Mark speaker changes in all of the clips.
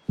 Speaker 1: I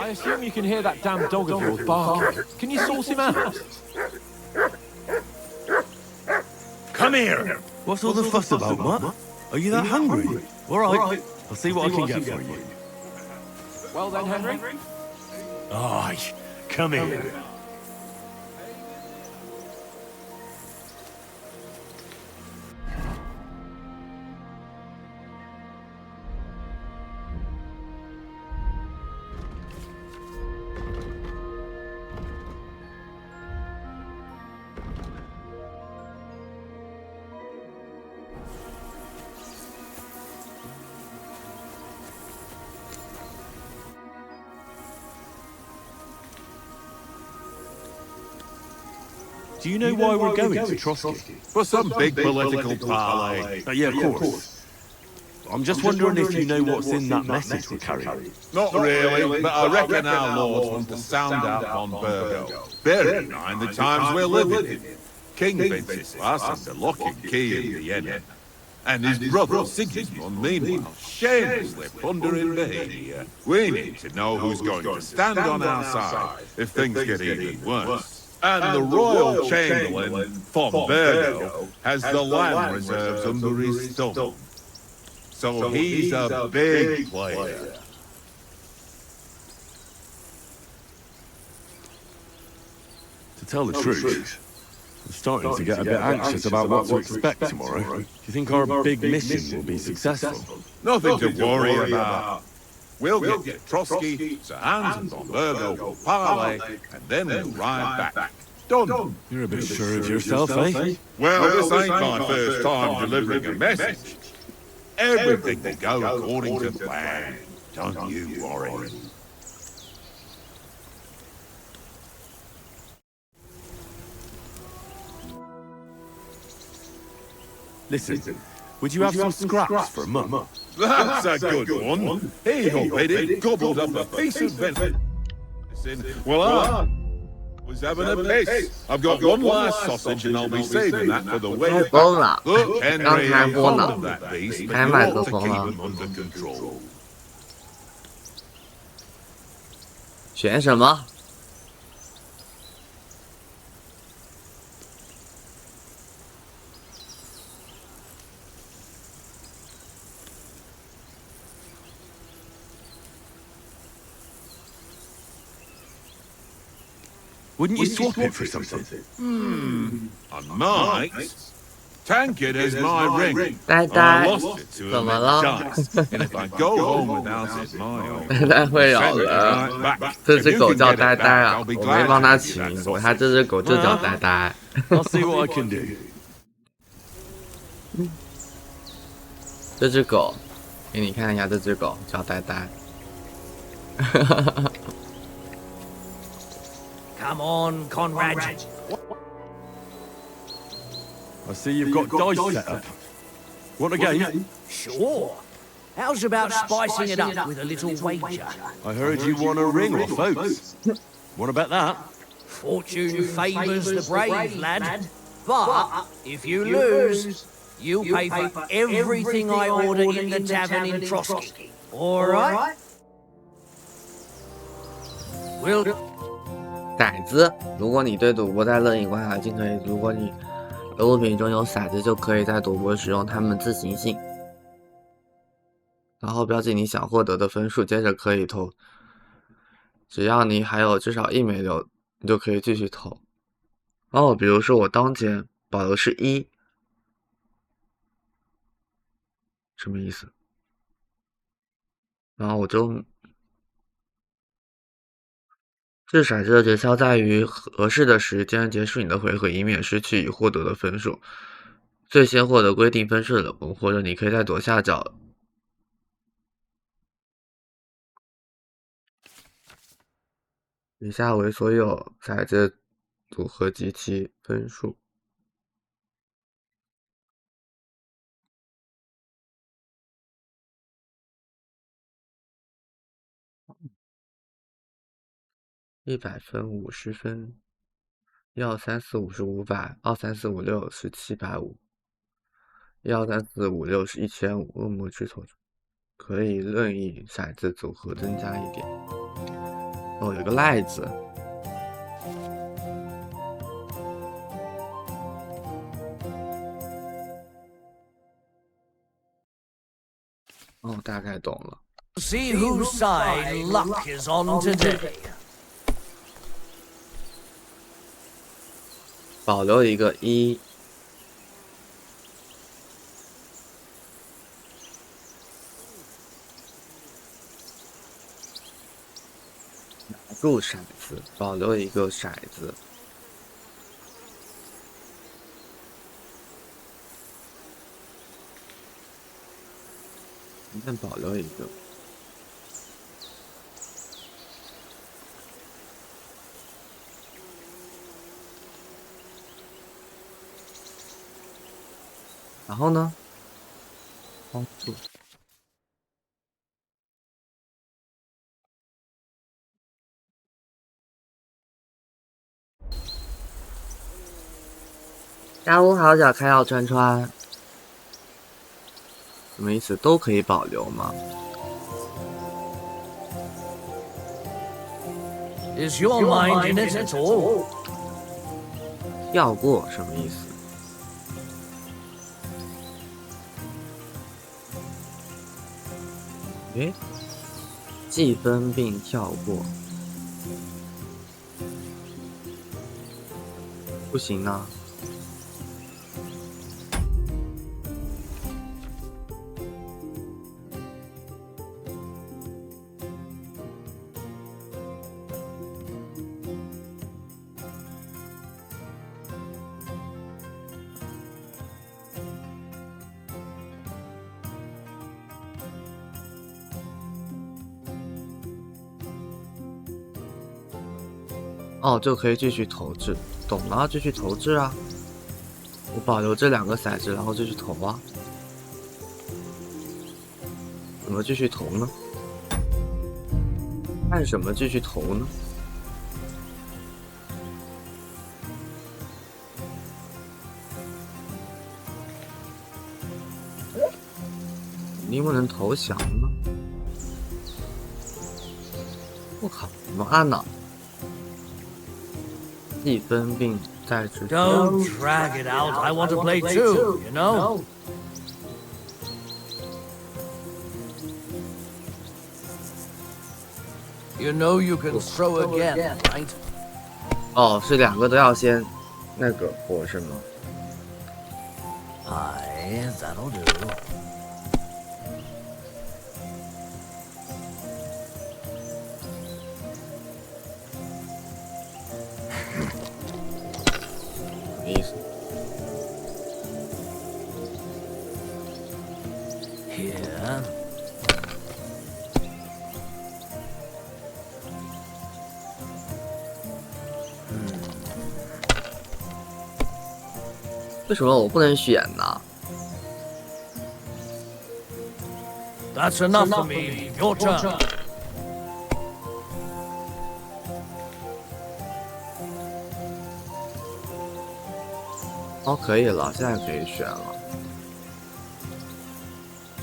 Speaker 1: assume you can hear that damn dog of yours barking. Can you source him out?
Speaker 2: Come here! What's all the fuss about, Mutt? Are you that hungry? All right, I'll see what I can get for you.
Speaker 1: Well then, Henry.
Speaker 2: Aye, come here. Do you know why we're going to Trotsky?
Speaker 3: For some big political parlay.
Speaker 2: Yeah, of course. I'm just wondering if you know what's in that message we're carrying.
Speaker 3: Not really, but I reckon our lords want to sound out on Burgo. Bear in mind the times we're living in. King Wenceslas is the lock and key in Vienna. And his brother Sigismund, meanwhile, shamelessly plundering Bohemia. We need to know who's going to stand on our side if things get even worse. And the royal chamberlain, von Burgo, has the land reserves under his thumb. So he's a big player.
Speaker 2: To tell the truth, I'm starting to get a bit anxious about what to expect tomorrow. Do you think our big mission will be successful?
Speaker 3: Nothing to worry about. We'll get Trotsky, Sir Hans and von Burgo will parlay, and then we'll ride back. Done.
Speaker 2: You're a bit sure of yourself, eh?
Speaker 3: Well, this ain't my first time delivering a message. Everything will go according to plan. Don't you worry.
Speaker 2: Listen, would you have some scraps for a mum?
Speaker 3: That's a good one. He already gobbled up a piece of venison. Well, I was having a piss. I've got one last sausage and I'll be saving that for the way back. Look, Henry, I'm fond of that beast, but you ought to keep him under control.
Speaker 4: 选什么？
Speaker 2: Wouldn't you swap it for something?
Speaker 3: I might. Tankard is my ring.
Speaker 4: 呆
Speaker 3: I
Speaker 4: 呆，
Speaker 3: lost it to
Speaker 4: 怎
Speaker 3: him
Speaker 4: 么
Speaker 3: in
Speaker 4: 了？
Speaker 3: dice, and if I go home without it, my own.
Speaker 4: 呆呆会咬
Speaker 3: Send it
Speaker 4: 人。
Speaker 3: right back.
Speaker 4: 这
Speaker 3: If
Speaker 4: 只
Speaker 3: you
Speaker 4: 狗
Speaker 3: can
Speaker 4: 叫
Speaker 3: get
Speaker 4: 呆
Speaker 3: it
Speaker 4: 呆
Speaker 3: back,
Speaker 4: 啊，
Speaker 3: I'll be
Speaker 4: 我
Speaker 3: glad
Speaker 4: 没帮
Speaker 3: to
Speaker 4: 它
Speaker 3: give
Speaker 4: 起
Speaker 3: you
Speaker 4: 名
Speaker 3: that
Speaker 4: 字，
Speaker 3: sausage.
Speaker 4: 它这只狗就叫呆呆。
Speaker 2: I'll see what I can do.
Speaker 4: 这只狗，给你看一下，这只狗叫呆呆。
Speaker 5: Come on, Conrad.
Speaker 2: I see you've got dice set up. Want a game?
Speaker 5: Sure. How's about spicing it up with a little wager?
Speaker 2: I heard you won a ring off folks. Want to bet that?
Speaker 5: Fortune favours the brave, lad. But if you lose, you pay for everything I order in the tavern in Trotsky. All right? We'll
Speaker 4: 骰子，如果你对赌博在乐意观察尽可以，如果你的物品中有骰子，就可以在赌博使用它们自行性，然后标记你想获得的分数，接着可以投。只要你还有至少1枚流，你就可以继续投。哦，比如说我当前保留是1，什么意思？然后我就掷骰子的诀窍在于合适的时间结束你的回合，以免失去已获得的分数。最先获得规定分数的人，或者你可以在左下角以下为所有骰子组合及其分数。100分、50分，1、2、3、4、5是500，2、3、4、5、6是750，1、2、3、4、5、6是1500。恶魔之头可以任意骰子组合增加1点。哦，有个赖子。哦，大概懂了。
Speaker 5: see whose side luck is on today.
Speaker 4: 保留一个1，拿住骰子，保留一个骰子。再保留一个。然后呢？帮助。下午好，小开要川川。什么意思？都可以保留吗？
Speaker 5: Is your mind in it at all?
Speaker 4: 跳过什么意思？诶，计分并跳过，不行啊。哦，就可以继续投掷，懂了，继续投掷啊！我保留这2个骰子，然后继续投啊。怎么继续投呢？按什么继续投呢？你不能投降呢？我靠，怎么按呢？计分并在之。
Speaker 5: Don't drag it out. I want to play too, you know? You know you can throw again, right?
Speaker 4: 哦，是2个都要先那个过是吗？
Speaker 5: Aye, that'll do.
Speaker 4: 什么意思？
Speaker 5: Here.
Speaker 4: 为什么我不能选呢？
Speaker 5: That's enough for me. Your turn.
Speaker 4: 哦，可以了，现在可以选了。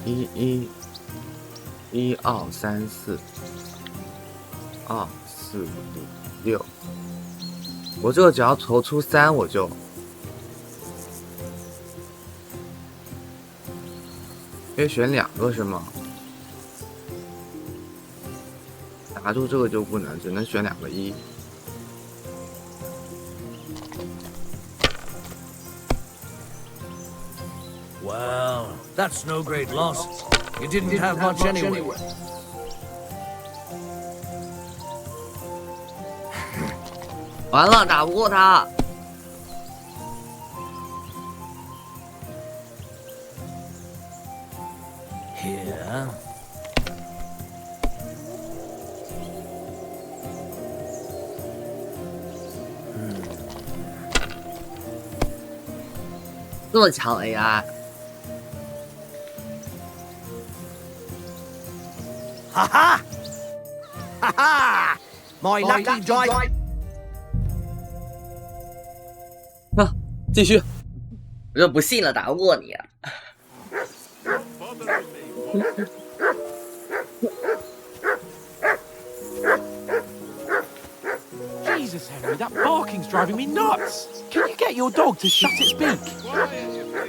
Speaker 4: 1、2、3、4、2、4、5、6。我这个只要投出3，我就可以选2个是吗？打住这个就不能，只能选2个1。
Speaker 5: Well, that's no great loss. You didn't have much anyway.
Speaker 4: 完了，打不过他。
Speaker 5: Here.
Speaker 4: 这么强 AI。Ha
Speaker 5: ha! Ha ha! My lucky die.
Speaker 4: 啊，继续。我就不信了，打不过你。
Speaker 1: Jesus, Henry, that barking's driving me nuts. Can you get your dog to shut its beak?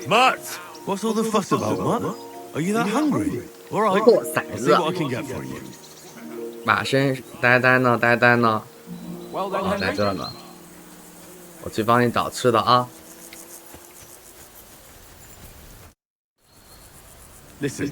Speaker 2: Mutt! What's all the fuss about, Mutt? Are you that hungry? All right,
Speaker 4: 过骰
Speaker 2: I'll
Speaker 4: 子
Speaker 2: see。what I can get for you.
Speaker 4: 马身呆呆呢？呆呆呢？
Speaker 1: Well then,
Speaker 4: 哦，在
Speaker 1: Henry.
Speaker 4: 这呢。我去帮你找吃的啊。
Speaker 2: Listen,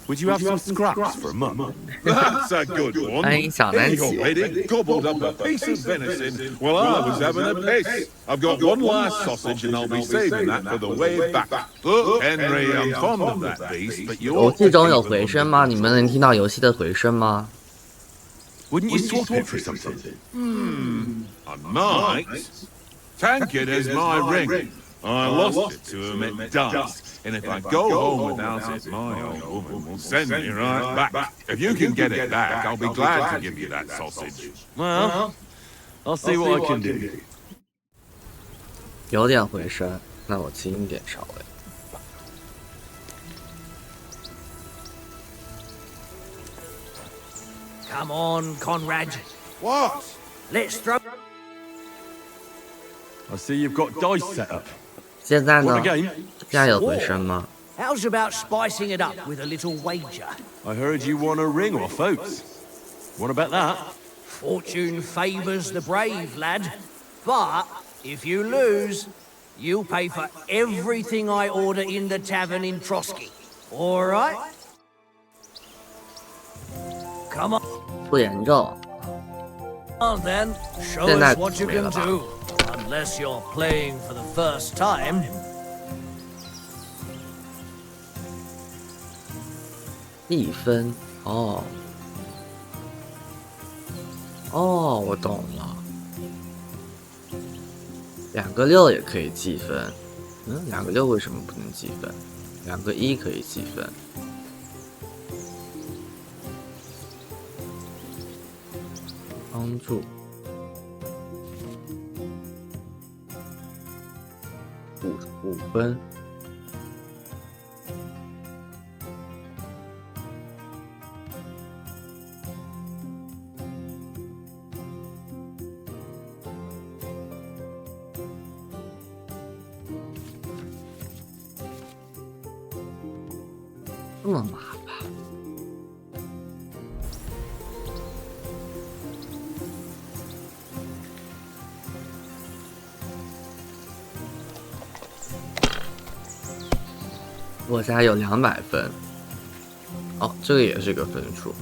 Speaker 2: would you have some scraps for a mutt?
Speaker 3: That's a good one.
Speaker 4: 欢迎小南
Speaker 3: He
Speaker 4: 喜。
Speaker 3: already gobbled up a piece of venison while I was having a piss. I've got one last sausage and I'll be saving that for the way back. Look, Henry, I'm fond of that beast, but
Speaker 4: 游
Speaker 3: you're
Speaker 4: 戏中有回声吗？你们能听到游戏的回声吗？
Speaker 2: Wouldn't you swap it for something?
Speaker 3: I might. Take it as my ring. I lost it to him at dusk, and if I go home without it, my old woman will send me right back. If you can get it back, I'll be glad to give you that sausage.
Speaker 2: Well, I'll see what I can do.
Speaker 4: 有点回声，那我轻一点稍微。
Speaker 5: Come on, Conrad.
Speaker 3: What?
Speaker 5: Let's throw.
Speaker 2: I see you've got dice set up.
Speaker 4: 现在呢
Speaker 2: Want？a game?
Speaker 4: 现在有回声吗？
Speaker 5: How's about spicing it up with a little wager?
Speaker 2: I heard you won a ring off folks. What about that?
Speaker 5: Fortune favours the brave, lad. But if you lose, you'll pay for everything I order in the tavern in Trotsky. All right? Come on
Speaker 4: 不严重。
Speaker 5: then, show
Speaker 4: Then
Speaker 5: us
Speaker 4: that's
Speaker 5: what you can
Speaker 4: real.
Speaker 5: do. Unless you're playing for the first time.
Speaker 4: 1分哦。哦，我懂了。2个6也可以计分。2个6为什么不能计分？2个1可以计分。帮助。5分。这么麻烦。我家有200分。哦，这个也是个分数。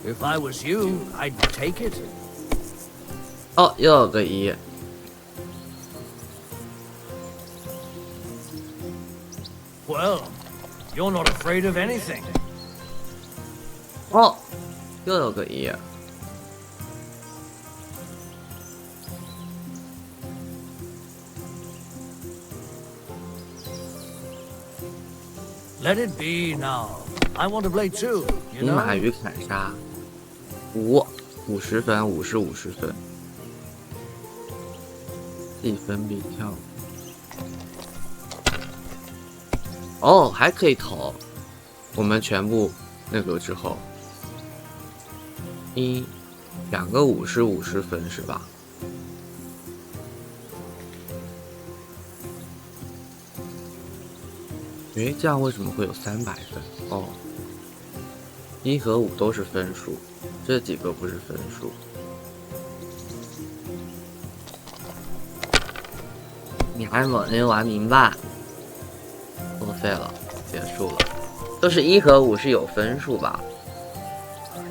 Speaker 5: If I was you, I'd take it.
Speaker 4: 哦，又有个1。
Speaker 5: Well, you're not afraid of anything.
Speaker 4: 哦，又有个1。
Speaker 5: Let it be now. I want to play too, you
Speaker 4: 尼
Speaker 5: know?
Speaker 4: 玛与砍杀5。50分，50分，计分比跳。哦，还可以投，我们全部那个之后，两个50分是吧？诶，这样为什么会有300分？哦，1和5都是分数，这几个不是分数。你还没玩明白？作废了，结束了。就是1和5是有分数吧？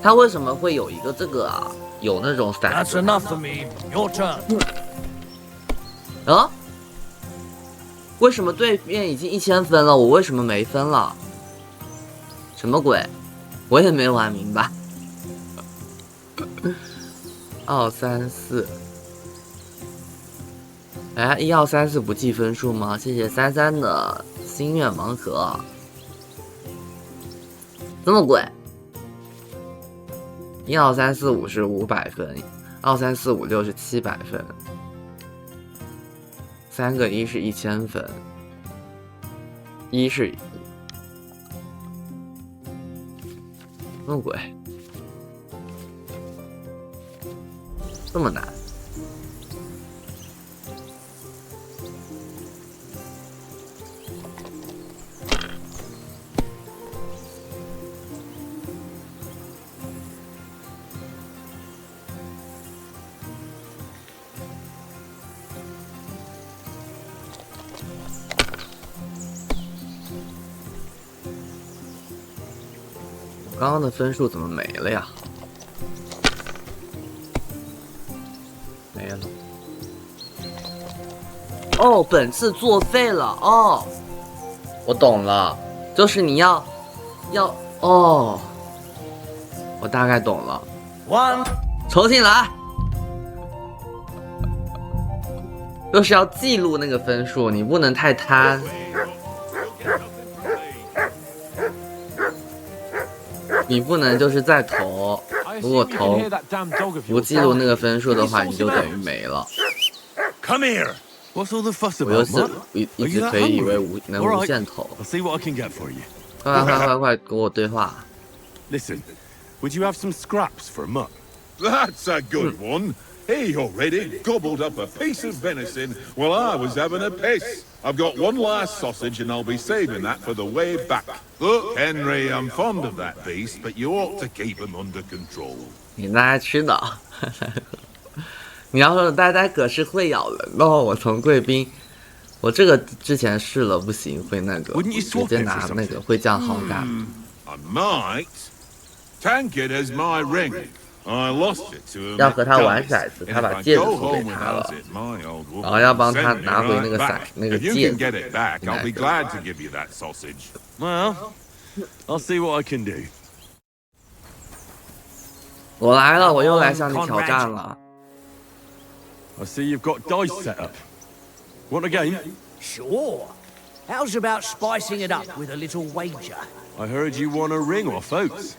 Speaker 4: 它为什么会有一个这个啊？有那种骰子。
Speaker 5: That's enough for me. Your turn.
Speaker 4: 啊？为什么对面已经1000分了，我为什么没分了？什么鬼？我也没玩明白。2、3、4。哎，1、2、3、4不计分数吗？谢谢33的心愿盲盒。这么贵？1、2、3、4、5是500分，2、3、4、5、6是700分。3个1是1000分，1是什么鬼？这么难？刚刚的分数怎么没了呀？没了。哦，本次作废了哦，我懂了，就是你要哦，我大概懂了。
Speaker 5: One.
Speaker 4: 重新来，就是要记录那个分数，你不能太贪。你不能就是再投，如果投不记录那个分数的话，你就等于没了。
Speaker 2: Come here. What's all the fuss
Speaker 4: 我就
Speaker 2: about,
Speaker 4: 是
Speaker 2: Mud?
Speaker 4: 一直可以以为能无限投。
Speaker 2: I'll see what I can get for you.
Speaker 4: 快跟我对话。
Speaker 2: Listen, would you have some scraps for a mutt?
Speaker 3: That's a good one. He already gobbled up a piece of venison while I was having a piss. I've got one last sausage and I'll be saving that for the way back. Look, Henry, I'm fond of that beast, but you ought to keep him under control.
Speaker 4: 你爱吃的。你要说呆呆可是会咬人哦，我从贵宾，我这个之前试了不行，会那个，直接拿那个会降好感。
Speaker 3: I might. Tankard has my ring. I lost it to him.
Speaker 4: 要和他玩骰子，他把戒指送给他了，然后要帮他拿回那个戒指。
Speaker 3: I'll be glad to give you that sausage.
Speaker 2: Well, I'll see what I can do.
Speaker 4: 我来了，我又来向你挑战了。
Speaker 2: I see you've got dice set up. Want a game?
Speaker 5: Sure. How's about spicing it up with a little wager?
Speaker 2: I heard you won a ring off Oates.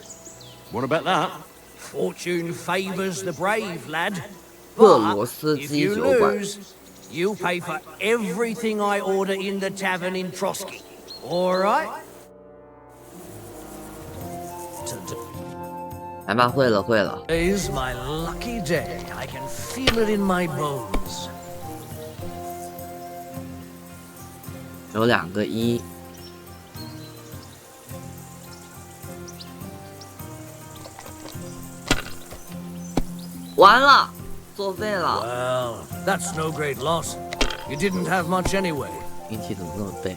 Speaker 2: Want to bet that?
Speaker 5: Fortune favours the brave, lad.
Speaker 4: 俄罗斯
Speaker 5: If
Speaker 4: 鸡
Speaker 5: you
Speaker 4: 酒馆，
Speaker 5: lose, you pay for everything I order in the tavern in Trotsky. All right?
Speaker 4: 来吧，会了。
Speaker 5: Today's my lucky day. I can feel it in my bones.
Speaker 4: 有2个1。 完了，作废了。
Speaker 5: Well, that's no great loss. You didn't have much anyway.
Speaker 4: 运气怎么那么背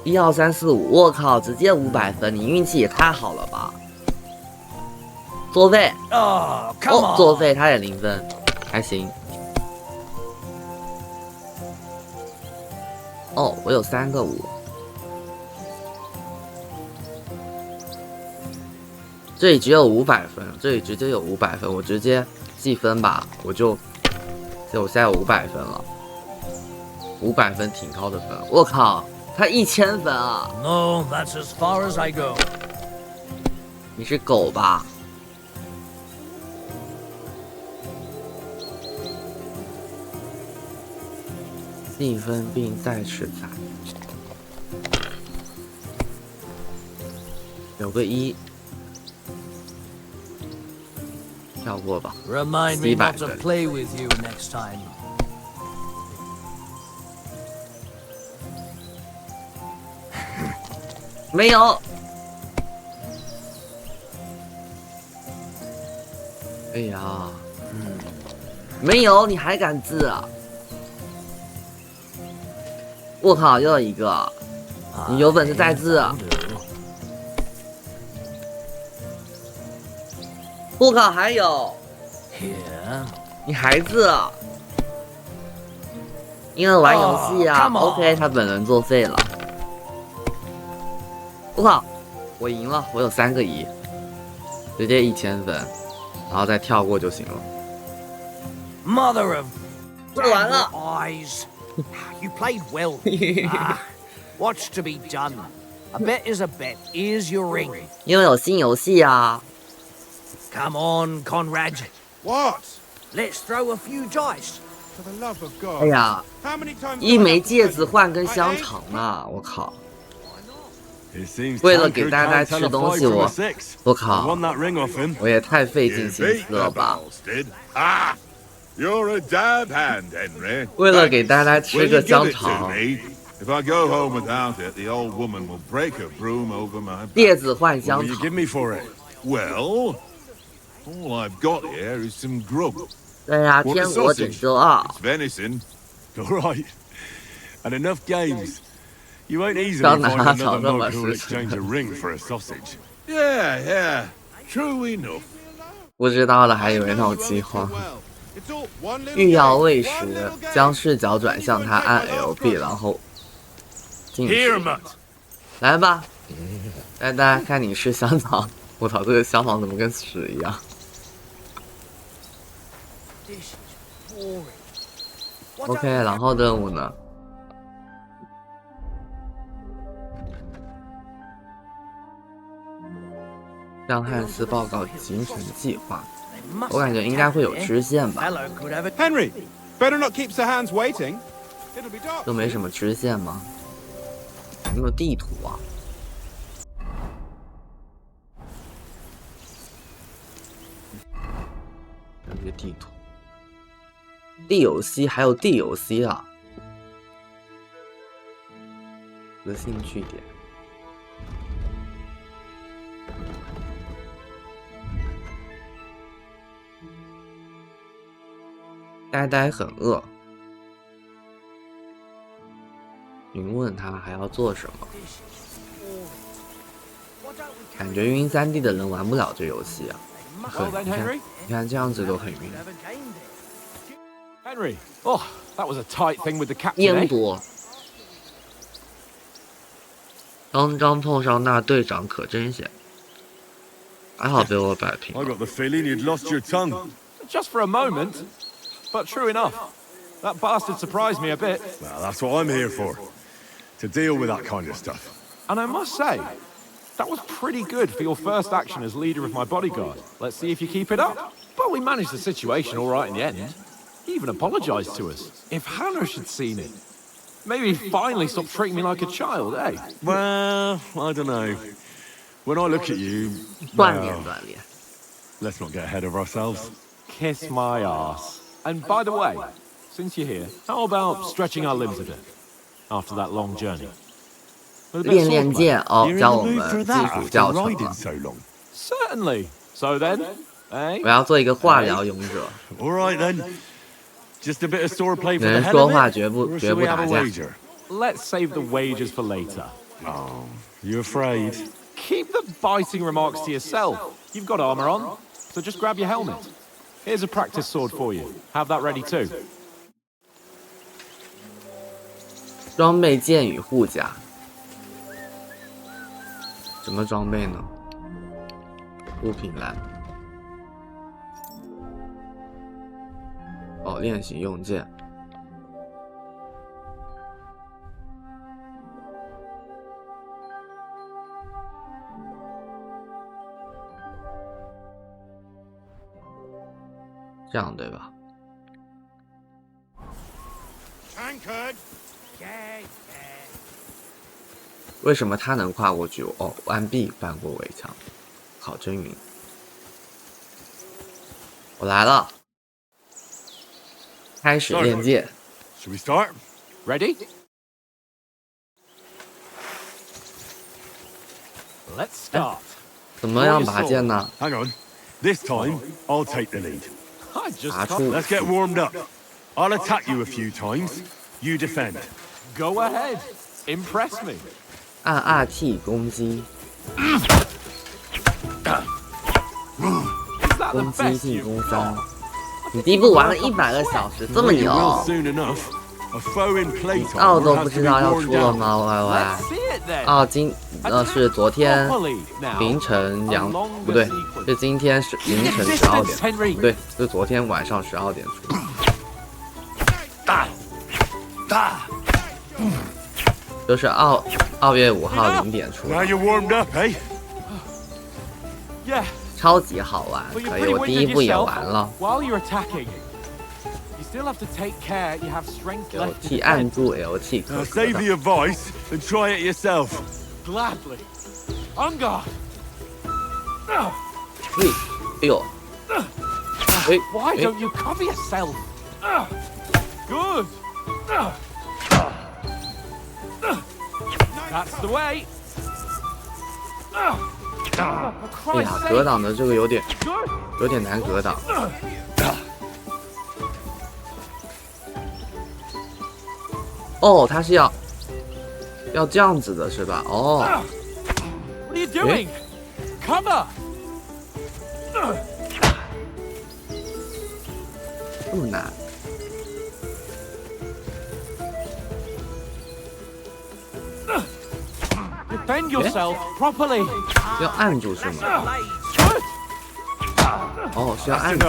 Speaker 4: ？1、2、3、4、5，我靠，直接500分，你运气也太好了吧！作废。
Speaker 5: Oh, come
Speaker 4: 哦，
Speaker 5: on.
Speaker 4: 作废，他也0分，还行。哦，我有3个5。这里只有500分，这里直接有500分，我直接计分吧，我现在有500分了，500分挺高的分，我靠，他1000分啊！
Speaker 5: No, that's as far as I go.
Speaker 4: 你是狗吧？计分并再吃菜，有个1，跳过吧。
Speaker 5: Remind me
Speaker 4: 700
Speaker 5: not to
Speaker 4: 分
Speaker 5: play with you next time.
Speaker 4: 没有。哎呀，没有，你还敢字啊！我靠，又一个，你有本事再字啊！我靠，还有，
Speaker 5: Here.
Speaker 4: 你还字啊！因为玩游戏啊。
Speaker 5: come on
Speaker 4: OK， 他本人作废了。我靠，我赢了，我有3个1，直接1000分，然后再跳过就行了。
Speaker 5: Mother of
Speaker 4: 做完了。
Speaker 5: eyes. You played well. What's to be done? A bet is a bet. Here's your ring.
Speaker 4: 因为有新游戏啊。
Speaker 5: Come on, Conrad.
Speaker 3: What?
Speaker 5: Let's throw a few dice.
Speaker 3: For the love of God.
Speaker 4: 哎呀，
Speaker 3: How many times
Speaker 4: 一枚戒指换根香肠呢，我靠！
Speaker 2: It seems
Speaker 4: 为了
Speaker 2: Tanker
Speaker 4: 给大家
Speaker 2: can't tell
Speaker 4: 吃
Speaker 2: a
Speaker 4: 东
Speaker 2: five
Speaker 4: 西，
Speaker 2: from a
Speaker 4: 我
Speaker 2: six.
Speaker 4: 我
Speaker 2: I
Speaker 4: 靠，
Speaker 2: won that ring off him.
Speaker 4: 我也太费
Speaker 3: You
Speaker 4: 尽心
Speaker 3: beat
Speaker 4: 思了
Speaker 3: the
Speaker 4: 吧！
Speaker 3: bastard. Ah! You're a dab hand, Henry.
Speaker 4: 为了给大家
Speaker 3: Will
Speaker 4: 吃
Speaker 3: you
Speaker 4: 个
Speaker 3: give
Speaker 4: 香
Speaker 3: it to
Speaker 4: 肠，
Speaker 3: me? If I go home without it, the old woman will break her broom over my
Speaker 4: 戒
Speaker 3: back.
Speaker 4: 指换
Speaker 2: What
Speaker 4: 香
Speaker 2: will you
Speaker 4: 肠
Speaker 2: give。me for it?
Speaker 3: Well, all I've got here is some grub.
Speaker 4: 对呀，
Speaker 3: What
Speaker 4: 天
Speaker 3: is
Speaker 4: 国拯
Speaker 3: sausage?
Speaker 4: 救2
Speaker 3: It's venison.
Speaker 2: All right. And enough games. You won't easily
Speaker 4: 刚
Speaker 2: find
Speaker 4: 拿
Speaker 2: another
Speaker 4: 找这么
Speaker 2: monk who'll
Speaker 4: 实
Speaker 2: exchange a ring for a sausage.
Speaker 3: Yeah, yeah. True enough.
Speaker 4: 不知道的还以为那种饥荒。欲要喂食，将视角转向他，按 LB， 然后进去。
Speaker 1: Here, Mutt.
Speaker 4: 来吧，来大家看你吃香肠。我操，这个香肠怎么跟屎一样
Speaker 5: This is boring. What
Speaker 4: ？OK，
Speaker 5: don't we
Speaker 4: 然后任务呢？向汉斯报告行程计划。
Speaker 5: They must
Speaker 4: 我感觉应该会有支线吧，
Speaker 5: Fellow could have a
Speaker 1: Henry, better not keep Sir Hans waiting. It'll be dark.
Speaker 4: 都没什么支线吗？有没有地图啊？有一个地图。DLC 还有 DLC 啊！核心据点。呆呆很饿，询问他还要做什么。
Speaker 5: What don't we
Speaker 4: 感觉晕3D 的人玩不了这游戏啊。
Speaker 1: Well then,
Speaker 4: 你看
Speaker 1: Henry.
Speaker 4: 你看这样子都很晕。
Speaker 5: have a game there?
Speaker 1: Henry. Oh, that was a tight thing with the captain.
Speaker 4: 烟
Speaker 1: Eh?
Speaker 4: 多。刚刚碰上那队长可真险，还好被我摆平
Speaker 2: I
Speaker 4: 了。
Speaker 2: got the feeling you'd lost your tongue.
Speaker 1: Just for a moment, but true enough. That bastard surprised me a bit,
Speaker 2: Well, that's what I'm here for. To deal with that kind of stuff.
Speaker 1: and I must say, that was pretty good for your first action as leader of my bodyguard. Let's see if you keep it up. But we managed the situation all right in the end. He even apologized to us. If Hannah had seen it, maybe he'd finally stop treating me like a child, eh?
Speaker 2: Well, I don't know. When I look at you,
Speaker 4: 锻炼
Speaker 2: well,
Speaker 4: 锻炼。
Speaker 2: let's not get ahead of ourselves.
Speaker 1: Kiss my ass. And by the way, since you're here, how about stretching our limbs a bit after that long journey? With a bit of
Speaker 4: 练练
Speaker 1: swordplay?
Speaker 4: 剑哦，
Speaker 2: You're in
Speaker 4: 教
Speaker 2: the
Speaker 4: 我
Speaker 2: mood
Speaker 4: 们
Speaker 2: for
Speaker 4: 基
Speaker 2: that
Speaker 4: 础
Speaker 2: after
Speaker 4: 教程
Speaker 2: riding
Speaker 4: 了。
Speaker 2: so long?
Speaker 1: Certainly. So then, eh?
Speaker 4: 我要做一个化疗勇者。
Speaker 2: All right then. Just a bit of swordplay for
Speaker 4: 人
Speaker 2: the hell
Speaker 4: 说
Speaker 2: of
Speaker 4: 话
Speaker 2: it?
Speaker 4: 绝不
Speaker 2: Or
Speaker 4: 绝
Speaker 2: shall
Speaker 4: 不
Speaker 2: we
Speaker 4: 打
Speaker 2: have a
Speaker 4: 架。
Speaker 2: wager?
Speaker 1: Let's save the wagers for later.
Speaker 2: Oh, you afraid?
Speaker 1: Keep the biting remarks to yourself. You've got armor on, so just grab your helmet. Here's a practice sword for you. Have that ready too.
Speaker 4: 装备剑与护甲。什么装备呢？物品栏。哦，练习用剑。这样对吧？
Speaker 3: anchored.
Speaker 4: 为什么他能跨过去？哦，按 B 翻过围墙。好，真晕。我来了，开始练剑。
Speaker 2: Should we start?
Speaker 1: Ready? Let's start.
Speaker 4: 怎么样拔剑呢？
Speaker 2: Hang on. This time, I'll take the lead.
Speaker 1: I just
Speaker 4: 拔
Speaker 1: can't.
Speaker 4: 出
Speaker 2: Let's get warmed up. I'll attack you a few times. You defend.
Speaker 1: Go ahead. Impress me.
Speaker 4: 按 RT 攻击，
Speaker 1: Is that the
Speaker 4: 攻击
Speaker 1: best
Speaker 4: 进
Speaker 1: you've
Speaker 4: 攻
Speaker 1: got?
Speaker 4: 3。你第一部玩了100个小时，这么
Speaker 2: Well,
Speaker 4: 牛？
Speaker 2: soon enough. A foe in playtime
Speaker 4: 奥都
Speaker 2: has
Speaker 4: 不
Speaker 2: to
Speaker 4: 知
Speaker 2: be
Speaker 4: 道要
Speaker 2: worn
Speaker 4: 出了
Speaker 2: down.
Speaker 4: 吗
Speaker 1: Let's
Speaker 4: ？YY。
Speaker 1: see it then.
Speaker 4: 是昨天
Speaker 1: Properly now.
Speaker 4: 凌晨2，
Speaker 1: A
Speaker 4: 不对
Speaker 1: longer，sequence.
Speaker 4: 是今天凌晨12
Speaker 1: Resistance,
Speaker 4: 点，
Speaker 1: Henry.
Speaker 4: 对，是昨天晚上12点出。就是2月5号0点出，
Speaker 2: Now you're warmed up, eh?
Speaker 1: Yeah.
Speaker 4: 超级好玩，
Speaker 1: But you're
Speaker 4: 可以，
Speaker 1: pretty
Speaker 4: 我第一
Speaker 1: winded
Speaker 4: 部也
Speaker 1: yourself
Speaker 4: 完了。
Speaker 1: while you're attacking. You still have to take care you have strength left to
Speaker 4: LT 按
Speaker 1: defend.
Speaker 4: 住 LT 可
Speaker 2: Now
Speaker 4: 格
Speaker 2: save
Speaker 4: 挡。
Speaker 2: your voice and try it yourself.
Speaker 1: Gladly. On guard.
Speaker 4: 嘿，哎呦，哎
Speaker 1: Why
Speaker 4: 哎
Speaker 1: don't you cover yourself? Good. That's the way. For
Speaker 4: 哎呀
Speaker 1: Christ's，
Speaker 4: 格
Speaker 1: sake.
Speaker 4: 挡的这个有点
Speaker 1: Good.
Speaker 4: 难格挡。哦，他是要这样子的是吧？哦，
Speaker 1: What are you doing? Cover.
Speaker 4: 这么难。
Speaker 1: Defend yourself properly.
Speaker 4: 要按住是吗？
Speaker 1: Good.
Speaker 4: 哦，是要按住。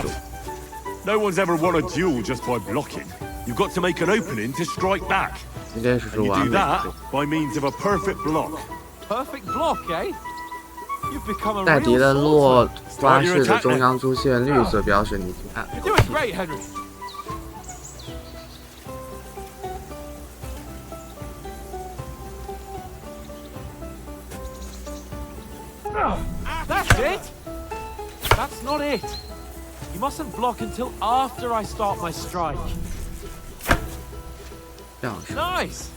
Speaker 2: No one's ever won a duel just by blocking. You've got to make an opening to strike back.
Speaker 4: 应该是
Speaker 2: And
Speaker 4: 完
Speaker 2: you
Speaker 4: 美
Speaker 2: do that by means of a perfect block.
Speaker 1: Perfect block, eh? You've become a
Speaker 4: 在敌
Speaker 1: real
Speaker 4: 人落
Speaker 1: sorcerer.
Speaker 4: 花式的中央出现绿色标识，你按。
Speaker 1: You're doing great, Henry. That's it. That's not it. You mustn't block until after I start my strike.
Speaker 4: 这样是
Speaker 1: Nice.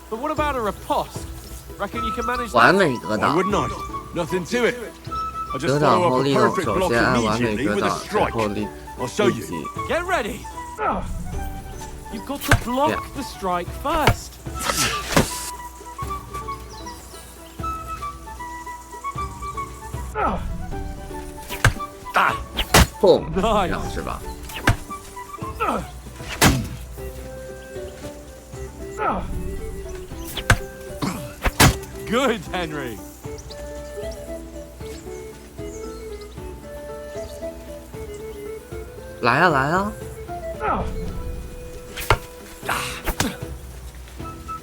Speaker 1: But what about a riposte? Reckon you can manage
Speaker 4: 完
Speaker 1: that?
Speaker 4: 美格
Speaker 2: Why
Speaker 4: 挡。
Speaker 2: wouldn't I? Nothing to it. I
Speaker 4: 格
Speaker 2: just
Speaker 4: 挡
Speaker 2: follow
Speaker 4: 后
Speaker 2: up
Speaker 4: 立
Speaker 2: a
Speaker 4: 动，
Speaker 2: perfect
Speaker 4: 首
Speaker 2: block
Speaker 4: 先按完美
Speaker 2: immediately
Speaker 4: 格
Speaker 2: with a
Speaker 4: 挡，然
Speaker 2: strike.
Speaker 4: 后立
Speaker 2: I'll show
Speaker 4: 立
Speaker 2: you.
Speaker 4: 即。
Speaker 1: Get ready. You've got to block
Speaker 4: Yeah.
Speaker 1: the strike first.
Speaker 4: 砰，
Speaker 1: Nice.
Speaker 4: 这样是吧？
Speaker 1: Good, Henry.
Speaker 4: 来啊来啊！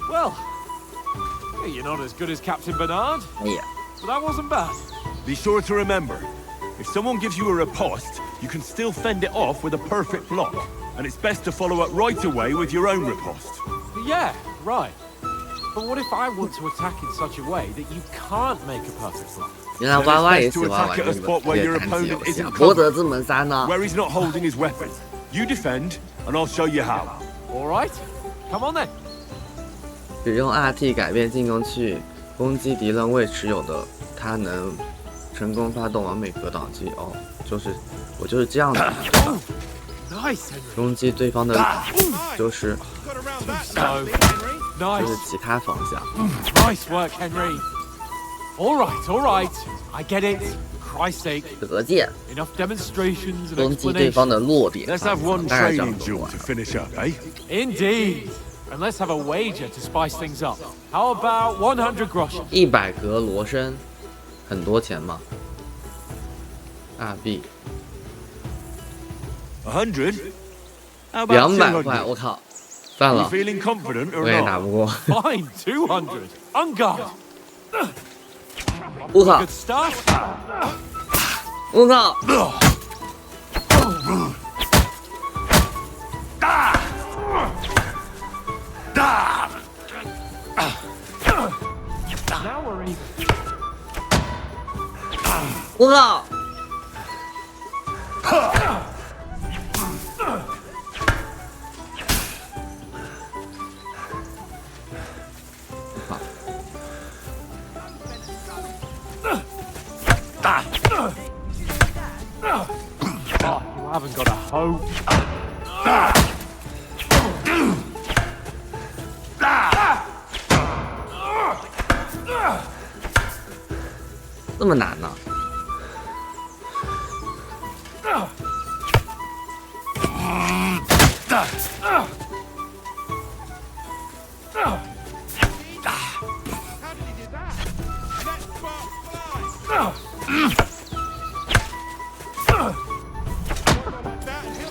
Speaker 1: Well, you're not as good as Captain Bernard,
Speaker 4: 哎呀，
Speaker 1: but that wasn't bad.
Speaker 2: Be sure to remember, if someone gives you a riposte, you can still fend it off with a perfect block. And it's best to follow up right away with your own riposte.
Speaker 1: Yeah, right. But what if I want to attack in such a way that you can't make a perfect block?
Speaker 4: 原来 YY 也喜欢玩这个越单机游戏啊，博德之门3呢？
Speaker 2: Where he's not holding his weapon. You defend, and I'll show you how.
Speaker 1: All right, come on then.
Speaker 4: 使用 RT 改变进攻区域，攻击敌人未持有的，他能成功发动完美格挡技。哦，我就是这样的，对吧？
Speaker 1: Nice, Henry.
Speaker 4: 攻击对方的，就是就
Speaker 1: So,
Speaker 4: 是
Speaker 1: nice.
Speaker 4: 其他方向。
Speaker 1: Nice work, Henry. All right. I get it. Christ's sake.
Speaker 4: 折剑
Speaker 1: Enough demonstrations and
Speaker 4: 攻击对方
Speaker 1: explanations.
Speaker 4: 的弱点，
Speaker 2: Let's have one
Speaker 4: 大概这样
Speaker 2: training
Speaker 4: 子
Speaker 2: duel
Speaker 4: 玩
Speaker 2: to。finish up, eh?
Speaker 1: Indeed. And let's have a wager to spice things up. How about 100 groschen?
Speaker 4: 100格罗申，很多钱吗？RB
Speaker 2: 100? How about
Speaker 4: 200块，
Speaker 2: 200?
Speaker 4: 我靠，算
Speaker 2: You
Speaker 4: 了，
Speaker 2: feeling confident
Speaker 4: 我
Speaker 2: or
Speaker 4: 也打
Speaker 2: not?
Speaker 4: 不过。
Speaker 1: Fine, 200. On guard.
Speaker 4: 我靠
Speaker 1: Good，start.
Speaker 4: 我靠！我靠！Oh,
Speaker 1: you haven't got a hoe.
Speaker 4: 这么难呢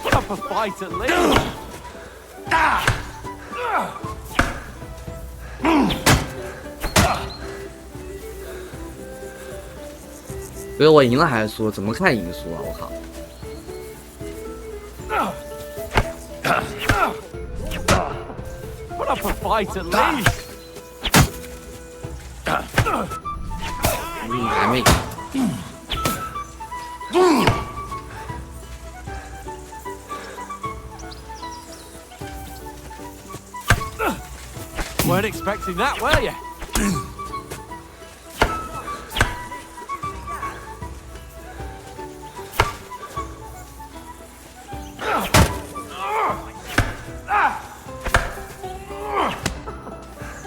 Speaker 4: ？Put
Speaker 1: up a fight at least.
Speaker 4: 所以我赢了还是输了？怎么看赢输啊？我靠！
Speaker 1: Put up a fight at least.
Speaker 4: 还没。
Speaker 1: Weren't expecting that, were you?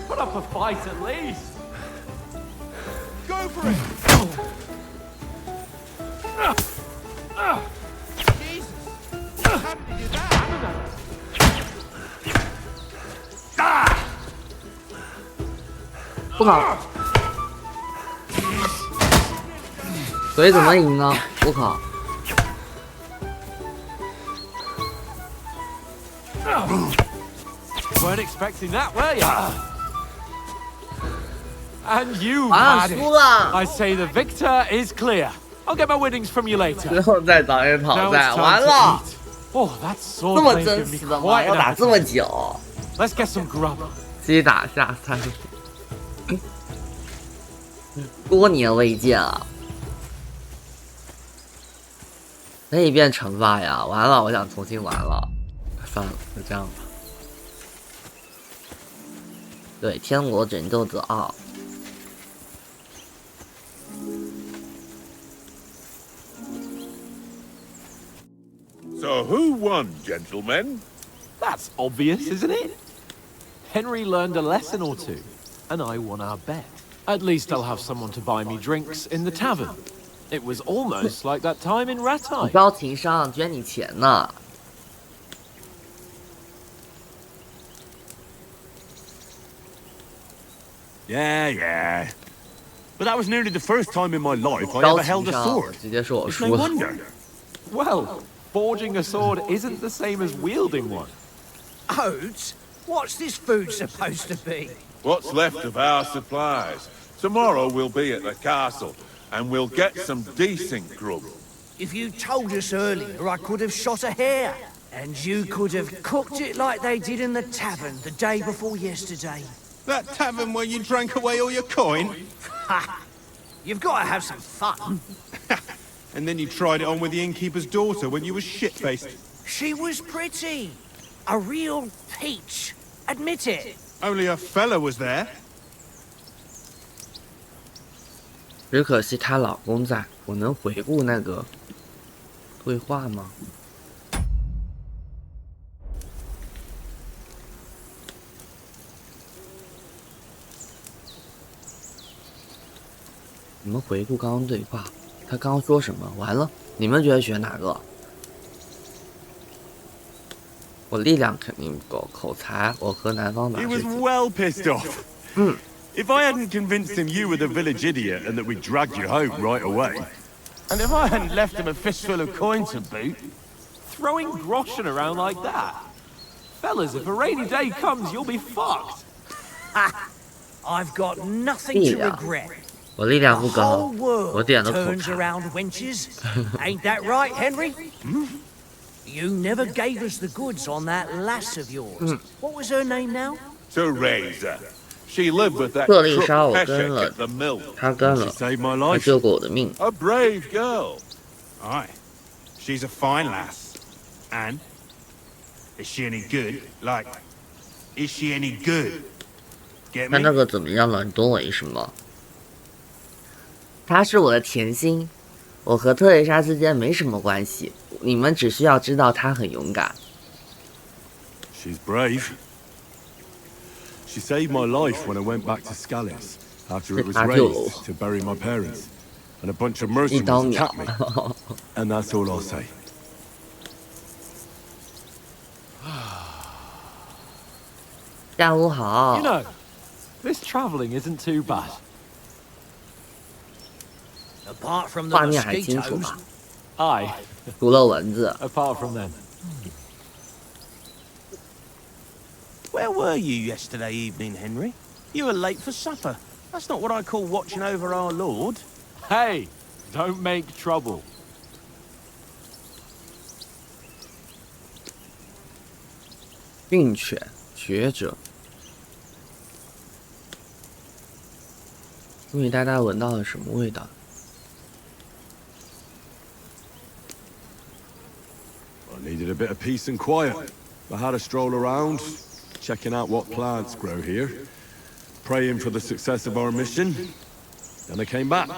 Speaker 1: Put up a fight at least.
Speaker 3: Go for it! Jesus! How did he do that?
Speaker 4: 不靠！所以怎么赢呢？我靠！
Speaker 1: Weren't expecting that, were you? And you
Speaker 4: 啊，
Speaker 1: had it.
Speaker 4: 输了！
Speaker 1: I say the victor is clear. I'll get my winnings from you
Speaker 4: 最
Speaker 1: later.
Speaker 4: 后再找人讨
Speaker 1: Now
Speaker 4: 债，
Speaker 1: it's
Speaker 4: 完
Speaker 1: time to
Speaker 4: 了！
Speaker 1: eat. Oh, that
Speaker 4: 这
Speaker 1: sword
Speaker 4: 么
Speaker 1: blade
Speaker 4: 真
Speaker 1: gave me
Speaker 4: 实的吗？
Speaker 1: quite
Speaker 4: 要
Speaker 1: an
Speaker 4: 打这么
Speaker 1: appetite.
Speaker 4: 久？
Speaker 1: Let's get some grub.
Speaker 4: 击打下三，多年未见啊！可以变惩罚呀！完了，我想重新玩了，算了，就这样吧。对，《天国拯救者2》。
Speaker 3: So who won, gentlemen?
Speaker 1: That's obvious, isn't it? Henry learned a lesson or two, and I won our bet. At least I'll have someone to buy me drinks in the tavern. It was almost like that time in
Speaker 4: 你
Speaker 1: Rattay.
Speaker 4: 高情商，捐你钱呢。
Speaker 2: Yeah. But that was nearly the first time in my life I
Speaker 4: 高
Speaker 2: ever held
Speaker 4: 情
Speaker 2: a
Speaker 4: 商，
Speaker 2: sword.
Speaker 4: 直接说我
Speaker 2: It's
Speaker 4: 输
Speaker 2: no
Speaker 4: 了。
Speaker 2: wonder.
Speaker 1: Well, forging a sword isn't the same as wielding one.
Speaker 5: Oats? What's this food supposed to be?
Speaker 3: What's left of our supplies? Tomorrow we'll be at the castle, and we'll get some decent grub.
Speaker 5: If you told us earlier, I could have shot a hare. And you could have cooked it like they did in the tavern the day before yesterday.
Speaker 6: That tavern where you drank away all your coin?
Speaker 5: Ha! You've got to have some fun.
Speaker 6: And then you tried it on with the innkeeper's daughter when you were shit-faced.
Speaker 5: She was pretty. A real peach. Admit it.
Speaker 6: Only a fella was there.
Speaker 4: 只可惜她老公在，我能回顾那个对话吗？你们回顾刚刚对话，他刚刚说什么？完了，你们觉得选哪个？我力量肯定不够，口才我和南方打
Speaker 2: He
Speaker 4: 是
Speaker 2: was well pissed off. If I hadn't convinced him you were the village idiot and that we dragged you home right away.
Speaker 7: And if I hadn't left him a fistful of coin to boot,
Speaker 1: Throwing groschen around like that. Fellas, if a rainy day comes, you'll be fucked.
Speaker 5: I've got nothing to
Speaker 4: Yeah.
Speaker 5: regret.
Speaker 4: 我力量
Speaker 5: The
Speaker 4: 不高
Speaker 5: whole，
Speaker 4: 我
Speaker 5: world
Speaker 4: 点的口
Speaker 5: turns
Speaker 4: 才。
Speaker 5: around wenches. Ain't that right, Henry? You never gave us the goods on that lass of yours. What was her name now?
Speaker 3: Teresa. She lived with that
Speaker 4: 特丽
Speaker 3: crook
Speaker 4: 莎，我跟
Speaker 3: Peshek
Speaker 4: 了
Speaker 3: at the mill.
Speaker 4: 她跟
Speaker 2: She
Speaker 4: 了，
Speaker 2: saved my
Speaker 4: 她
Speaker 2: life.
Speaker 4: 救过我的命。
Speaker 3: A brave girl.
Speaker 6: Aye. She's a fine lass. And? Is she any good? Like, is she any good? Get
Speaker 4: 那
Speaker 6: me?
Speaker 4: 那个怎么样了？你懂我意思吗？她是我的甜心，我和特丽莎之间没什么关系，你们只需要知道她很勇敢。
Speaker 2: She's brave. She saved my life when I went back to Scallis after it was raised to bury my parents. And a bunch of
Speaker 4: 一刀
Speaker 2: mercenaries
Speaker 4: 秒
Speaker 2: attacked me. And that's all I'll say.
Speaker 4: 下午好
Speaker 1: You。know, this travelling isn't too bad.
Speaker 5: Apart from the
Speaker 4: 画面还清楚
Speaker 5: mosquitoes,
Speaker 4: 吧？
Speaker 1: Aye,
Speaker 4: 除了蚊子，
Speaker 1: apart from them.
Speaker 7: Where were you yesterday evening, Henry? You were late for supper. That's not what I call watching over our Lord.
Speaker 1: Hey, don't make trouble.
Speaker 4: 训犬学者。因为大家闻到了什么味道？
Speaker 2: I needed a bit of peace and quiet. I had a stroll around, checking out what plants grow here, praying for the success of our mission. Then I came back.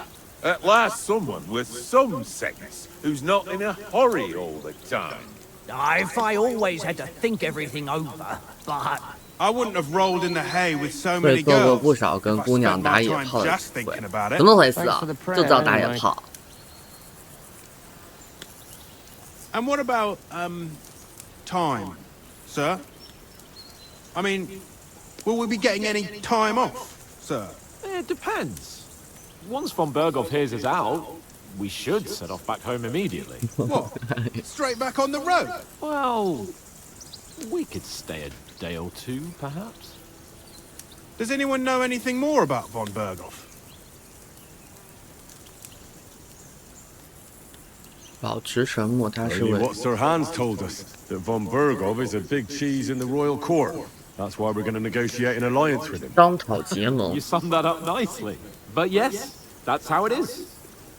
Speaker 3: At last someone with some sense, who's not in a hurry all the time.
Speaker 5: if I always had to think everything over, but
Speaker 6: I wouldn't have rolled in the hay with so
Speaker 4: 会
Speaker 6: many
Speaker 4: 做过
Speaker 6: girls
Speaker 4: 不少跟
Speaker 6: if I
Speaker 4: 姑娘
Speaker 6: spent
Speaker 4: 打
Speaker 6: my
Speaker 4: 野
Speaker 6: time
Speaker 4: 炮的
Speaker 6: just
Speaker 4: 机会
Speaker 6: thinking about，it.
Speaker 4: 怎么回事
Speaker 7: Thanks
Speaker 4: 啊
Speaker 7: for the？prayer
Speaker 4: 就知道打野
Speaker 7: anyway
Speaker 4: 炮。
Speaker 6: And what about, time, sir? I mean, will we be getting any time off, sir?
Speaker 1: It depends. Once von Berghoff hears us out, we should set off back home immediately.
Speaker 6: What? Straight back on the road?
Speaker 1: Well, we could stay a day or two, perhaps.
Speaker 6: Does anyone know anything more about von Berghoff?
Speaker 4: 保持沉默，他是
Speaker 2: Only
Speaker 4: 为
Speaker 2: what Sir Hans told us, that von Bergov is a big cheese in the royal court. That's why we're going to negotiate an alliance with him.
Speaker 4: 商讨结盟
Speaker 1: You。summed that up nicely. But yes, that's how it is.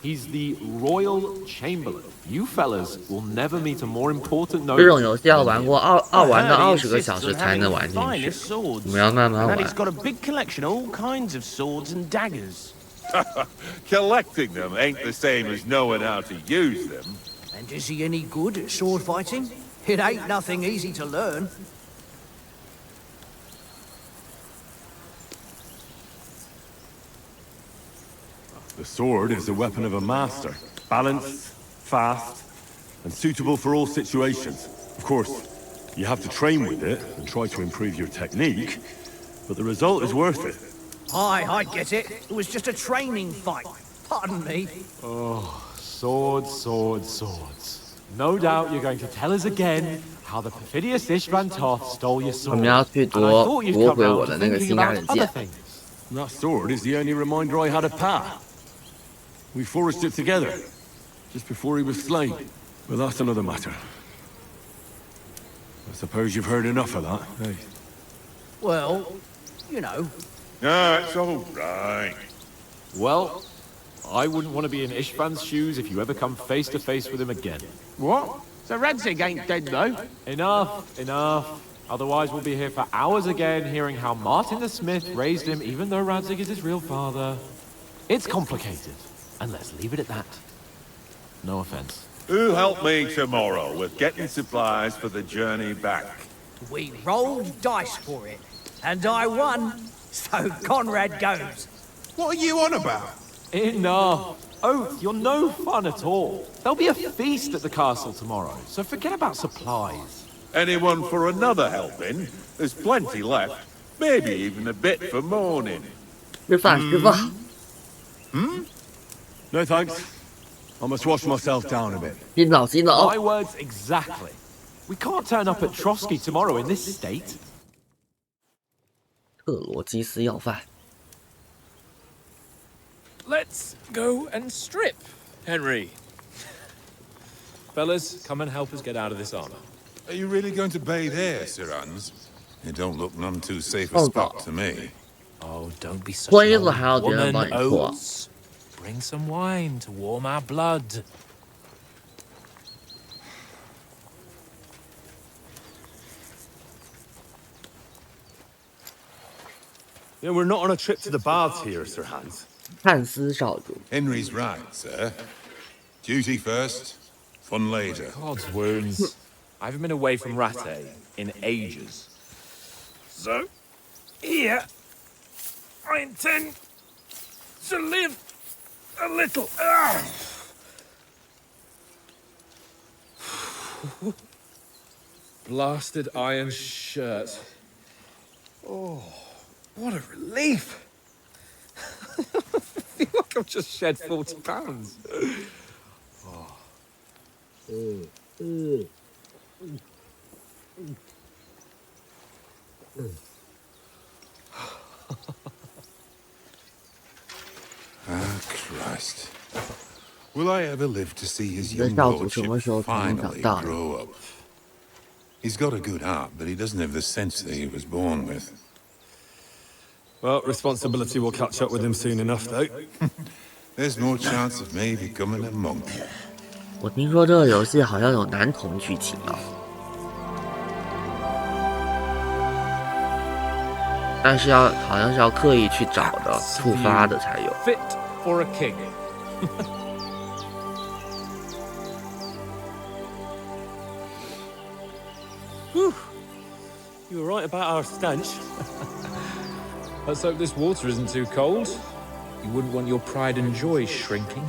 Speaker 1: He's the royal chamberlain. You fellas will never meet a more important
Speaker 4: 这种
Speaker 1: noble.
Speaker 4: 游戏要玩过玩到
Speaker 7: I heard he
Speaker 4: 20个
Speaker 7: insists
Speaker 4: 小时
Speaker 7: on
Speaker 4: 才
Speaker 7: having
Speaker 4: 能
Speaker 7: the
Speaker 4: 玩进去
Speaker 7: finest，swords.
Speaker 4: 我们要慢慢
Speaker 7: And
Speaker 4: 玩
Speaker 7: he's。got a big collection, all kinds of swords and daggers.
Speaker 3: Collecting them ain't the same as knowing how to use them.
Speaker 5: and is he any good at sword fighting? It ain't nothing easy to learn.
Speaker 2: The sword is the weapon of a master. Balanced, fast, and suitable for all situations. Of course, you have to train with it and try to improve your technique, but the result is worth it.
Speaker 5: I get it. It was just a training fight. Pardon me.
Speaker 1: Swords, swords, swords. No doubt you're going to tell us again how the perfidious Ishvan Toth stole your
Speaker 4: 我
Speaker 1: sword.
Speaker 4: 们要去
Speaker 1: And I thought you'd
Speaker 4: 夺
Speaker 1: come
Speaker 4: 回
Speaker 1: round
Speaker 4: 我
Speaker 1: to
Speaker 4: 的那个
Speaker 1: thinking
Speaker 4: 新压
Speaker 1: about
Speaker 4: 人
Speaker 1: other
Speaker 4: 剑。
Speaker 1: things.
Speaker 2: That sword is the only reminder I had of Pa. We forged it together, just before he was slain. But that's another matter. I suppose you've heard enough of that, eh?
Speaker 5: Well, you know.
Speaker 3: No, it's all right.
Speaker 1: Well, I wouldn't want to be in Ishvan's shoes if you ever come face to face with him again.
Speaker 7: What? So Radzig ain't dead, though?
Speaker 1: Enough, enough. Otherwise we'll be here for hours again hearing how Martin the Smith raised him even though Radzig is his real father. It's complicated, and let's leave it at that. No offense.
Speaker 3: Who'll help me tomorrow with getting supplies for the journey back?
Speaker 5: We rolled dice for it, and I won. So Conrad goes.
Speaker 6: What are you on about?
Speaker 1: Enough. Oath, you're no fun at all. There'll be a feast at the castle tomorrow, so forget about supplies.
Speaker 3: Anyone for another helping? There's plenty left. Maybe even a bit for morning.
Speaker 4: 吃饭吃饭，
Speaker 2: No thanks. I must wash myself down a bit.
Speaker 4: 洗澡洗澡
Speaker 1: My。words exactly. We can't turn up at Trotsky tomorrow in this state.
Speaker 4: 特罗基斯要饭。
Speaker 8: Let's go and strip, Henry. Fellas, come and help us get out of this armor.
Speaker 9: Are you really going to bathe here, Sir Hans? It don't look none too safe a
Speaker 4: Oh,
Speaker 9: spot
Speaker 4: God.
Speaker 9: to me.
Speaker 8: Oh, don't be such
Speaker 4: 推
Speaker 8: an
Speaker 4: 子还要
Speaker 8: old
Speaker 4: 别人
Speaker 8: woman,
Speaker 4: 帮你搓。
Speaker 8: Oates. Bring some wine to warm our blood.
Speaker 2: You know, we're not on a trip to the baths here, Sir Hans.
Speaker 4: 汉斯少主，
Speaker 3: Henry's right, sir. Duty first, fun later.
Speaker 8: God's wounds. I haven't been away from Rattay in ages. So, here, I intend to live a little. Blasted iron shirt. Oh, what a relief! I feel like I've just shed 40 pounds.
Speaker 3: Ah, Christ. Will I ever live to see his
Speaker 4: 你的
Speaker 3: young
Speaker 4: 少主什么
Speaker 3: lordship
Speaker 4: 时候才能长
Speaker 3: finally
Speaker 4: 大？
Speaker 3: grow up? He's got a good heart, but he doesn't have the sense that he was born with.
Speaker 2: Well, responsibility will catch up with him soon enough, though.
Speaker 3: There's no chance of me becoming a monk.
Speaker 4: 我听说这个游戏好像有男童剧情啊，但是好像是要刻意去找的，触发的才有。
Speaker 8: Fit for a king.
Speaker 2: Whew. You were right about our stench.
Speaker 8: Let's hope this water isn't too cold. You wouldn't want your pride and joy shrinking.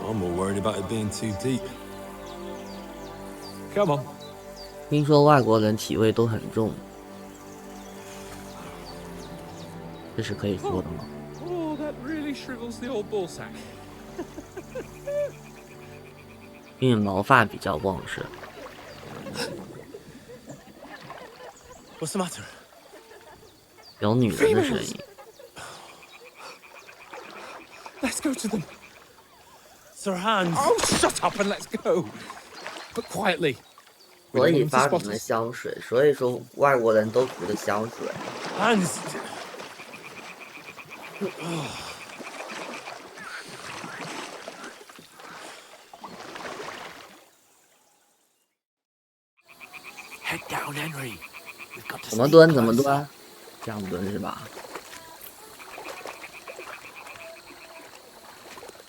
Speaker 2: I'm more worried about it being too deep.
Speaker 8: Come on.
Speaker 4: 听说外国人体味都很重，这是可以说的吗？
Speaker 8: Oh, that really shrivels the old ball sack.
Speaker 4: 因为毛发比较旺盛。
Speaker 2: What's the matter?
Speaker 4: 有女人的声音。
Speaker 8: Let's go to them.
Speaker 2: Sir Hans!
Speaker 8: Oh, shut up and let's go. But quietly.
Speaker 4: 所以发明了香水，所以说外国人都涂的香水。
Speaker 2: Hans!
Speaker 1: Head down, Henry. We've got to
Speaker 4: 怎么蹲？怎么蹲？这样蹲是吧？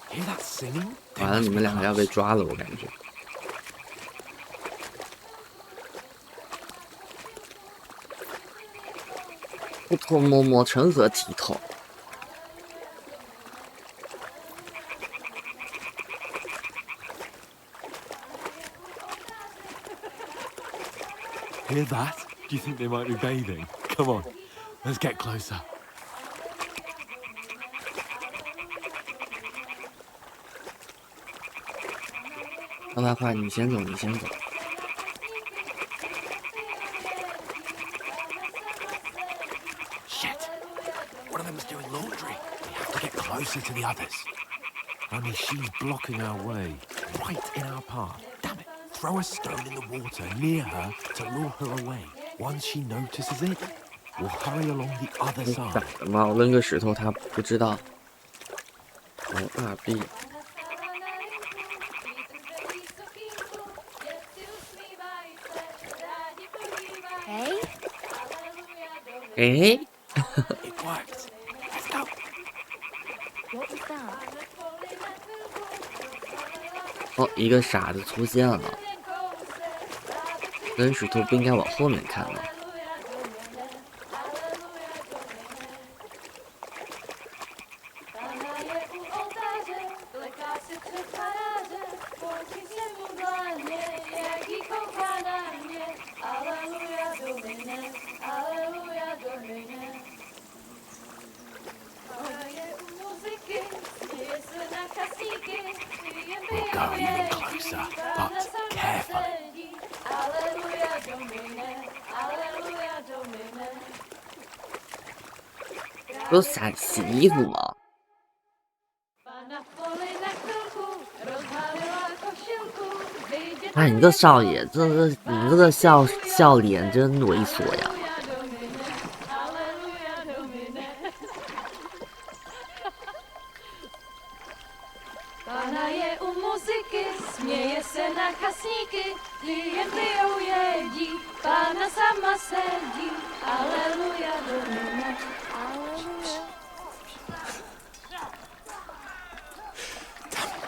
Speaker 1: Hear that singing?
Speaker 4: 完了，你们两个要被抓了，我感觉。偷偷摸摸，成何体统？
Speaker 1: Hear that? Do you think they might be bathing? Come on, let's get closer.
Speaker 4: 快快快，你先走，你先走。
Speaker 1: Shit! One of them's doing laundry. We have to get closer to the others. Only she's blocking our way, right in our path. Damn it! Throw a stone in the water near her to lure her away. Once she notices it, we'll hurry along the other
Speaker 4: 你傻
Speaker 1: side.
Speaker 4: 的吗？我扔个石头，他不知道。2B。哎？
Speaker 1: It worked. Let's go.
Speaker 9: What was that?
Speaker 4: 哦，一个傻子出现了。扔石头不应该往后面看吗？
Speaker 1: We'll go even closer, but carefully.
Speaker 4: 不是洗衣服吗？哎，你这少爷，你这个笑脸真猥琐呀！
Speaker 9: Pana je u muzyky, směje se na kasníky, klienty ujedí, Pana sama sedí, aleluja domina, aleluja.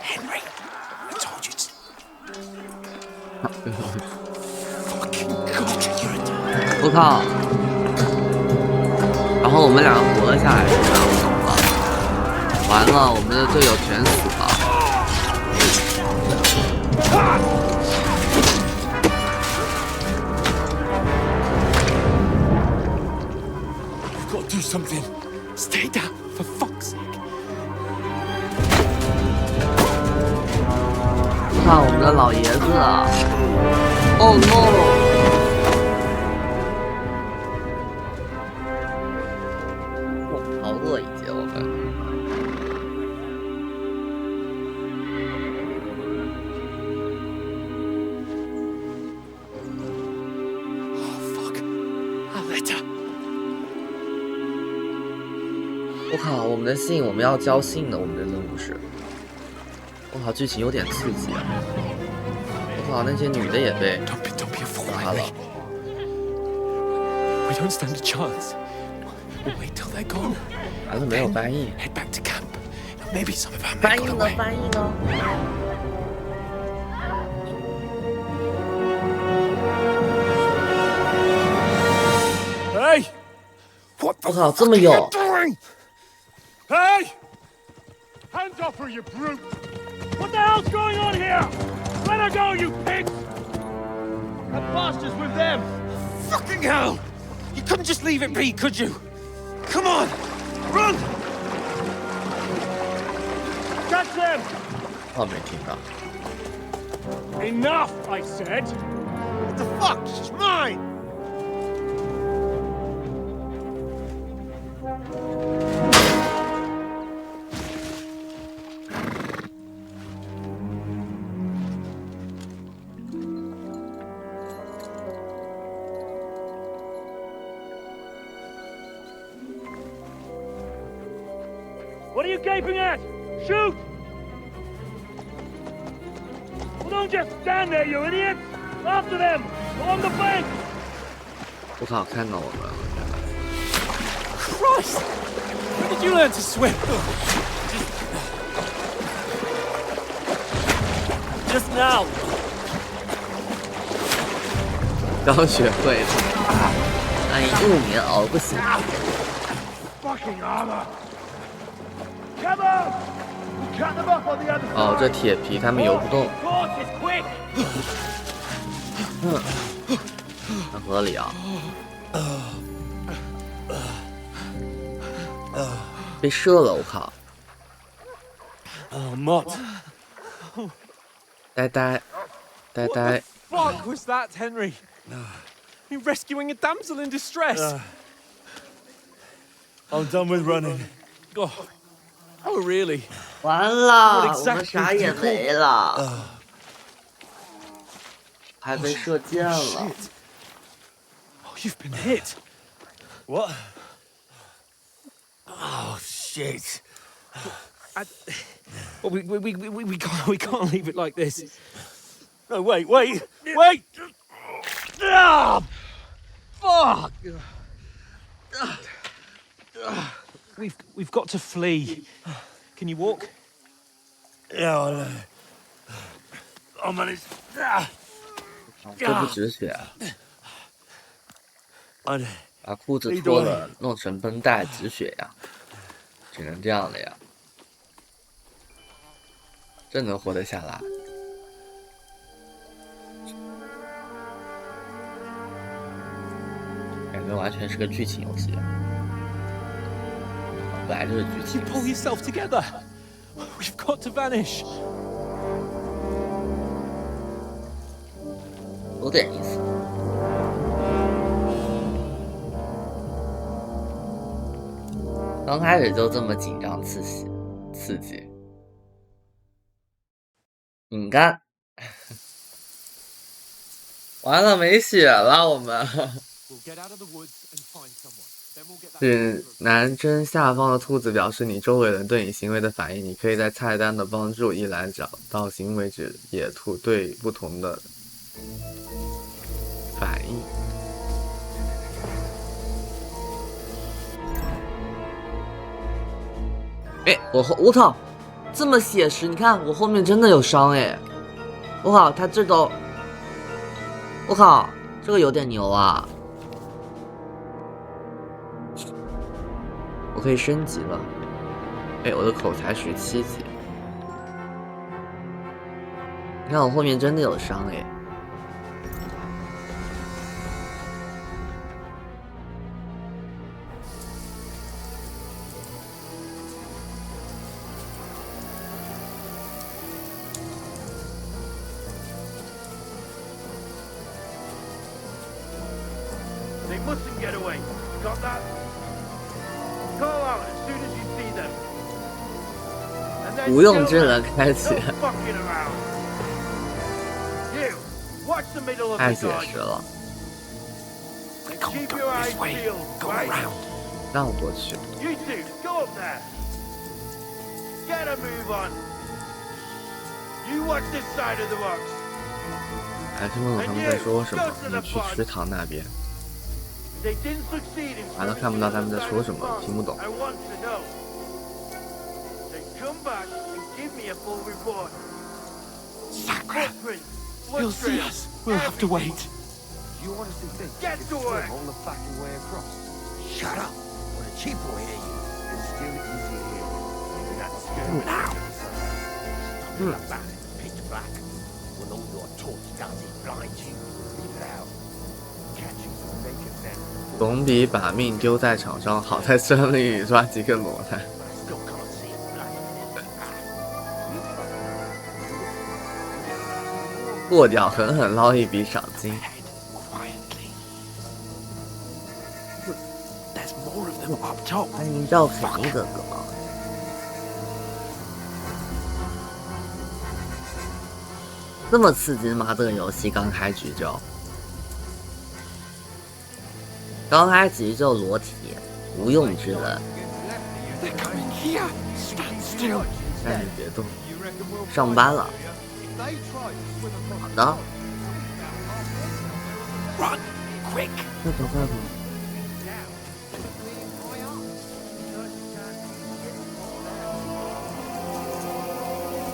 Speaker 6: Henry, I told you to. Fucking God,
Speaker 4: 我靠！然后我们两个活了下来，是吧？我懂了。完了，我们的队友全死了。
Speaker 6: You've got to do something. Stay down, for fuck's sake.
Speaker 4: 看我们的老爷子！Oh no！ 逃过一劫，我们。我靠，我们的信，我们要交信的，我们的任务是。我靠，剧情有点刺激啊！我靠，那些女的也被杀了。
Speaker 6: We don't stand a chance. We'll wait till they're gone.
Speaker 4: 完了，没有翻译。
Speaker 6: Head back to camp. Maybe some of our
Speaker 4: 翻
Speaker 6: men
Speaker 4: 译
Speaker 6: got
Speaker 4: 呢？
Speaker 6: away.
Speaker 4: 翻译呢？
Speaker 6: Hey! What the
Speaker 4: 我靠，这么有！
Speaker 6: doing? Hey! Hands off her, you brute! What the hell's going on here? Let her go, you pigs! That bastard's with them! Fucking hell! You couldn't just leave it be, could you? Come on! Run! Catch them!
Speaker 4: 我没听到。
Speaker 6: Enough, I said! What the fuck? She's mine! What are you gaping at? Shoot! Well, don't just stand there, you idiots! After them! Along the bank!
Speaker 4: 我靠，看到我们了。
Speaker 6: Christ! When did you learn to swim? Just now!
Speaker 4: 刚学会的。哎，入眠熬不醒。
Speaker 6: Fucking armor! Come on! We'll cut them off on the other
Speaker 4: 哦，这
Speaker 6: side!
Speaker 4: 铁皮他们游不动，
Speaker 6: Horses, quick!
Speaker 4: 很合理啊。被射了，我靠！
Speaker 6: Oh, Mott.
Speaker 4: 呆呆，呆呆，
Speaker 8: Fuck was that, Henry? You rescuing a damsel in distress?
Speaker 2: I'm done with running.
Speaker 8: Oh, oh, really?
Speaker 4: 完了，
Speaker 8: What
Speaker 4: 我们
Speaker 8: exactly
Speaker 4: 啥
Speaker 8: did
Speaker 4: 也
Speaker 8: you
Speaker 4: 没了，还被射箭了。
Speaker 8: Shit. Oh, you've been hit.
Speaker 2: What?
Speaker 6: Oh, shit.
Speaker 8: Well, we can't leave it like this.
Speaker 6: No, wait! Ah! Fuck!
Speaker 8: We've got to flee. Can you walk?
Speaker 6: Yeah, I'll manage. Ah!
Speaker 4: 这不止血啊，
Speaker 6: I'd
Speaker 4: 把裤子脱了，弄成绷带止血呀，只能这样了呀。这能活得下来？感觉完全是个剧情游戏，本来就是剧
Speaker 8: You
Speaker 4: 情。
Speaker 8: pull yourself together. We've got to vanish.
Speaker 4: 有点意思。刚开始就这么紧张刺激，饼干，完了没血了，我们。
Speaker 1: We'll get out of the woods and find someone.
Speaker 4: 指南针下方的兔子表示你周围人对你行为的反应。你可以在菜单的帮助一栏找到行为指野兔对不同的反应。哎，我操，这么写实！你看我后面真的有伤哎！我靠，他这都，我靠，这个有点牛啊！我可以升级了。哎，我的口才17级。你看我后面真的有伤哎。
Speaker 6: They mustn't get away. Got that? Call out as soon as you see them. And then
Speaker 4: 无用之人开启，
Speaker 6: no fucking around. You, watch the middle of
Speaker 4: 太
Speaker 6: the
Speaker 4: 写
Speaker 6: guy.
Speaker 4: 实了。
Speaker 6: And keep your eyes peeled, right?
Speaker 4: 让我过去。
Speaker 6: You two, go up there. Get a move on. You watch this side of the rocks.
Speaker 4: 还听不懂他们在说什么，你去池塘那边。
Speaker 6: They didn't succeed in
Speaker 4: 完了，看不到他们在说什么，听不懂。
Speaker 6: I want to know. Then come back and give me a full report.
Speaker 1: Sacra!
Speaker 6: Footprints,
Speaker 1: He'll see
Speaker 6: footprints,
Speaker 1: us. We'll have to wait.
Speaker 10: You honestly think
Speaker 6: Get
Speaker 10: you
Speaker 6: to
Speaker 10: can
Speaker 6: work.
Speaker 10: swim all the fucking way across?
Speaker 6: Shut up, or the chief will hear you.
Speaker 10: It's still easier here. Even that scary
Speaker 1: Now.
Speaker 10: Something like that, pitch black. When all your torch does is blind you. Leave it out. Catch you some bacon then.
Speaker 4: 总比把命丢在场上好，在森林里抓几个裸男。
Speaker 10: I still can't see it flashing in.
Speaker 4: 过掉，狠狠捞一笔赏金。
Speaker 1: Quietly. There's more of them up top.
Speaker 4: 欢迎赵肯尼哥哥。这么刺激吗？这个游戏刚开局就，裸体，无用之人。
Speaker 1: They're coming here. Stand still.
Speaker 4: 但是别动，上班了。好的，
Speaker 1: Run, quick.
Speaker 4: 快走快走。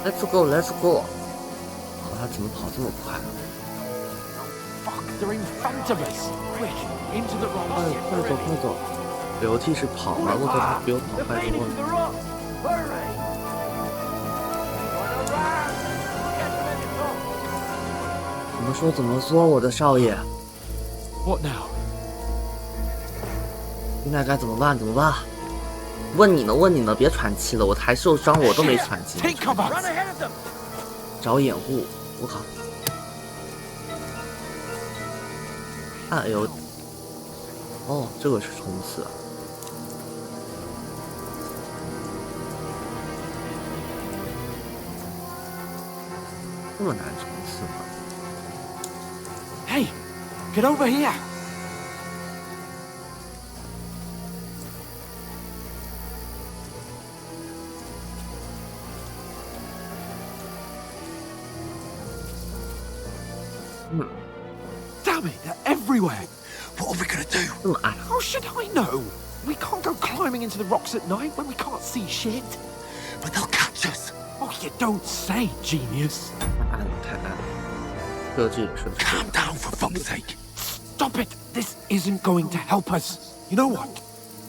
Speaker 4: Let's go, let's go。他怎么跑这么快啊？
Speaker 1: Fuck, they're in front of us. Quick, into the
Speaker 4: 快
Speaker 1: rocks.
Speaker 4: 快走快走！流涕是跑吗？我操，他比我跑
Speaker 6: They're
Speaker 4: 快
Speaker 6: fading
Speaker 4: 多
Speaker 6: to
Speaker 4: 了。
Speaker 6: the rock. Hurry. On the right. Get to the top.
Speaker 4: 怎么说怎么说，我的少爷，
Speaker 1: What now?
Speaker 4: 现在该怎么办？怎么办？问你呢，问你呢，别喘气了，我还受伤，我都没喘气。
Speaker 1: Take cover.
Speaker 6: Run ahead of them.
Speaker 4: 找掩护，我靠！哎呦，哦，这个是冲刺。这么难冲刺吗？
Speaker 1: Hey, get over here. Damn it, they're everywhere. What are we gonna do?
Speaker 4: 这么矮，
Speaker 1: How should I know? We can't go climbing into the rocks at night when we can't see shit. But they'll catch us. Oh, you don't say, genius.
Speaker 4: 太暗了，太暗了。设计设计。
Speaker 1: Calm down, for fuck's sake. Stop it. This isn't going to help us. You know what?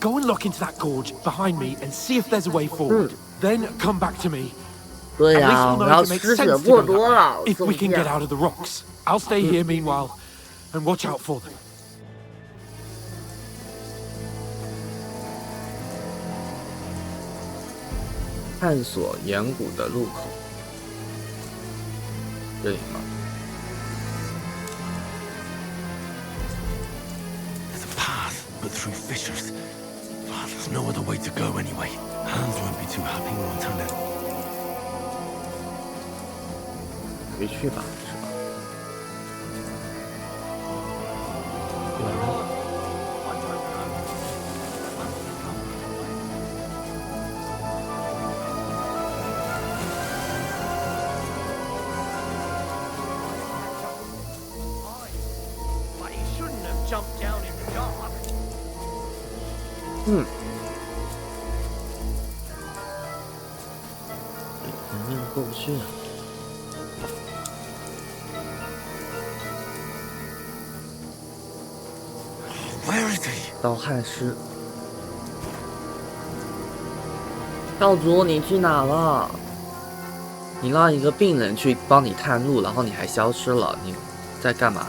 Speaker 1: Go and look into that gorge behind me and see if there's a way forward. Then come back to me.
Speaker 4: 对
Speaker 1: At
Speaker 4: 呀、
Speaker 1: least
Speaker 4: 我
Speaker 1: we'll
Speaker 4: 要
Speaker 1: know if it
Speaker 4: 吃
Speaker 1: makes
Speaker 4: 血
Speaker 1: sense
Speaker 4: 过
Speaker 1: to go
Speaker 4: 多
Speaker 1: that
Speaker 4: 了，
Speaker 1: way. If
Speaker 4: 兄
Speaker 1: we
Speaker 4: 弟
Speaker 1: can get out of the rocks, I'll stay here meanwhile and watch out for them.
Speaker 4: 探索岩谷的入口，这里吗？
Speaker 2: There's a path, but through fissures. Oh, there's no other way to go anyway. Hans won't be too happy when I tell him.
Speaker 4: 回去吧，是吧？
Speaker 10: jump down in the dark.
Speaker 4: 前面过不去啊。盗汉师，教主你去哪了？你让一个病人去帮你探路，然后你还消失了，你在干嘛？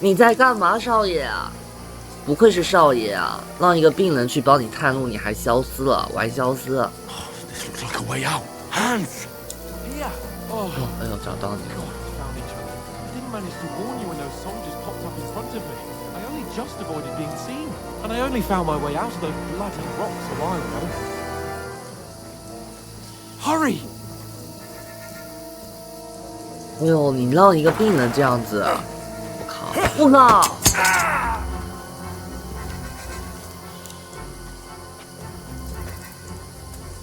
Speaker 4: 你在干嘛，少爷啊？不愧是少爷啊！让一个病人去帮你探路，你还消失了，玩消失。
Speaker 2: This looks like a way out. Hands!
Speaker 1: Here. Oh,
Speaker 4: 哎呦，找到你了。
Speaker 1: found each other. I didn't manage to warn you when those soldiers popped up in front of me. I only just avoided being seen. And I only found my way out of those bloody rocks a while ago. Hurry!
Speaker 4: 哎呦，你让一个病人这样子，我靠！我靠！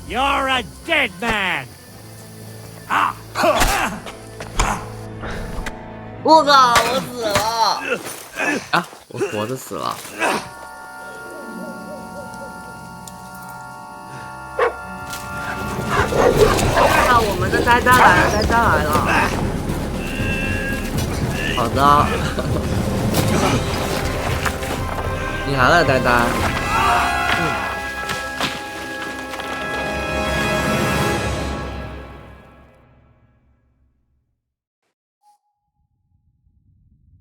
Speaker 10: You're a dead man.
Speaker 4: 我靠！我死了！啊，我活着死了。啊，我们的呆呆来了，呆呆来了。好的。你来了，呆呆。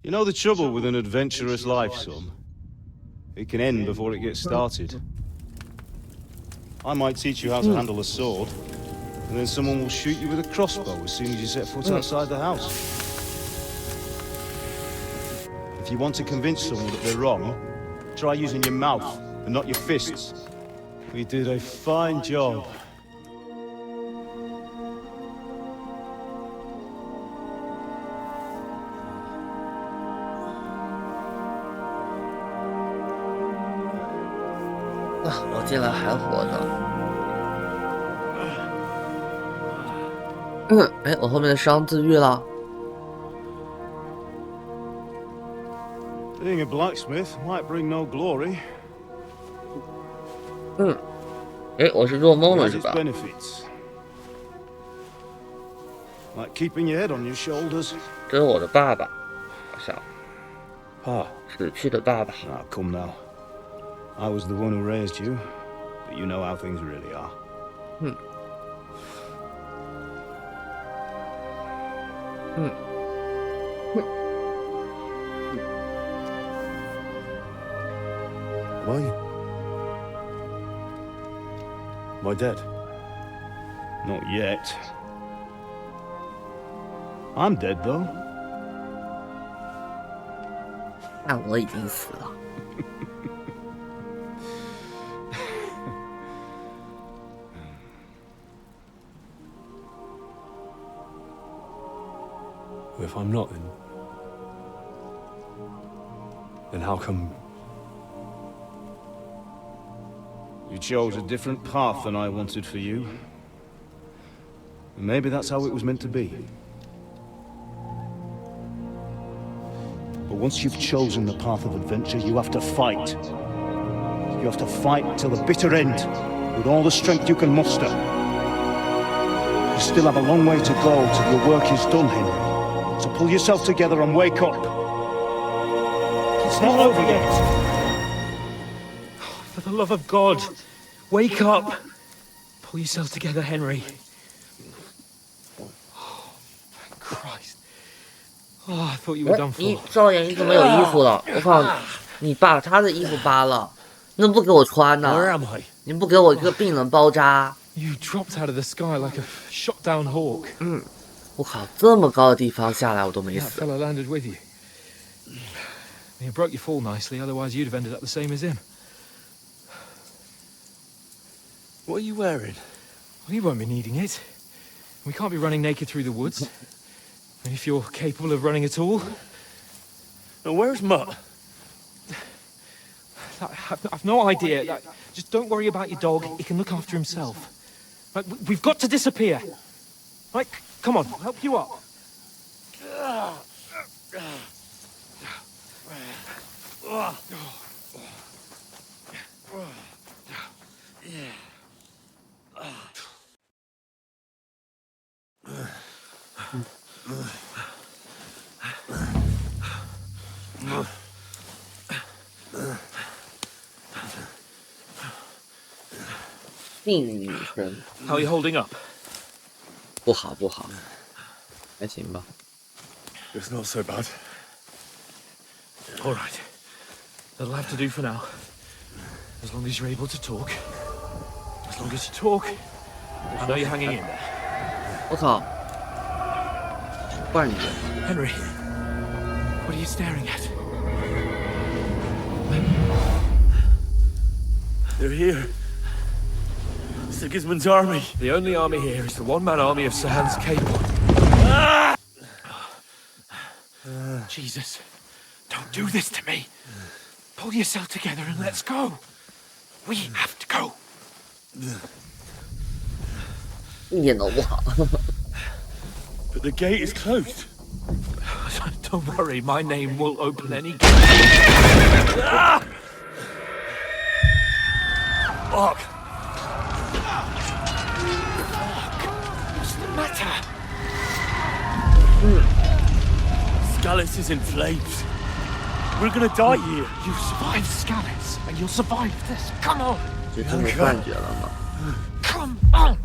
Speaker 11: You know the trouble with an adventurous life, son? It can end before it gets started. I might teach you how to handle a sword, and then someone will shoot you with a crossbow as soon as you set foot outside the house. If you want to convince someone that they're wrong, try using your mouth and not your fists. We did a fine job.
Speaker 4: Ah, 我竟然还活着。哎，我后面的伤治愈了。
Speaker 11: Being a blacksmith might bring no glory.
Speaker 4: 哎，我是做梦了
Speaker 11: It
Speaker 4: 是
Speaker 11: has
Speaker 4: 吧
Speaker 11: its benefits. Like keeping your head on your shoulders.
Speaker 4: 这是我的爸爸，好像
Speaker 11: Ah,
Speaker 4: 死去的爸爸。
Speaker 11: now come now. I was the one who raised you, but you know how things really are. Why? Am I dead? Not yet. I'm dead, though.
Speaker 4: 但我已经死了。
Speaker 2: If I'm not, then how come?
Speaker 11: You chose a different path than I wanted for you. And maybe that's how it was meant to be. But once you've chosen the path of adventure, you have to fight. You have to fight till the bitter end, with all the strength you can muster. You still have a long way to go till your work is done, Henry. So pull yourself together and wake up. It's not over yet.
Speaker 8: For the love of God, wake up! Pull yourself together, Henry. Oh, thank Christ. Oh, I thought you were done
Speaker 4: 你
Speaker 8: for.
Speaker 4: 少爷，你怎么有衣服了？我靠，你把他的衣服扒了，那不给我穿呢？
Speaker 10: Where am I?
Speaker 4: 你不给我一个病人包扎？
Speaker 8: You dropped out of the sky like a shot down hawk.
Speaker 4: 我靠，这么高的地方下来我都没
Speaker 8: That
Speaker 4: 死。
Speaker 8: fella landed with you. You broke your fall nicely, otherwise you'd have ended up the same as him.
Speaker 10: What are you wearing?
Speaker 8: Well, you won't be needing it. We can't be running naked through the woods. And if you're capable of running at all,
Speaker 10: Now, where's Mutt?
Speaker 8: I've no idea. Just don't worry about your dog. He can look after himself. We've got to disappear. Like, Come on, I'll help you up. How are you holding up?
Speaker 4: 不好，还行吧。
Speaker 2: It's not so bad.
Speaker 8: All right. That'll have to do for now. As long as you're able to talk. As long as you talk, I know you're hanging in there.
Speaker 4: 我靠！怪你的。
Speaker 8: Henry, what are you staring at?
Speaker 2: They're here. Sigismund's army.
Speaker 8: The only army here is the one-man army of Sahan's Cable. Jesus, don't do this to me. Pull yourself together and let's go. We have to go.
Speaker 4: 一点都不好。
Speaker 2: But the gate is closed.
Speaker 8: Don't worry, my name will open any gate.
Speaker 2: Fuck!
Speaker 8: What's the matter?
Speaker 2: Scallis is in flames. We're gonna die here.
Speaker 8: You survived Scallis, and you'll survive this. Come on.
Speaker 4: 就这么感觉了吗？
Speaker 8: Come on.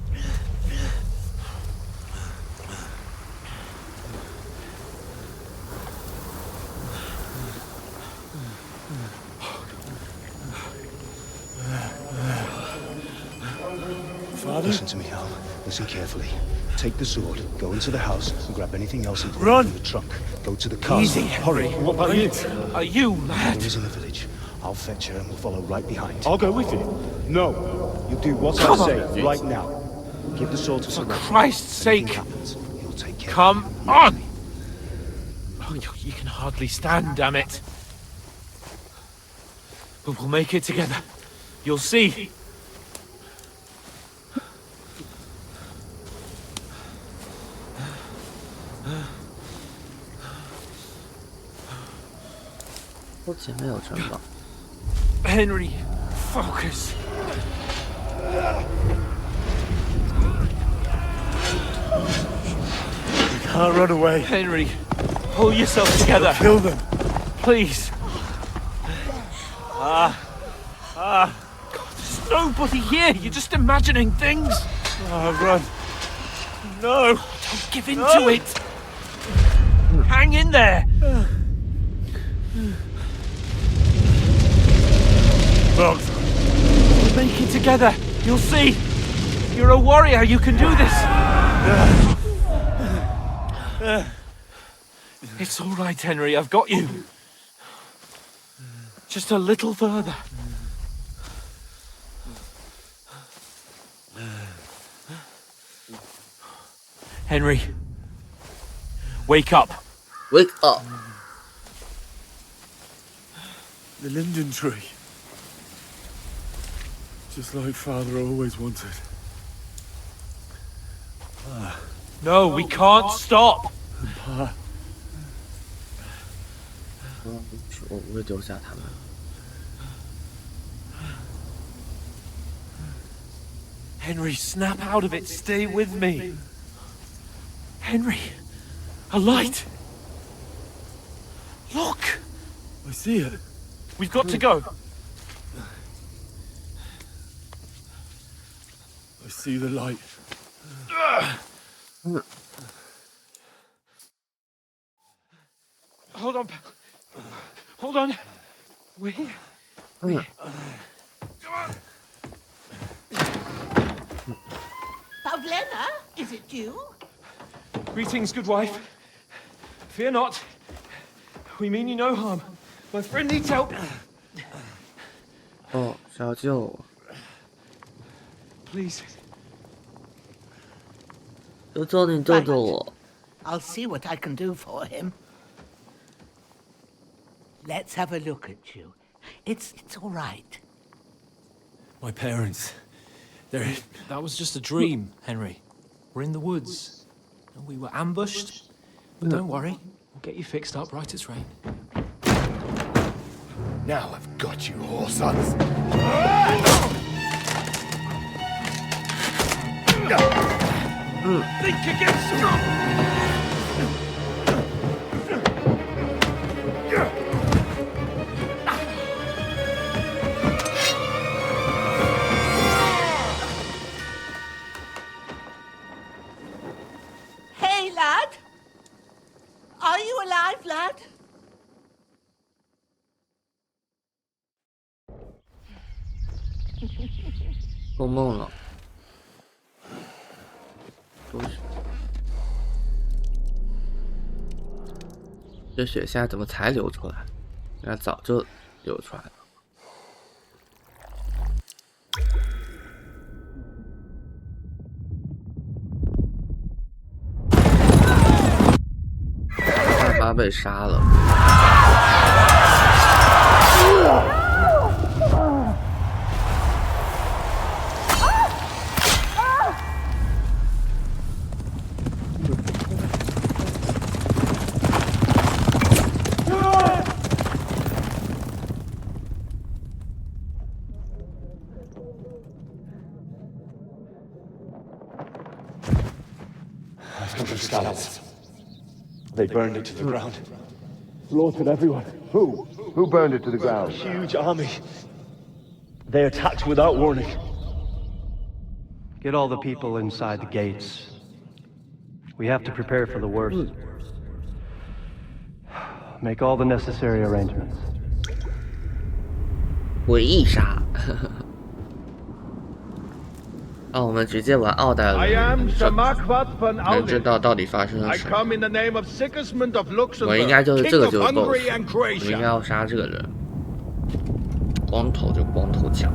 Speaker 2: Father?
Speaker 11: Listen to me, Hal. Listen carefully. Take the sword, go into the house, and grab anything else in the trunk. Go to the car.
Speaker 8: Easy,
Speaker 11: Hurry.
Speaker 2: What about you?
Speaker 8: Are you
Speaker 11: Mother
Speaker 8: mad?
Speaker 11: is in the village. I'll fetch her and we'll follow right behind.
Speaker 2: I'll go with you.
Speaker 11: No. You do what I
Speaker 8: Come on.
Speaker 11: say right now. Give the sword to
Speaker 8: For
Speaker 11: Sir
Speaker 8: Christ's
Speaker 11: Anything
Speaker 8: sake.
Speaker 11: happens, he'll take care.
Speaker 8: Come on. Oh, you can hardly stand, damn it. But we'll make it together. You'll see. Henry, focus.
Speaker 2: We can't run away.
Speaker 8: Henry, pull yourself together.
Speaker 2: Kill them.
Speaker 8: Please. God, there's nobody here. You're just imagining things.
Speaker 2: Run. No.
Speaker 8: Don't give in to it. Hang in there.
Speaker 2: Well,
Speaker 8: We'll make it together. You'll see. You're a warrior. You can do this. It's all right, Henry. I've got you. Just a little further. Henry, wake up.
Speaker 4: Wake up.
Speaker 2: the linden tree. Just like Father always wanted.
Speaker 8: No, we can't stop.
Speaker 4: 我不会丢下他们。
Speaker 8: Henry, snap out of it. Stay with me. Henry, a light. Look.
Speaker 2: I see it.
Speaker 8: We've got to go.
Speaker 2: I see the light.
Speaker 8: Hold on. Hold on. We're here. Come on.
Speaker 12: Pavlena, is it you?
Speaker 8: Greetings, good wife. Fear not. We mean you no harm. My friend needs help.
Speaker 4: 哦，是要救我。
Speaker 8: Please.
Speaker 4: 求求你救救我！
Speaker 12: I'll see what I can do for him. Let's have a look at you. It's all right.
Speaker 2: My parents. They're...
Speaker 8: That was just a dream, Henry. We're in the woods.
Speaker 13: and we were ambushed. But don't worry, we'll get you fixed up right as rain.
Speaker 10: Now I've got you, whore sons.
Speaker 6: Think again, strong!
Speaker 12: Hey, lad! Are you alive, lad?
Speaker 4: 做梦了，都是。这血现在怎么才流出来？原来早就流出来了。爸妈被杀了。
Speaker 11: They burned it to the ground. Slaughtered everyone.
Speaker 10: Who? Who burned it to the ground?
Speaker 11: Huge army. They attacked without warning.
Speaker 14: Get all the people inside the gates. We have to prepare for the worst. Make all the necessary arrangements.
Speaker 4: 诡异杀。让我们直接玩奥黛丽，能知道到底发生了什么。我应该就是这个就是 BOSS， 我应该要杀这个人。光头就光头强。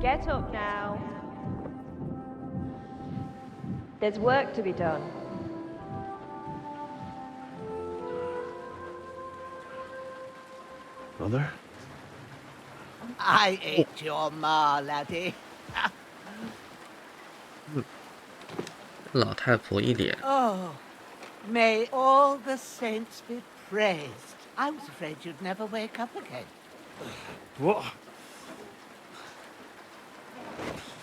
Speaker 15: Get up now. There's work to be done.
Speaker 11: Mother?
Speaker 12: I ate your ma, laddie.
Speaker 4: 老太婆一脸。
Speaker 12: Oh, may all the saints be praised. I was afraid you'd never wake up again.
Speaker 6: What?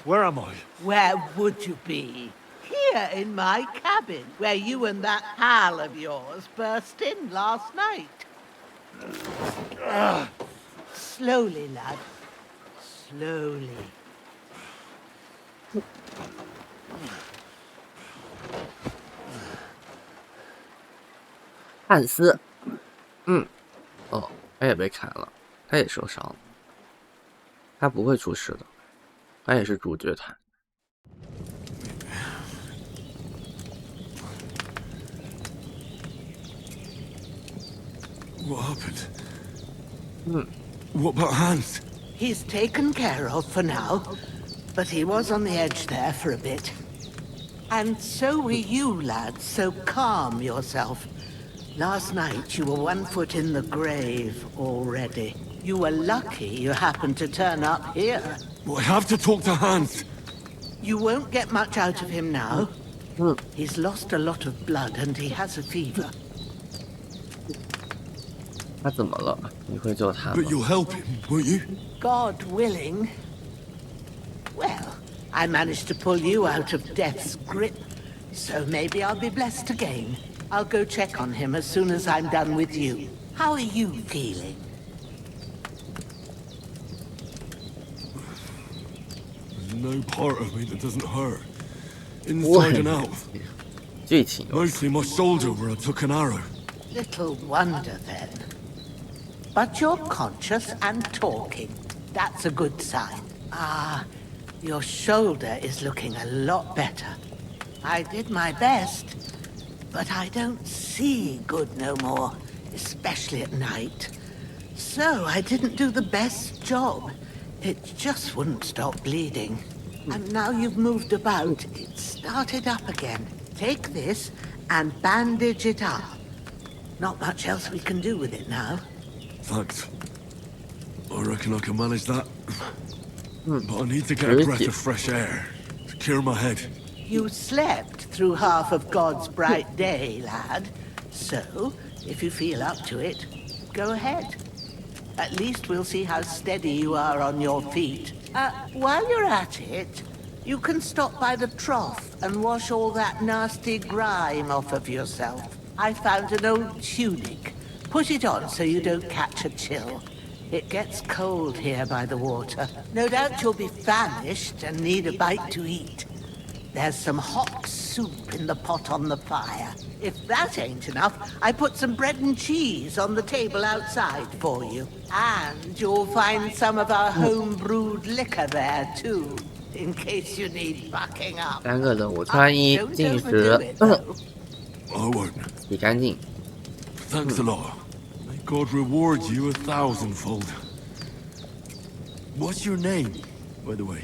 Speaker 6: Where am I?
Speaker 12: Where would you be? Here in my cabin, where you and that pal of yours burst in last night. Slowly, lad. Slowly.
Speaker 4: 汉斯，哦，他也被砍了，他也受伤了，他不会出事的，他也是主角团。
Speaker 2: What happened? What about Hans?
Speaker 12: He's taken care of for now, but he was on the edge there for a bit. And so were you, lad, so calm yourself. Last night you were 1 foot in the grave already. You were lucky you happened to turn up here.
Speaker 2: Well, I have to talk to Hans.
Speaker 12: You won't get much out of him now. He's lost a lot of blood and he has a fever.
Speaker 4: 他怎么了？你会救他吗？
Speaker 2: But you'll help him, won't you?
Speaker 12: God willing. Well, I managed to pull you out of death's grip, so maybe I'll be blessed again. I'll go check on him as soon as I'm done with you. How are you feeling?
Speaker 2: There's no part of me that doesn't hurt. Inside and out.
Speaker 4: 剧情
Speaker 2: Mostly my shoulder where I took an arrow.
Speaker 12: Little wonder then. But you're conscious and talking. That's a good sign. Ah, your shoulder is looking a lot better. I did my best, but I don't see good no more, especially at night. So I didn't do the best job. It just wouldn't stop bleeding. And now you've moved about, it started up again. Take this and bandage it up. Not much else we can do with it now.
Speaker 2: Thanks. I reckon I can manage that. But I need to get a breath of fresh air to clear my head.
Speaker 12: You slept through half of God's bright day, lad. So, if you feel up to it, go ahead. At least we'll see how steady you are on your feet. While you're at it, you can stop by the trough and wash all that nasty grime off of yourself. I found an old tunic. Put it on so you don't catch a chill. It gets cold here by the water. No doubt you'll be famished and need a bite to eat. There's some hot soup in the pot on the fire. If that ain't enough, I put some bread and cheese on the table outside for you. And you'll find some of our home-brewed liquor there, too, in case you need bucking up.
Speaker 4: 3个任务穿衣进食，洗干净。
Speaker 2: Thanks a lot. May God reward you 1,000-fold. What's your name, by the way?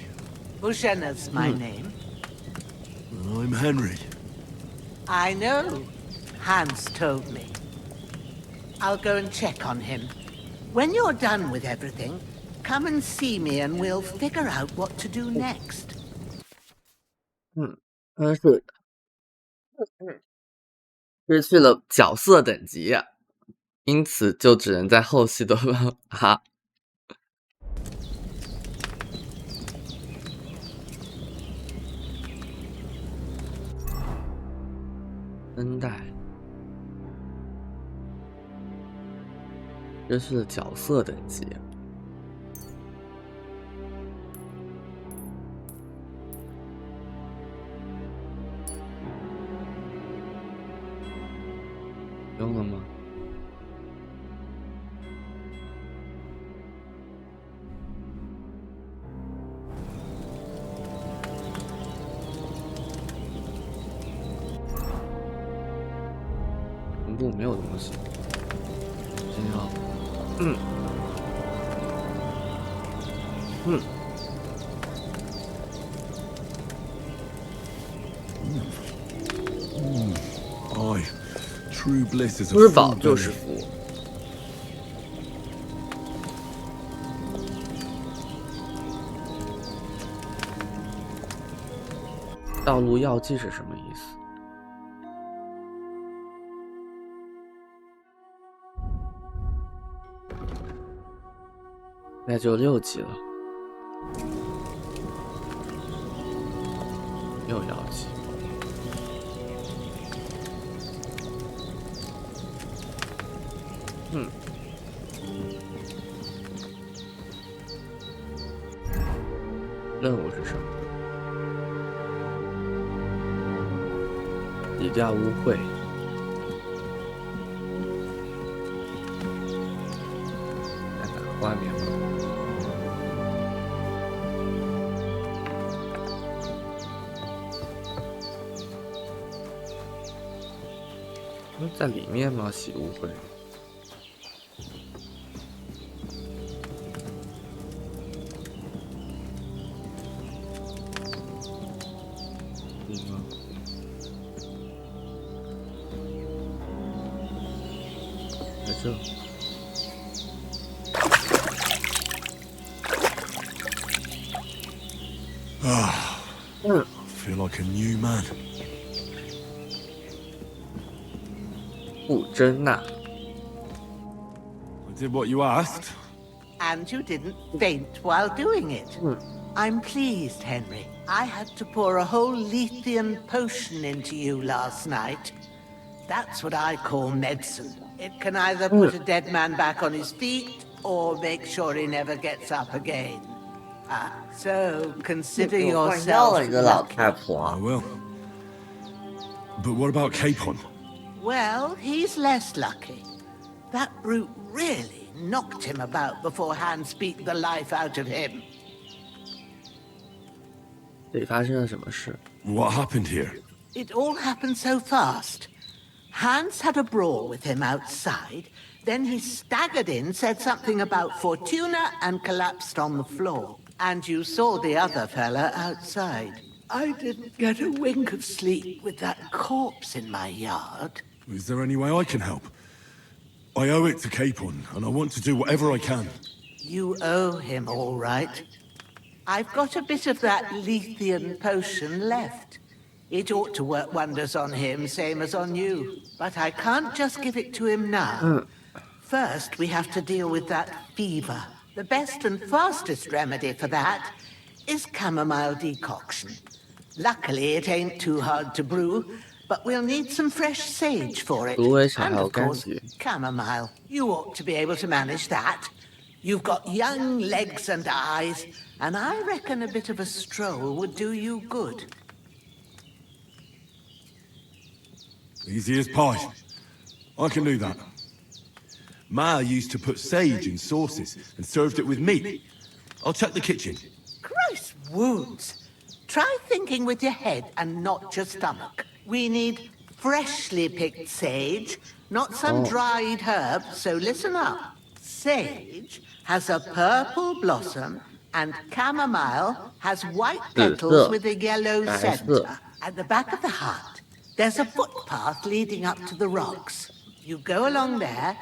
Speaker 12: Bushena's my name.
Speaker 2: I'm Henry.
Speaker 12: I know. Hans told me. I'll go and check on him. When you're done with everything, come and see me and we'll figure out what to do next.
Speaker 4: 但是失去了角色等级，因此就只能在后期的啊。恩带，失去了角色等级。用了吗？同步没有东西，先要，Aye,
Speaker 2: true bliss is a
Speaker 4: 不是
Speaker 2: full
Speaker 4: 宝就
Speaker 2: belly.
Speaker 4: 是福。道路药剂是什么意思？那就6级了，没有药剂。任务是什么？洗掉污秽。看看画面吧。在里面吗？洗污秽。在这。
Speaker 2: I feel like a new man.
Speaker 4: 不真娜。
Speaker 2: I did what you asked.
Speaker 12: And you didn't faint while doing it. I'm pleased, Henry. I had to pour a whole Lethean potion into you last night. That's what I call medicine. It can either put a dead man back on his feet or make sure he never gets up again. So consider yourself lucky.
Speaker 2: I will. But what about Capon?
Speaker 12: Well, he's less lucky. That brute really knocked him about before Hans beat the life out of him.
Speaker 4: 这里发生了什么事？
Speaker 2: What happened here?
Speaker 12: It all happened so fast. Hans had a brawl with him outside. Then he staggered in, said something about Fortuna, and collapsed on the floor. And you saw the other fella outside. I didn't get a wink of sleep with that corpse in my yard.
Speaker 2: Is there any way I can help? I owe it to Capon, and I want to do whatever I can.
Speaker 12: You owe him, all right. I've got a bit of that Lethean potion left. It ought to work wonders on him, same as on you. But I can't just give it to him now. First, we have to deal with that fever. The best and fastest remedy for that is chamomile decoction. Luckily, it ain't too hard to brew, but we'll need some fresh sage for it. And of course, chamomile. You ought to be able to manage that. You've got young legs and eyes, and I reckon a bit of a stroll would do you good.
Speaker 2: Easy as pie. I can do that. Ma used to put sage in sauces and served it with meat. I'll check the kitchen.
Speaker 12: Christ wounds! Try thinking with your head and not your stomach. We need freshly picked sage, not some dried herb, so listen up. Sage has a purple blossom, and chamomile has white petals with a yellow center. At the back of the hut, there's a footpath leading up to the rocks. You go along there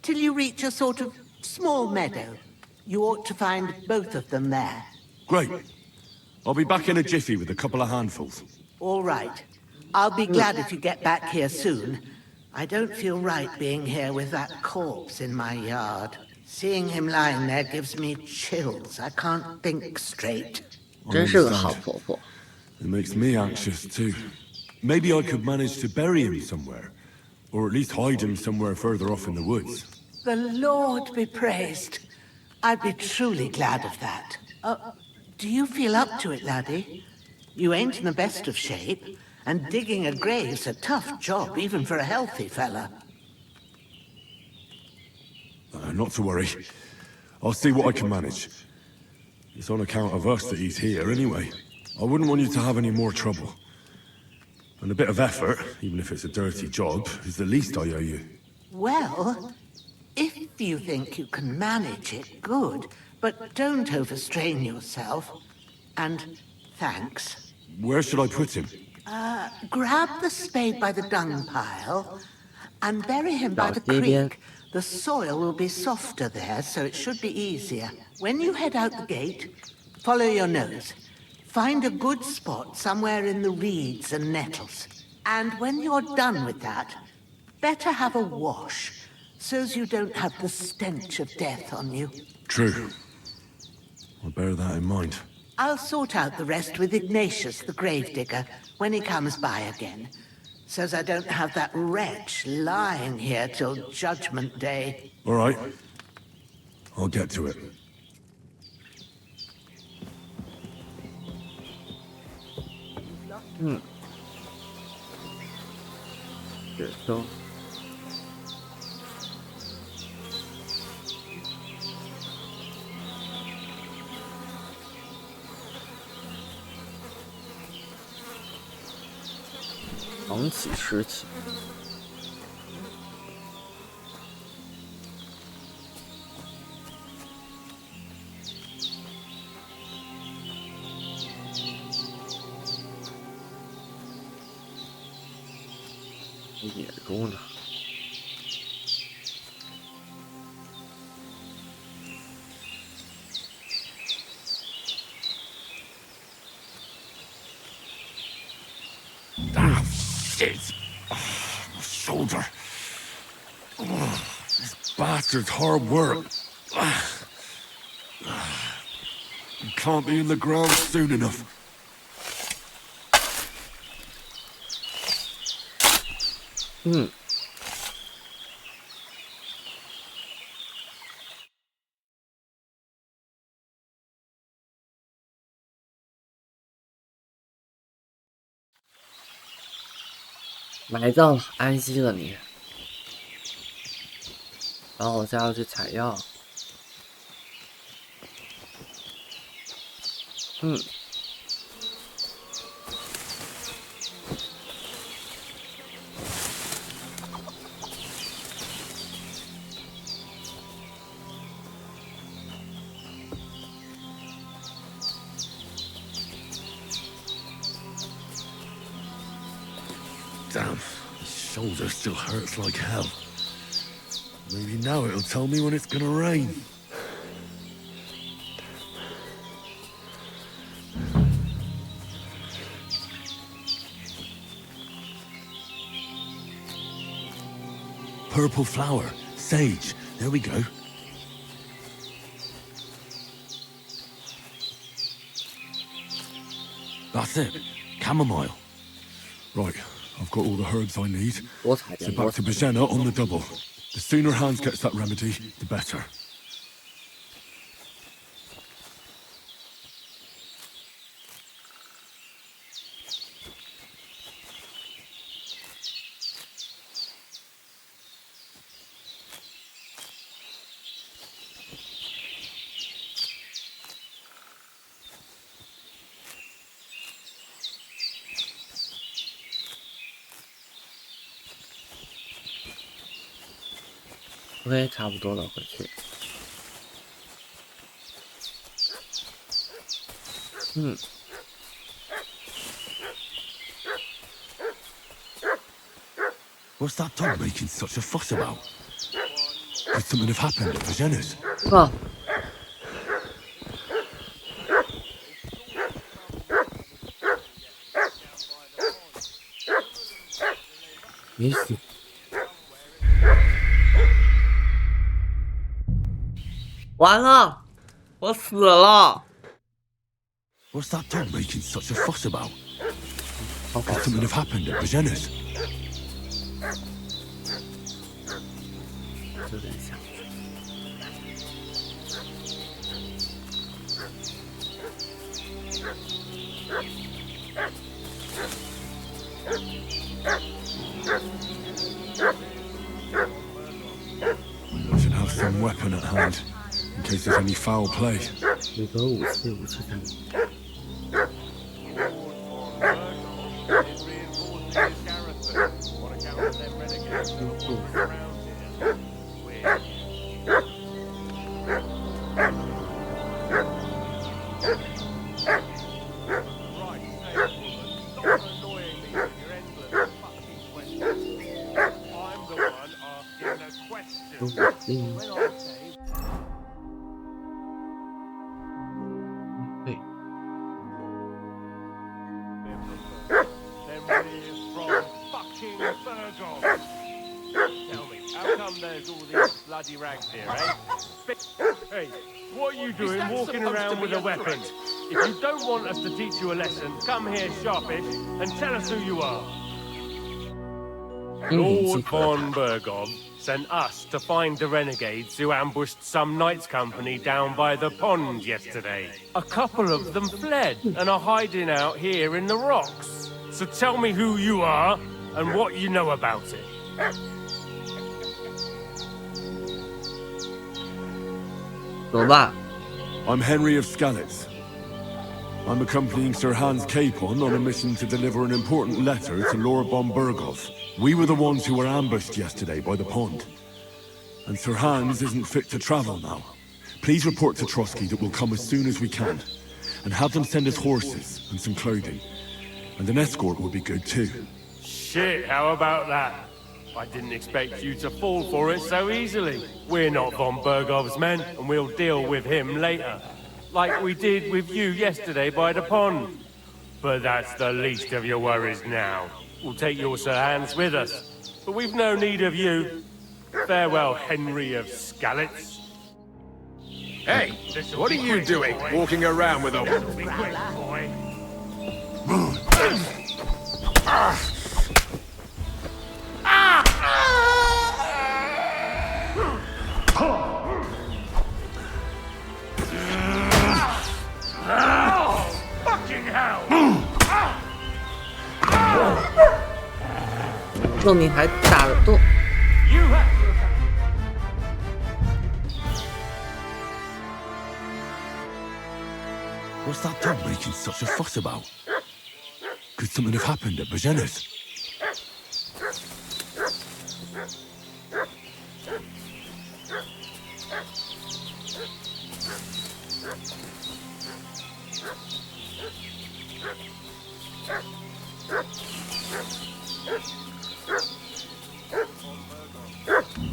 Speaker 12: till you reach a sort of small meadow. You ought to find both of them there.
Speaker 2: Great. I'll be back in a jiffy with a couple of handfuls.
Speaker 12: All right. I'll be glad if you get back here soon. I don't feel right being here with that corpse in my yard. Seeing him lying there gives me chills. I can't think straight.
Speaker 2: It makes me anxious too. Maybe I could manage to bury him somewhere. Or at least hide him somewhere further off in the woods.
Speaker 12: The Lord be praised. I'd be truly glad of that. Do you feel up to it, laddie? You ain't in the best of shape, and digging a grave's a tough job, even for a healthy fella.
Speaker 2: Not to worry. I'll see what I can manage. It's on account of us that he's here anyway. I wouldn't want you to have any more trouble. And a bit of effort, even if it's a dirty job, is the least I owe you.
Speaker 12: Well, if you think you can manage it, good. But don't overstrain yourself. And thanks.
Speaker 2: Where should I put him?
Speaker 12: Grab the spade by the dung pile and bury him by the creek. The soil will be softer there, so it should be easier. When you head out the gate, follow your nose. Find a good spot somewhere in the reeds and nettles. And when you're done with that, better have a wash, so's you don't have the stench of death on you.
Speaker 2: True. I'll bear that in mind.
Speaker 12: I'll sort out the rest with Ignatius, the gravedigger, when he comes by again, so's I don't have that wretch lying here till Judgment Day.
Speaker 2: All right. I'll get to it.
Speaker 4: So.昂起尸体。野猪呢？Shit!
Speaker 2: My shoulder. This bastard's hard work. You can't be in the ground soon enough.
Speaker 4: Hmm. 埋葬了，安息了你。然后我现在要去采药。嗯。
Speaker 2: Damn, my shoulder still hurts like hell. Maybe now it'll tell me when it's gonna rain. purple flower. Sage. There we go. That's it. Chamomile. Right, I've got all the herbs I need. So back to Bajena on the double. The sooner Hans gets that remedy, the better.
Speaker 4: OK， 差不多了，回去。
Speaker 2: What's that dog making such a fuss about? Could something have happened at Bajena's?
Speaker 4: 啊！没死。完了，我死了。
Speaker 2: What's that dog making such a fuss about? Could something have happened at Bajena's?
Speaker 4: 有点像。
Speaker 2: I should have some weapon at hand, in case there's any foul play.
Speaker 4: 有个武器在。
Speaker 6: Hey, what are you doing walking around with a weapon? If you don't want us to teach you a lesson, come here sharpish and tell us who you are. Lord von Bergov sent us to find the renegades who ambushed some knights' company down by the pond yesterday. A couple of them fled and are hiding out here in the rocks. So tell me who you are and what you know about it.
Speaker 2: I'm Henry of Skalitz. I'm accompanying Sir Hans Capon on a mission to deliver an important letter to Lord von Bergov. We were the ones who were ambushed yesterday by the pond. And Sir Hans isn't fit to travel now. Please report to Trotsky that we'll come as soon as we can. And have them send us horses and some clothing. And an escort would be good too.
Speaker 6: Shit, how about that? I didn't expect you to fall for it so easily. We're not von Bergov's men, and we'll deal with him later. Like we did with you yesterday by the pond. But that's the least of your worries now. We'll take your Sir Hans with us. But we've no need of you. Farewell, Henry of Skalitz.
Speaker 1: Hey, what are you doing, walking around with a...
Speaker 6: Be quick, boy. Fucking hell!
Speaker 4: 说明还打得动。
Speaker 2: What's that dog making such a fuss about? Could something have happened at Bajena's?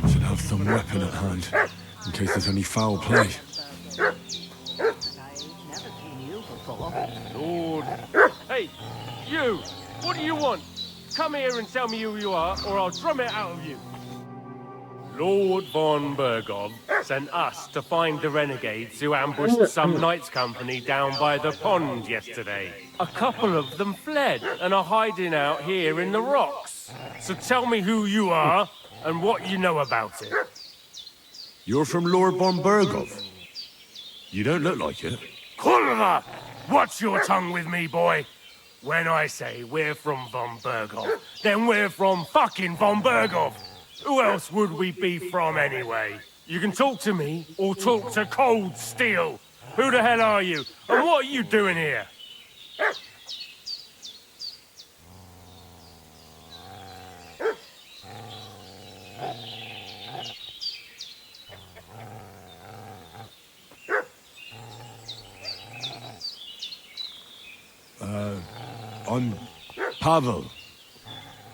Speaker 2: Should have some weapon at hand, in case there's any foul play.
Speaker 6: Lord. Hey, you! What do you want? Come here and tell me who you are, or I'll drum it out of you. Lord von Bergov sent us to find the renegades who ambushed some knights company down by the pond yesterday. A couple of them fled and are hiding out here in the rocks. So tell me who you are and what you know about it.
Speaker 2: You're from Lord von Bergov. You don't look like it.
Speaker 6: Kurva! Watch your tongue with me, boy. When I say we're from von Bergov, then we're from fucking von Bergov. Who else would we be from anyway? You can talk to me or talk to cold steel. Who the hell are you? And what are you doing here?
Speaker 2: I'm Pavel,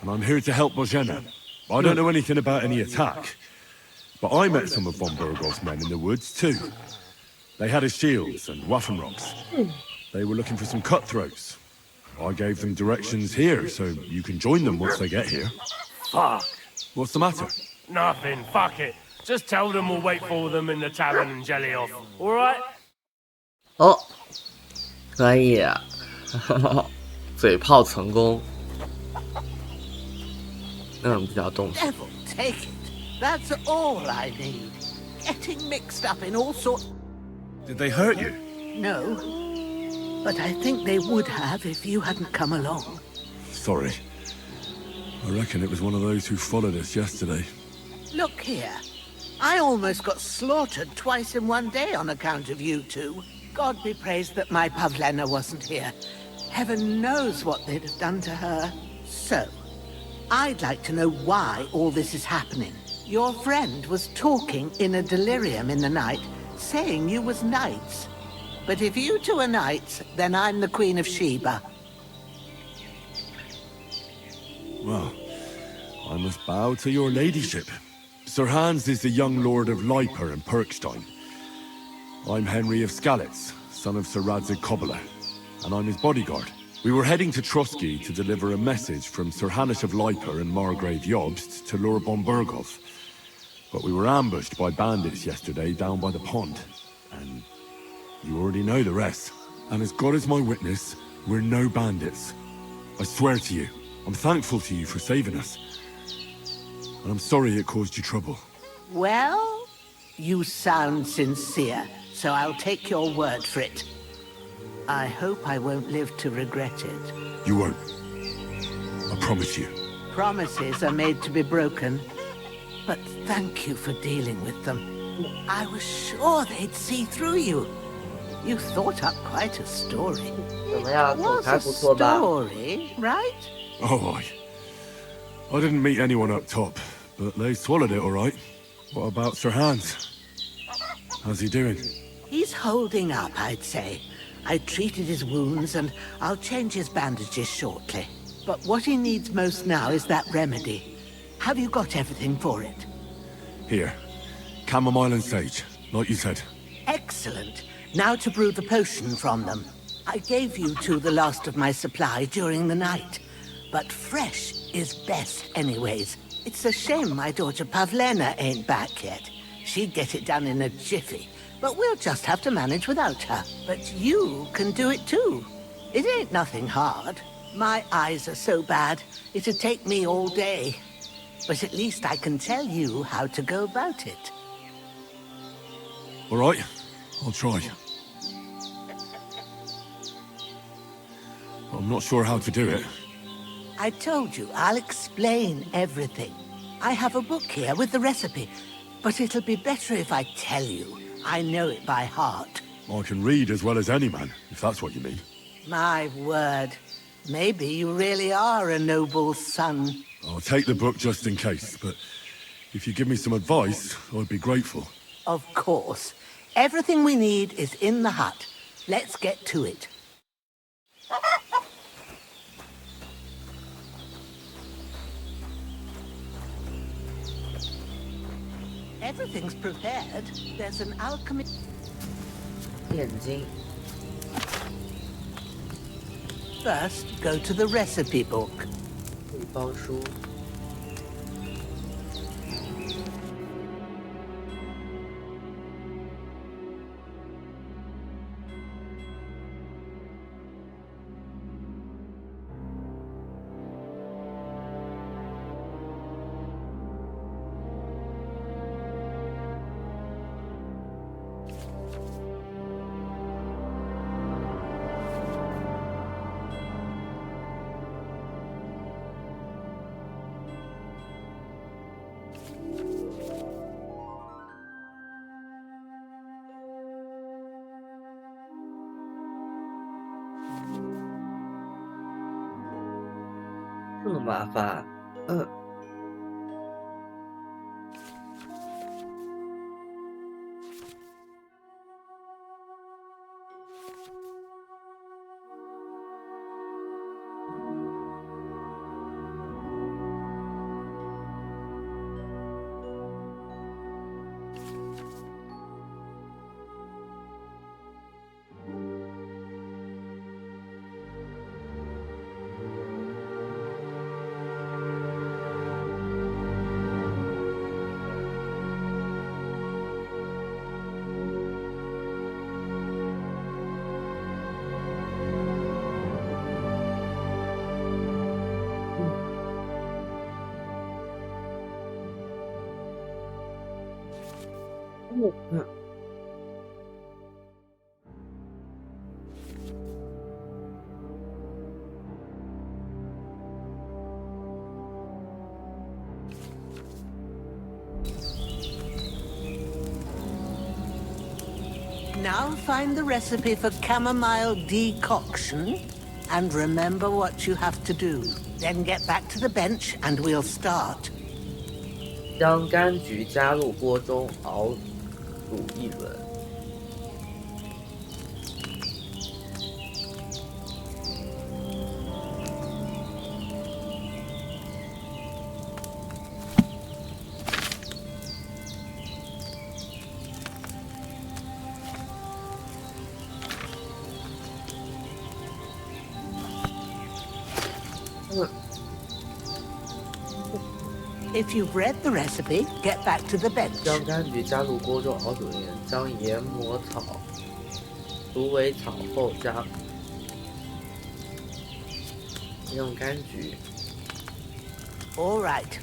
Speaker 2: and I'm here to help Bozhena. I don't know anything about any attack, but I met some of von Bergov's men in the woods too. They had his shields and Waffenrocks. They were looking for some cutthroats. I gave them directions here, so you can join them once they get here.
Speaker 6: Fuck.
Speaker 2: What's the matter?
Speaker 6: Nothing, fuck it. Just tell them we'll wait for them in the tavern in Jelioff, alright?
Speaker 4: 哦，可以，嘴炮成功。那种比较动手。
Speaker 12: Devil take it. That's all I need. Getting mixed up in all sorts.
Speaker 2: Did they hurt you?
Speaker 12: No. But I think they would have if you hadn't come along.
Speaker 2: Sorry. I reckon it was one of those who followed us yesterday.
Speaker 12: Look here. I almost got slaughtered twice in one day on account of you two. God be praised that my Pavlena wasn't here. Heaven knows what they'd have done to her. So, I'd like to know why all this is happening. Your friend was talking in a delirium in the night, saying you was knights. But if you two are knights, then I'm the Queen of Sheba.
Speaker 2: Well, I must bow to your ladyship. Sir Hans is the young lord of Leiper and Perkstein. I'm Henry of Skalitz, son of Sir Radzig Kobyla, and I'm his bodyguard. We were heading to Trotsky to deliver a message from Sir Hanush of Leiper and Margrave Jobst to Lord von Bergov. But we were ambushed by bandits yesterday down by the pond, and you already know the rest. And as God is my witness, we're no bandits. I swear to you, I'm thankful to you for saving us. And I'm sorry it caused you trouble.
Speaker 12: Well, you sound sincere, so I'll take your word for it. I hope I won't live to regret it.
Speaker 2: You won't. I promise you.
Speaker 12: Promises are made to be broken. But thank you for dealing with them. I was sure they'd see through you. You thought up quite a story. It was a story, right?
Speaker 2: Oh, I didn't meet anyone up top, but they swallowed it all right. What about Sir Hans? How's he doing?
Speaker 12: He's holding up, I'd say. I treated his wounds and I'll change his bandages shortly. But what he needs most now is that remedy. Have you got everything for it?
Speaker 2: Here. Chamomile and sage, like you said.
Speaker 12: Excellent. Now to brew the potion from them. I gave you two the last of my supply during the night. But fresh is best anyways. It's a shame my daughter Pavlena ain't back yet. She'd get it done in a jiffy. But we'll just have to manage without her. But you can do it too. It ain't nothing hard. My eyes are so bad, it'd take me all day. But at least I can tell you how to go about it.
Speaker 2: All right, I'll try. I'm not sure how to do it.
Speaker 12: I told you, I'll explain everything. I have a book here with the recipe, but it'll be better if I tell you. I know it by heart.
Speaker 2: I can read as well as any man, if that's what you mean.
Speaker 12: My word. Maybe you really are a noble son.
Speaker 2: I'll take the book just in case, but if you give me some advice, I'd be grateful.
Speaker 12: Of course. Everything we need is in the hut. Let's get to it. Everything's prepared. There's an alchemy.
Speaker 4: 眼睛
Speaker 12: First, go to the recipe book.
Speaker 4: 包书这么麻烦。
Speaker 12: Now find the recipe for chamomile decoction and remember what you have to do. Then get back to the bench and we'll start.
Speaker 4: 将柑橘加入锅中熬煮一轮。
Speaker 12: If you've read the recipe, get back to the bench.
Speaker 4: 将柑橘加入锅中熬煮一轮，将研磨草、鼠尾草后用柑橘。
Speaker 12: All right.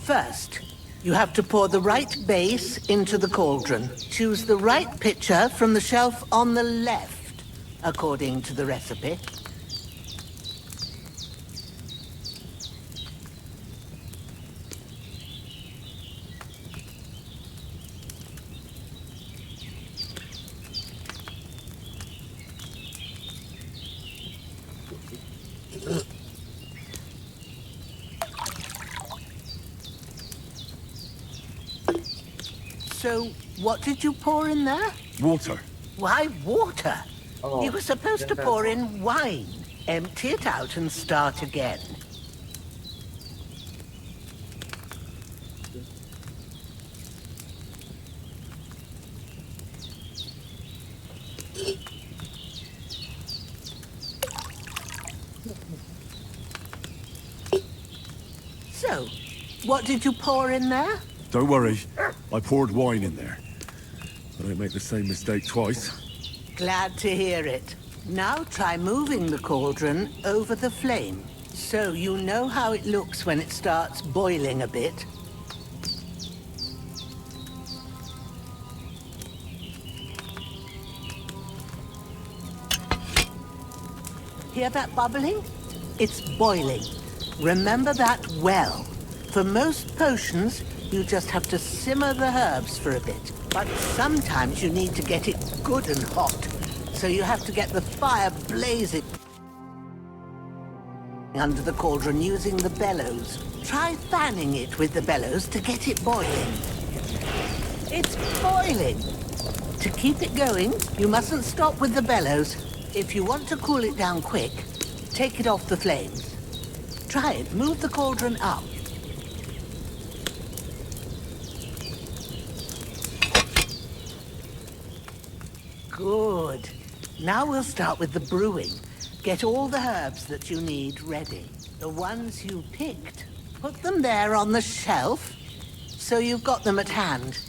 Speaker 12: First, you have to pour the right base into the cauldron. Choose the right pitcher from the shelf on the left, according to the recipe. So, what did you pour in there?
Speaker 2: Water.
Speaker 12: Why water?
Speaker 4: Oh,
Speaker 12: you were supposed to pour in wine. Empty it out and start again. So, what did you pour in there?
Speaker 2: Don't worry, I poured wine in there. I don't make the same mistake twice.
Speaker 12: Glad to hear it. Now try moving the cauldron over the flame, so you know how it looks when it starts boiling a bit. Hear that bubbling? It's boiling. Remember that well. For most potions, you just have to simmer the herbs for a bit. But sometimes you need to get it good and hot. So you have to get the fire blazing under the cauldron using the bellows. Try fanning it with the bellows to get it boiling. It's boiling. To keep it going, you mustn't stop with the bellows. If you want to cool it down quick, take it off the flames. Try it. Move the cauldron up. Good. Now we'll start with the brewing. Get all the herbs that you need ready. The ones you picked. Put them there on the shelf, so you've got them at hand.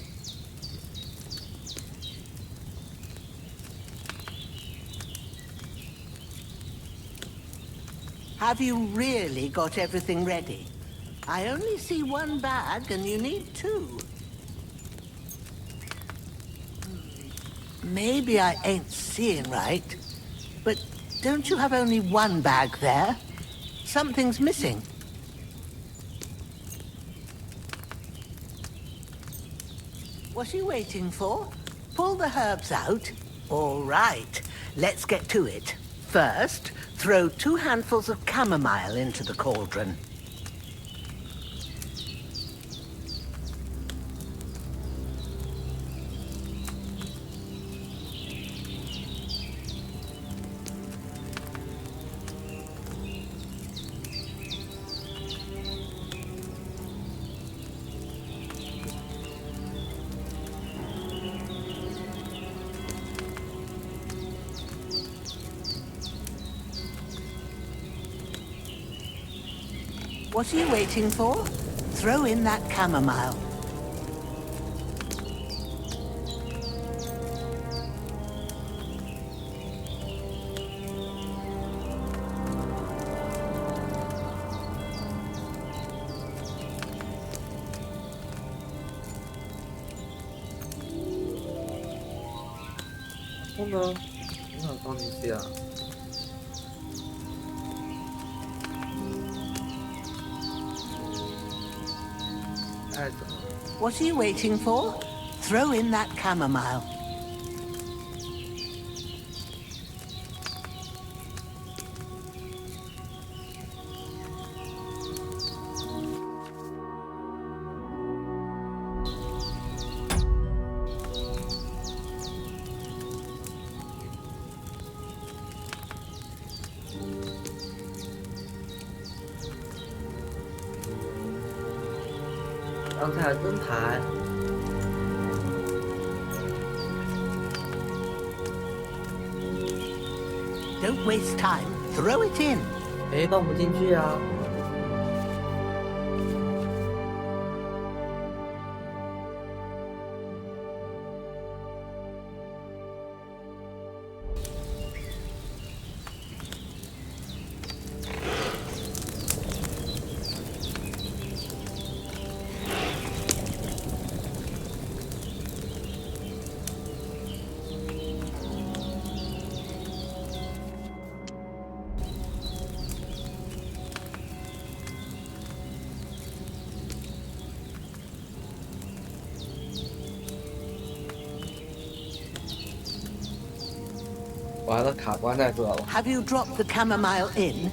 Speaker 12: Have you really got everything ready? I only see one bag and you need two. Maybe I ain't seeing right, but don't you have only one bag there? Something's missing. What are you waiting for? Pull the herbs out. All right, let's get to it. First, throw 2 handfuls of chamomile into the cauldron. What are you waiting for? Throw in that chamomile.
Speaker 4: Oh no, 你想放进去啊？
Speaker 12: What are you waiting for? Throw in that chamomile. Don't waste time. Throw it in.
Speaker 4: 哎，放不进去啊！ 完了，卡关在这了。
Speaker 12: Have you dropped the chamomile in?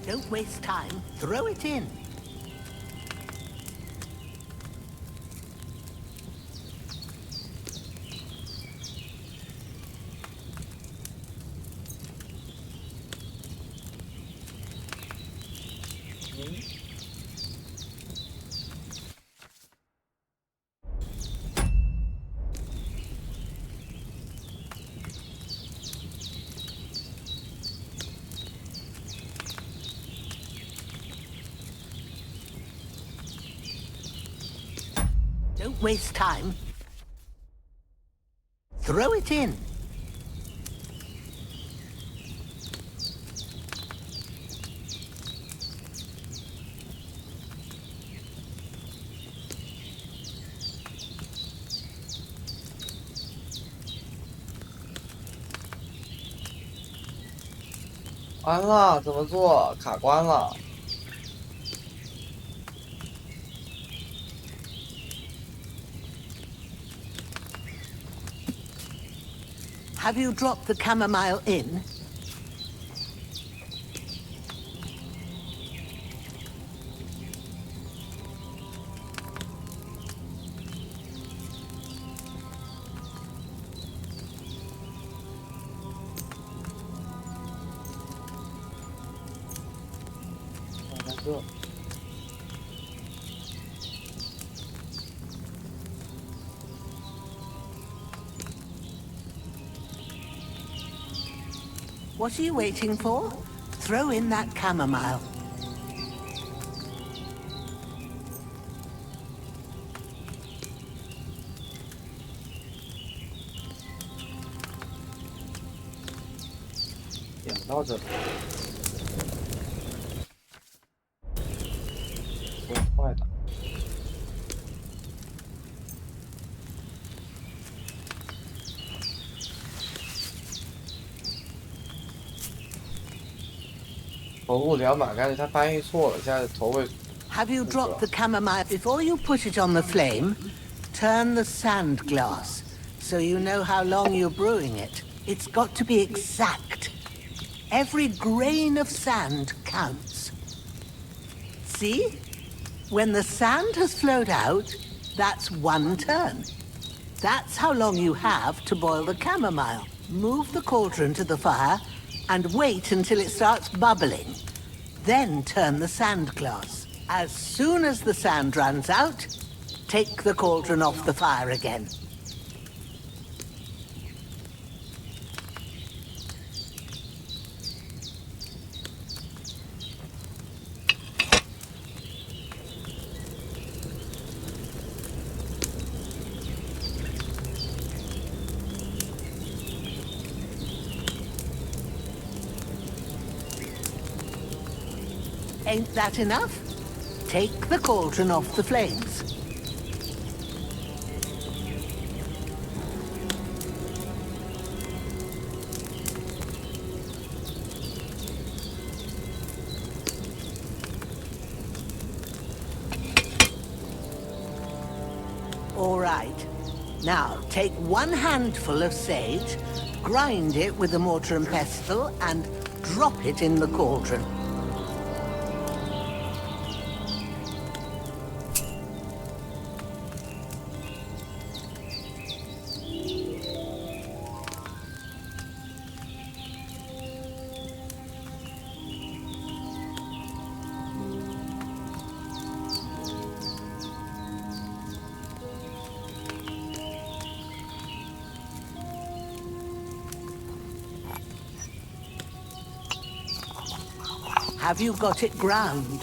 Speaker 12: Don't waste time. Throw it in. Don't waste time. Throw it in.
Speaker 4: "完了，怎么做？卡关了。
Speaker 12: Have you dropped the chamomile in? What are you waiting for? Throw in that chamomile.
Speaker 4: 点不到这里。坏的。头部两把杆子，他翻译错了，现在头位。
Speaker 12: Have you dropped the chamomile before you put it on the flame? Turn the sand glass so you know how long you're brewing it. It's got to be exact. Every grain of sand counts. See? When the sand has flowed out, that's 1 turn. That's how long you have to boil the chamomile. Move the cauldron to the fire and wait until it starts bubbling. Then turn the sand glass. As soon as the sand runs out, take the cauldron off the fire again. Ain't that enough? Take the cauldron off the flames. All right. Now, take 1 handful of sage, grind it with a mortar and pestle, and drop it in the cauldron. Have you got it ground?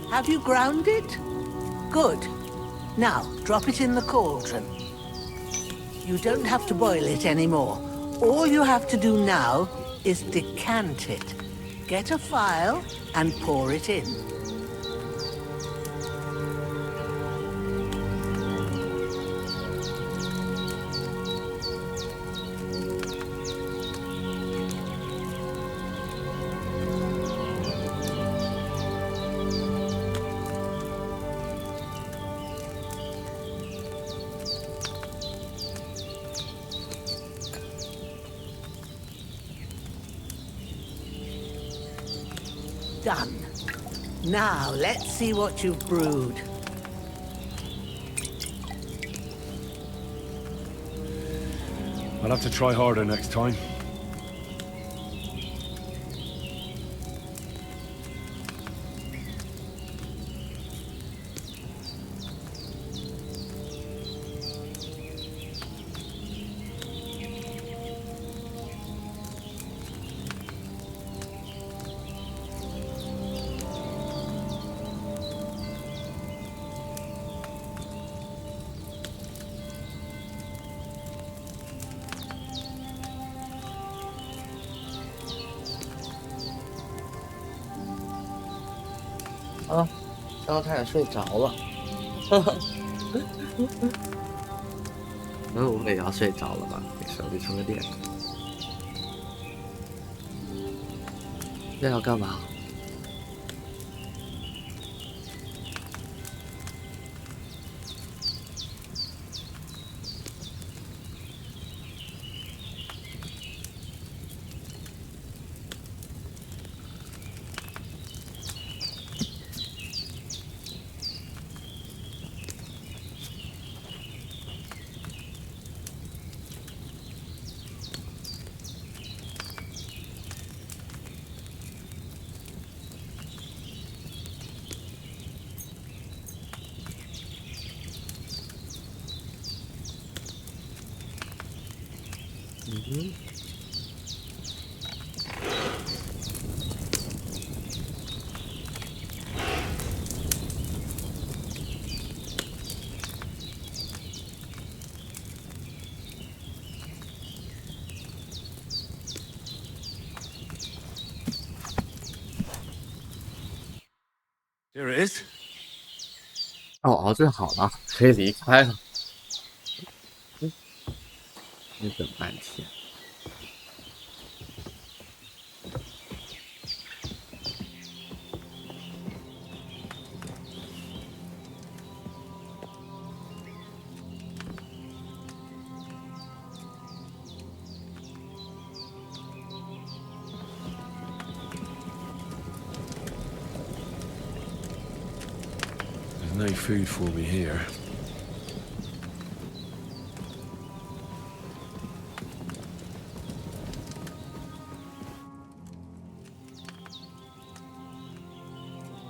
Speaker 12: Have you ground it? Good. Now, drop it in the cauldron. You don't have to boil it anymore. All you have to do now is decant it. Get a phial and pour it in. Done. Now, let's see what you've brewed.
Speaker 2: I'll have to try harder next time.
Speaker 4: 啊，张太太睡着了，我也要睡着了吧？给手机充个电。这要干嘛？
Speaker 2: Here it is.
Speaker 4: 哦，熬制好了，可以离开了。你等半天。
Speaker 2: There's no food for me here.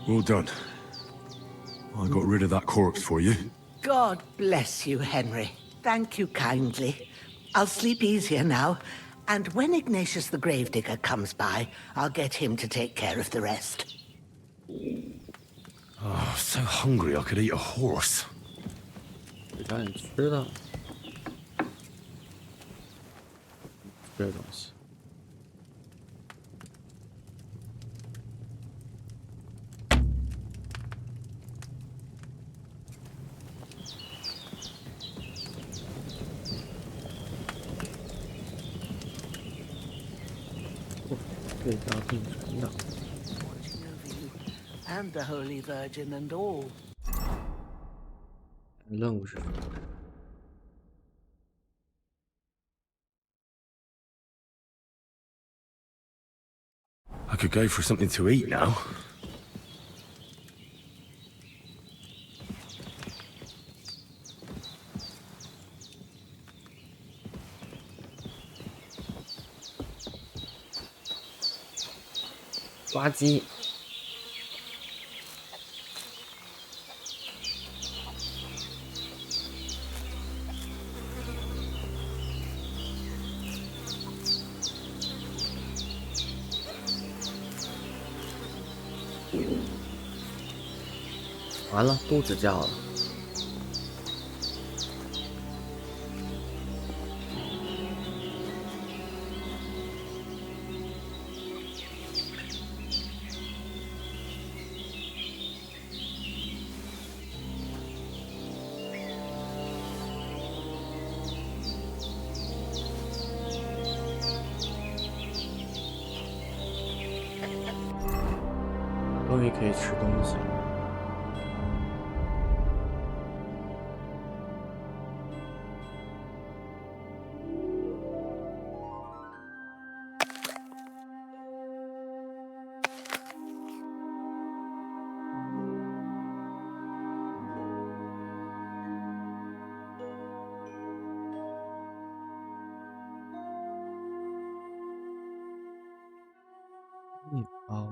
Speaker 2: Well done. I got rid of that corpse for you.
Speaker 12: God bless you, Henry. Thank you kindly. I'll sleep easier now, and when Ignatius the Gravedigger comes by, I'll get him to take care of the rest.
Speaker 2: Oh, so hungry I could eat a horse.
Speaker 4: 给点你吃的，这东西。这条并存的。
Speaker 12: And the Holy Virgin and all.
Speaker 4: 任务是什么？
Speaker 2: I could go for something to eat now.
Speaker 4: 抓鸡。 完了，肚子叫了。终于可以吃东西了。 面包。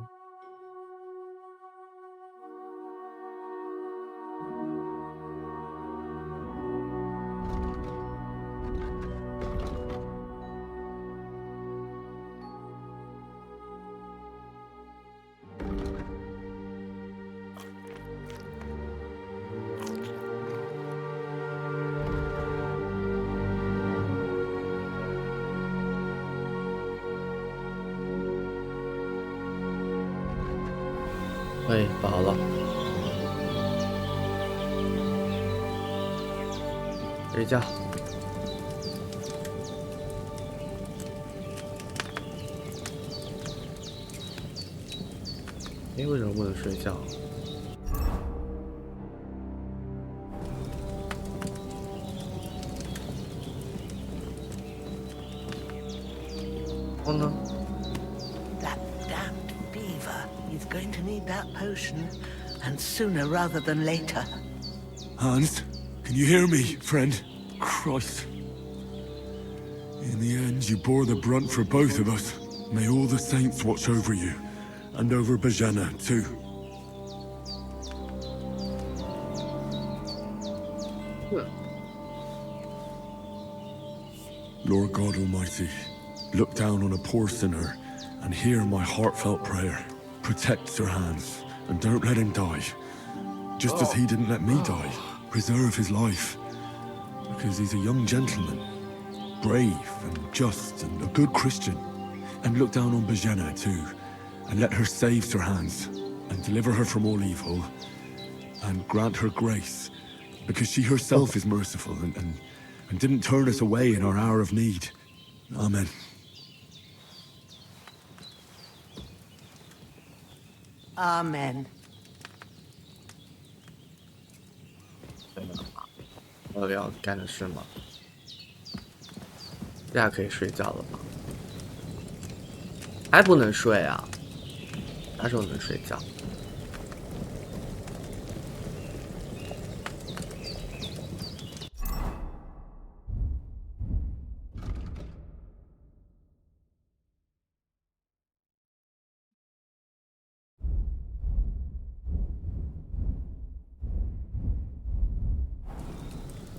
Speaker 4: 对，饱了。睡觉。哎，为什么不能睡觉？然后呢？
Speaker 12: He's going to need that potion, and sooner rather than later.
Speaker 2: Hans, can you hear me, friend? Christ. In the end, you bore the brunt for both of us. May all the saints watch over you, and over Bajana, too. Lord God Almighty, look down on a poor sinner and hear my heartfelt prayer. Protect Sir Hans, and don't let him die. Just as he didn't let me die. Preserve his life. Because he's a young gentleman. Brave and just and a good Christian. And look down on Bajana too. And let her save Sir Hans. and deliver her from all evil, and grant her grace, because she herself is merciful and didn't turn us away in our hour of need. Amen.
Speaker 12: Amen.
Speaker 4: 我要干的事吗？这下可以睡觉了吗？还不能睡啊？啥时候能睡觉？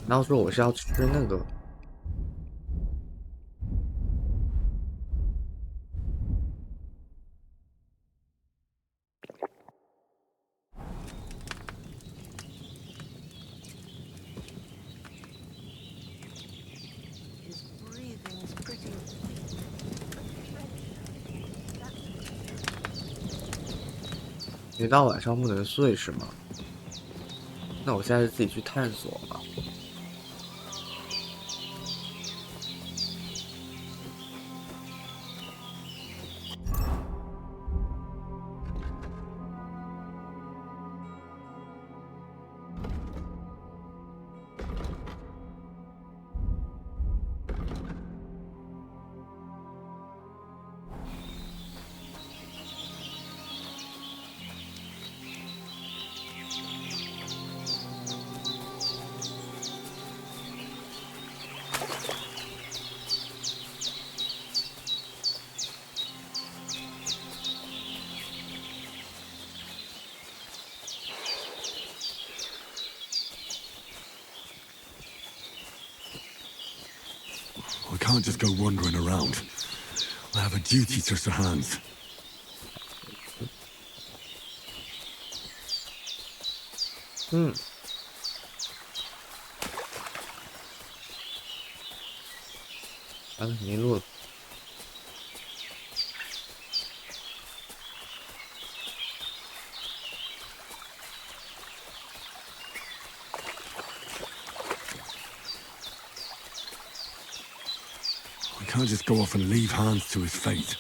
Speaker 4: 然后说我是要吃那个。你到晚上不能睡是吗？那我现在是自己去探索了。
Speaker 2: I can't just go wandering around. I have a duty to Sir Hans. 迷路了。I can't just go off and leave Hans to his fate.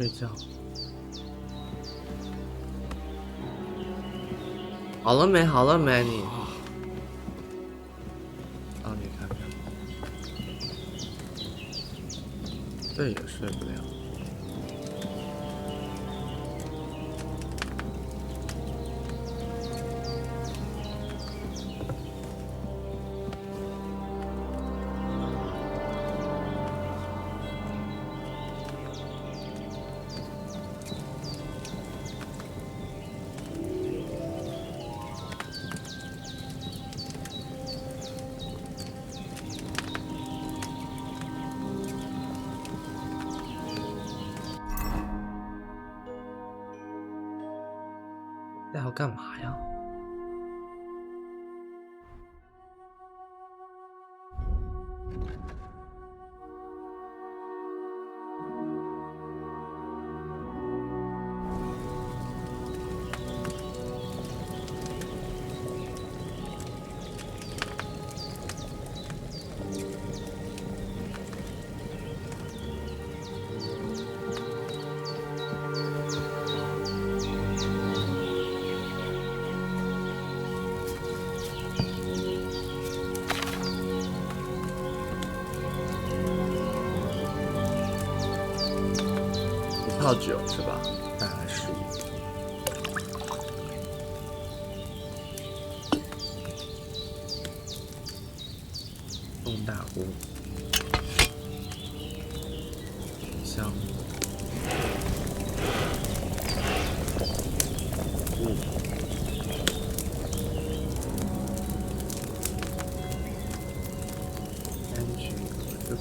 Speaker 2: 睡觉。好了没？好了没？你？啊，你看看，这也睡不了。那要干嘛呀？泡酒是吧？再来试一个。
Speaker 4: 项。柑橘和这个。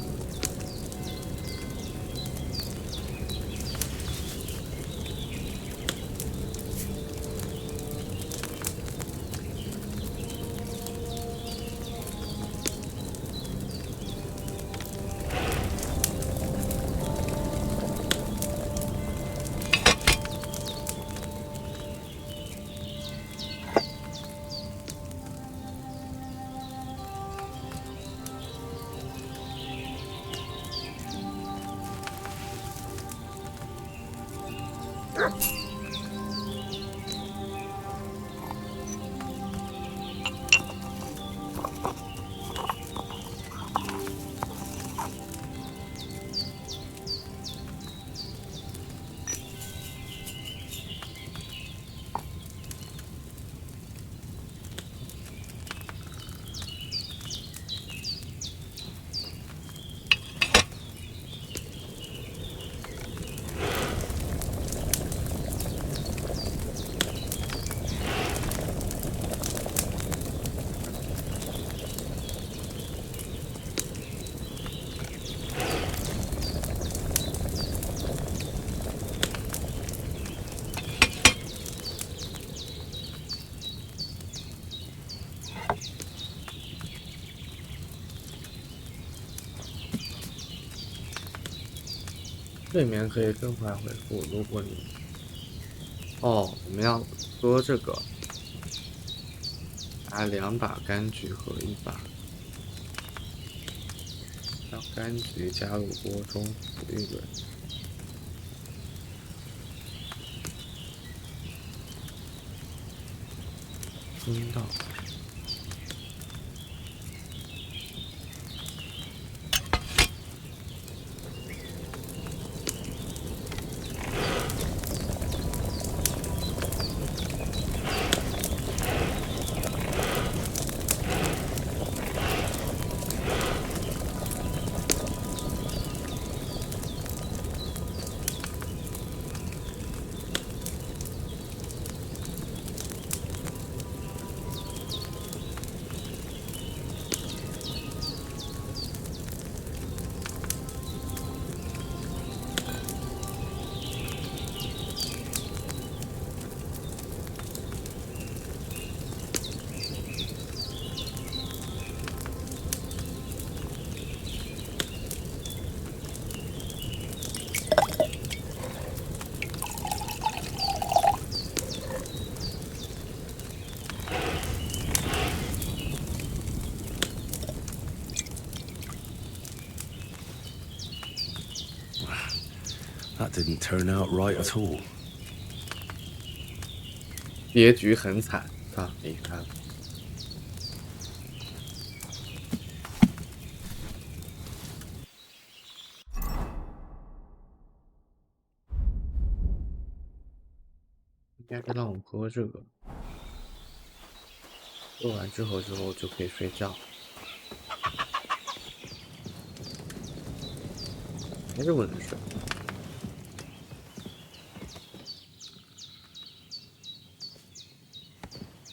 Speaker 4: 睡眠可以更快恢复。如果你我们要喝这个，拿2把柑橘和1把，将柑橘加入锅中煮一轮，听到。
Speaker 2: That didn't turn out right at all.
Speaker 4: 结局很惨啊！你看，应该让我喝这个，喝完之后就可以睡觉。还是不能睡。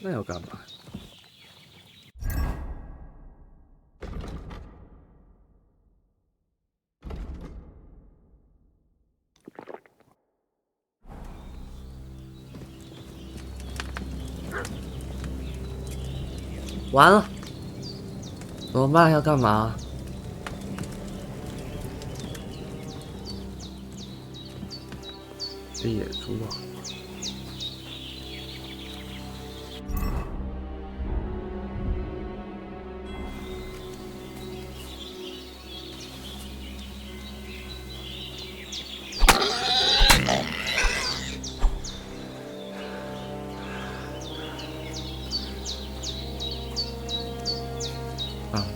Speaker 4: 那要干嘛？完了，怎么办？要干嘛？这野猪啊！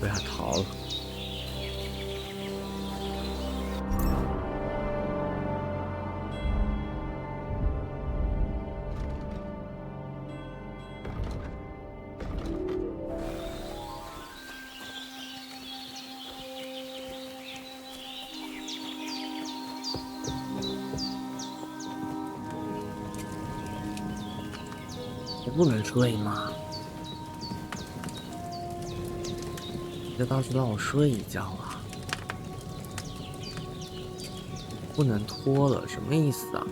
Speaker 4: 被他逃了。也不能睡吗？这倒是让我睡一觉啊！不能拖了，什么意思啊？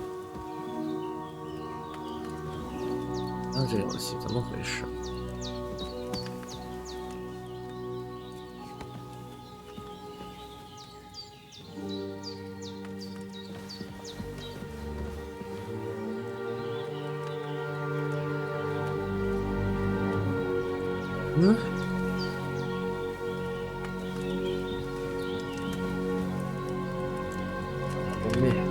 Speaker 4: 那这游戏怎么回事？嗯？后面。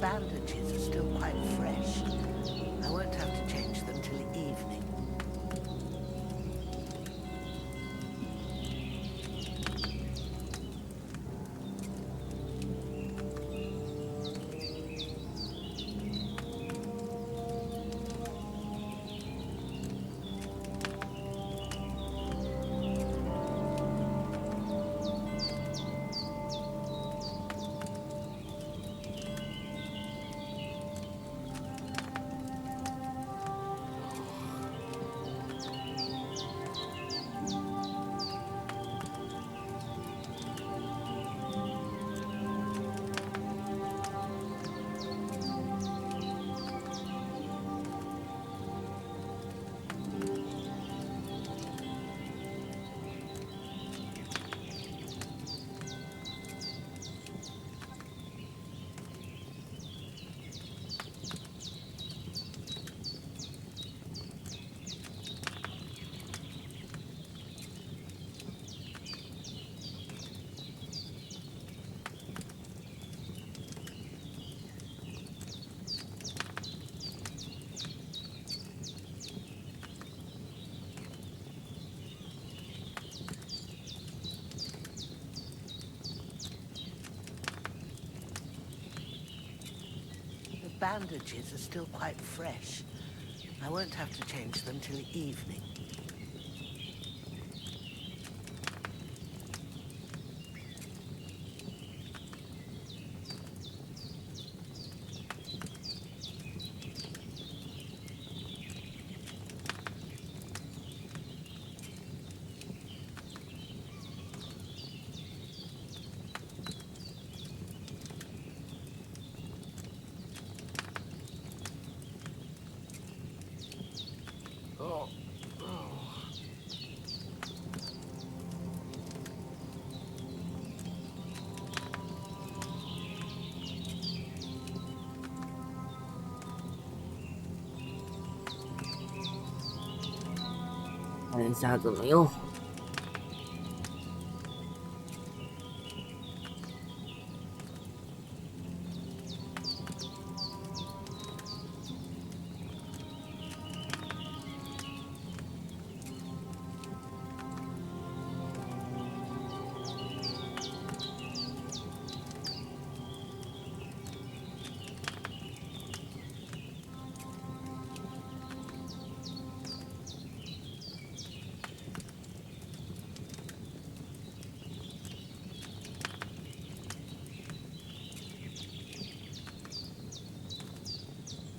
Speaker 12: Bandages are still quite fresh. I won't have to change them till evening. The bandages are still quite fresh. I won't have to change them till evening.
Speaker 1: Oh.
Speaker 4: 看一下怎么用。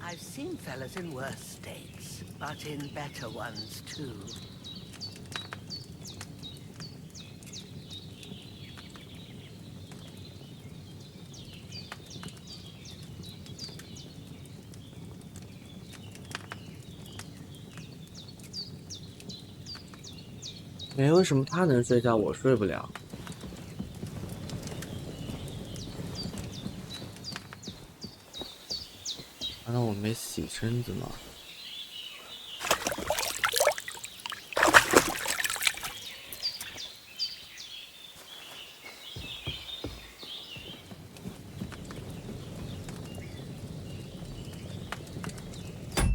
Speaker 12: I've seen fellas in worse states, but in better ones too.
Speaker 4: 哎，为什么他能睡觉，我睡不了？难道我没洗身子吗？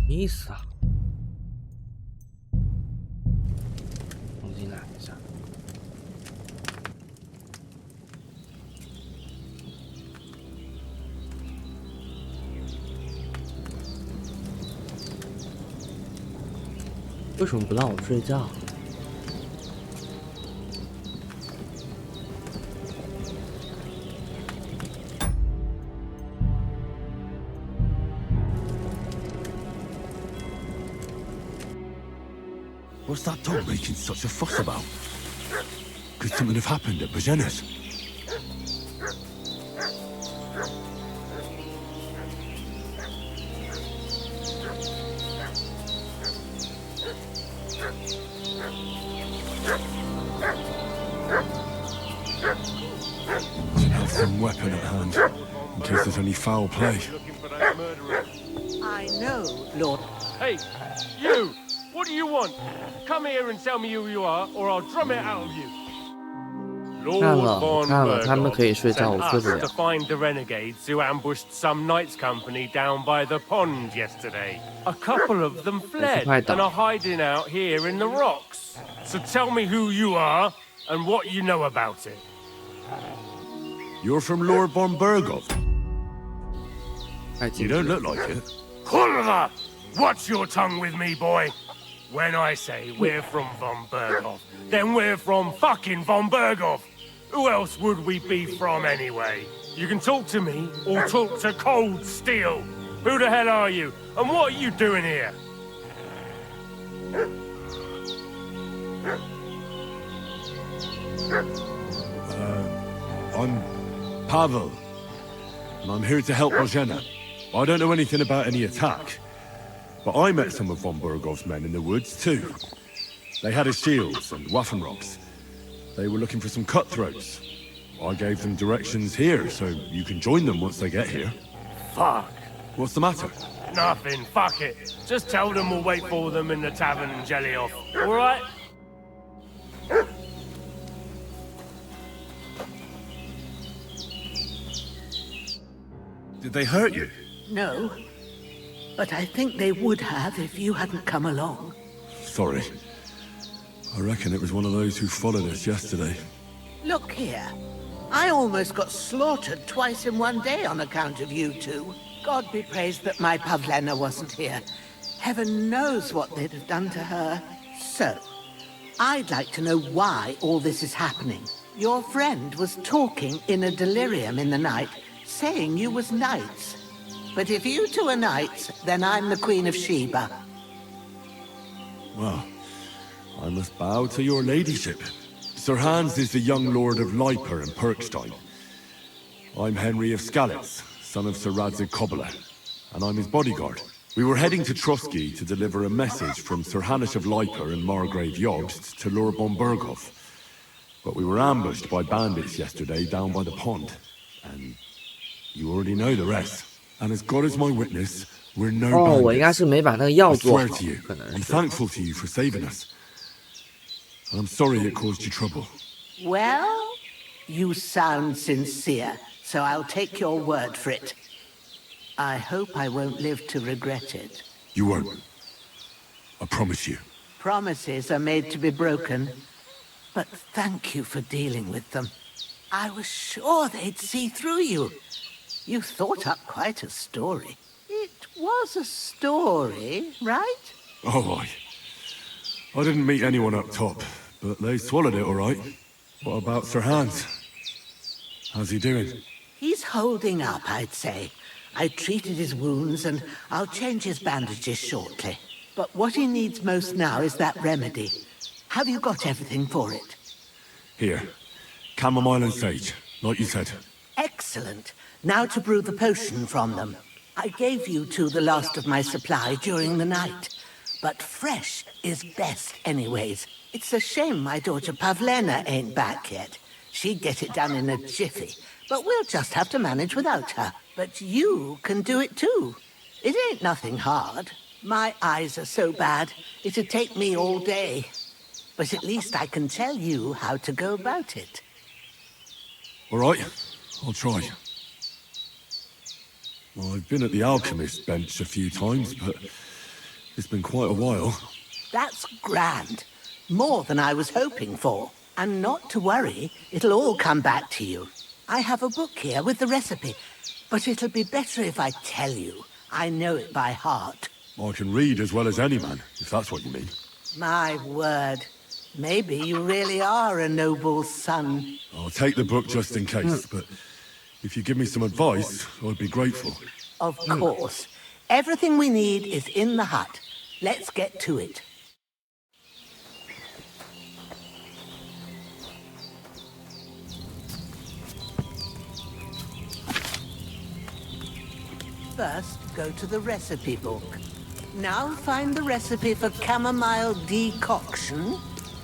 Speaker 4: 意思啊？重新来一下。为什么不让我睡觉？
Speaker 2: What's that dog making such a fuss about? Could something have happened at Bajena's? Should have some weapon at hand, in case there's any foul play.
Speaker 12: I know, Lord.
Speaker 6: Hey, you! What do you want? Come here and tell me who you are, or I'll drum it out of you.
Speaker 4: 看了，他们可以睡觉，我睡不了。
Speaker 6: To find the renegades who ambushed some knights company down by the pond yesterday. A couple of them fled and are hiding out here in the rocks. So tell me who you are and what you know about it.
Speaker 2: You're from Lord von Bergov? You don't look like it.
Speaker 6: Kulva! Watch your tongue with me, boy. When I say we're from von Bergov, then we're from fucking von Bergov. Who else would we be from anyway? You can talk to me or talk to Cold Steel. Who the hell are you? And what are you doing here?
Speaker 2: I'm Pavel, and I'm here to help Bojena. I don't know anything about any attack, but I met some of von Bergov's men in the woods too. They had his shields and Waffenrocks. They were looking for some cutthroats. I gave them directions here, so you can join them once they get here.
Speaker 6: Fuck.
Speaker 2: What's the matter?
Speaker 6: Nothing, fuck it. Just tell them we'll wait for them in the tavern in Jelly-off, alright?
Speaker 2: Did they hurt you?
Speaker 12: No. But I think they would have if you hadn't come along.
Speaker 2: Sorry. I reckon it was one of those who followed us yesterday.
Speaker 12: Look here. I almost got slaughtered twice in one day on account of you two. God be praised that my Pavlena wasn't here. Heaven knows what they'd have done to her. So, I'd like to know why all this is happening. Your friend was talking in a delirium in the night, saying you was knights. But if you two are knights, then I'm the Queen of Sheba.
Speaker 2: Well, I must bow to your ladyship. Sir Hans is the young lord of Leiper and Perkstein. I'm Henry of Skalitz, son of Sir Radzig Kobyla, and I'm his bodyguard. We were heading to Trotsky to deliver a message from Sir Hanish of Leiper and Margrave Jobst to Lord von Bergov. But we were ambushed by bandits yesterday down by the pond, and you already know the rest. And as God is my witness, we're no bandits.
Speaker 4: 我应该是没把那个药
Speaker 2: I
Speaker 4: 做
Speaker 2: swear
Speaker 4: 好
Speaker 2: to you,
Speaker 4: 可能
Speaker 2: I'm
Speaker 4: 是。
Speaker 2: thankful to you for saving us. And I'm sorry it caused you trouble.
Speaker 12: Well, you sound sincere, so I'll take your word for it. I hope I won't live to regret it.
Speaker 2: You won't. I promise you.
Speaker 12: Promises are made to be broken. But thank you for dealing with them. I was sure they'd see through you. You thought up quite a story. It was a story, right?
Speaker 2: Oh, I didn't meet anyone up top, but they swallowed it all right. What about Sir Hans? How's he doing?
Speaker 12: He's holding up, I'd say. I treated his wounds and I'll change his bandages shortly. But what he needs most now is that remedy. Have you got everything for it?
Speaker 2: Here. Chamomile and sage, like you said.
Speaker 12: Excellent. Now to brew the potion from them. I gave you two the last of my supply during the night. But fresh is best anyways. It's a shame my daughter Pavlena ain't back yet. She'd get it done in a jiffy. But we'll just have to manage without her. But you can do it too. It ain't nothing hard. My eyes are so bad, it'd take me all day. But at least I can tell you how to go about it.
Speaker 2: All right, I'll try. Well, I've been at the alchemist bench a few times, but it's been quite a while.
Speaker 12: That's grand. More than I was hoping for. And not to worry, it'll all come back to you. I have a book here with the recipe, but it'll be better if I tell you. I know it by heart.
Speaker 2: I can read as well as any man, if that's what you mean.
Speaker 12: My word. Maybe you really are a noble son.
Speaker 2: I'll take the book just in case, but if you give me some advice, I'd be grateful.
Speaker 12: Of course. Everything we need is in the hut. Let's get to it. First, go to the recipe book. Now find the recipe for chamomile decoction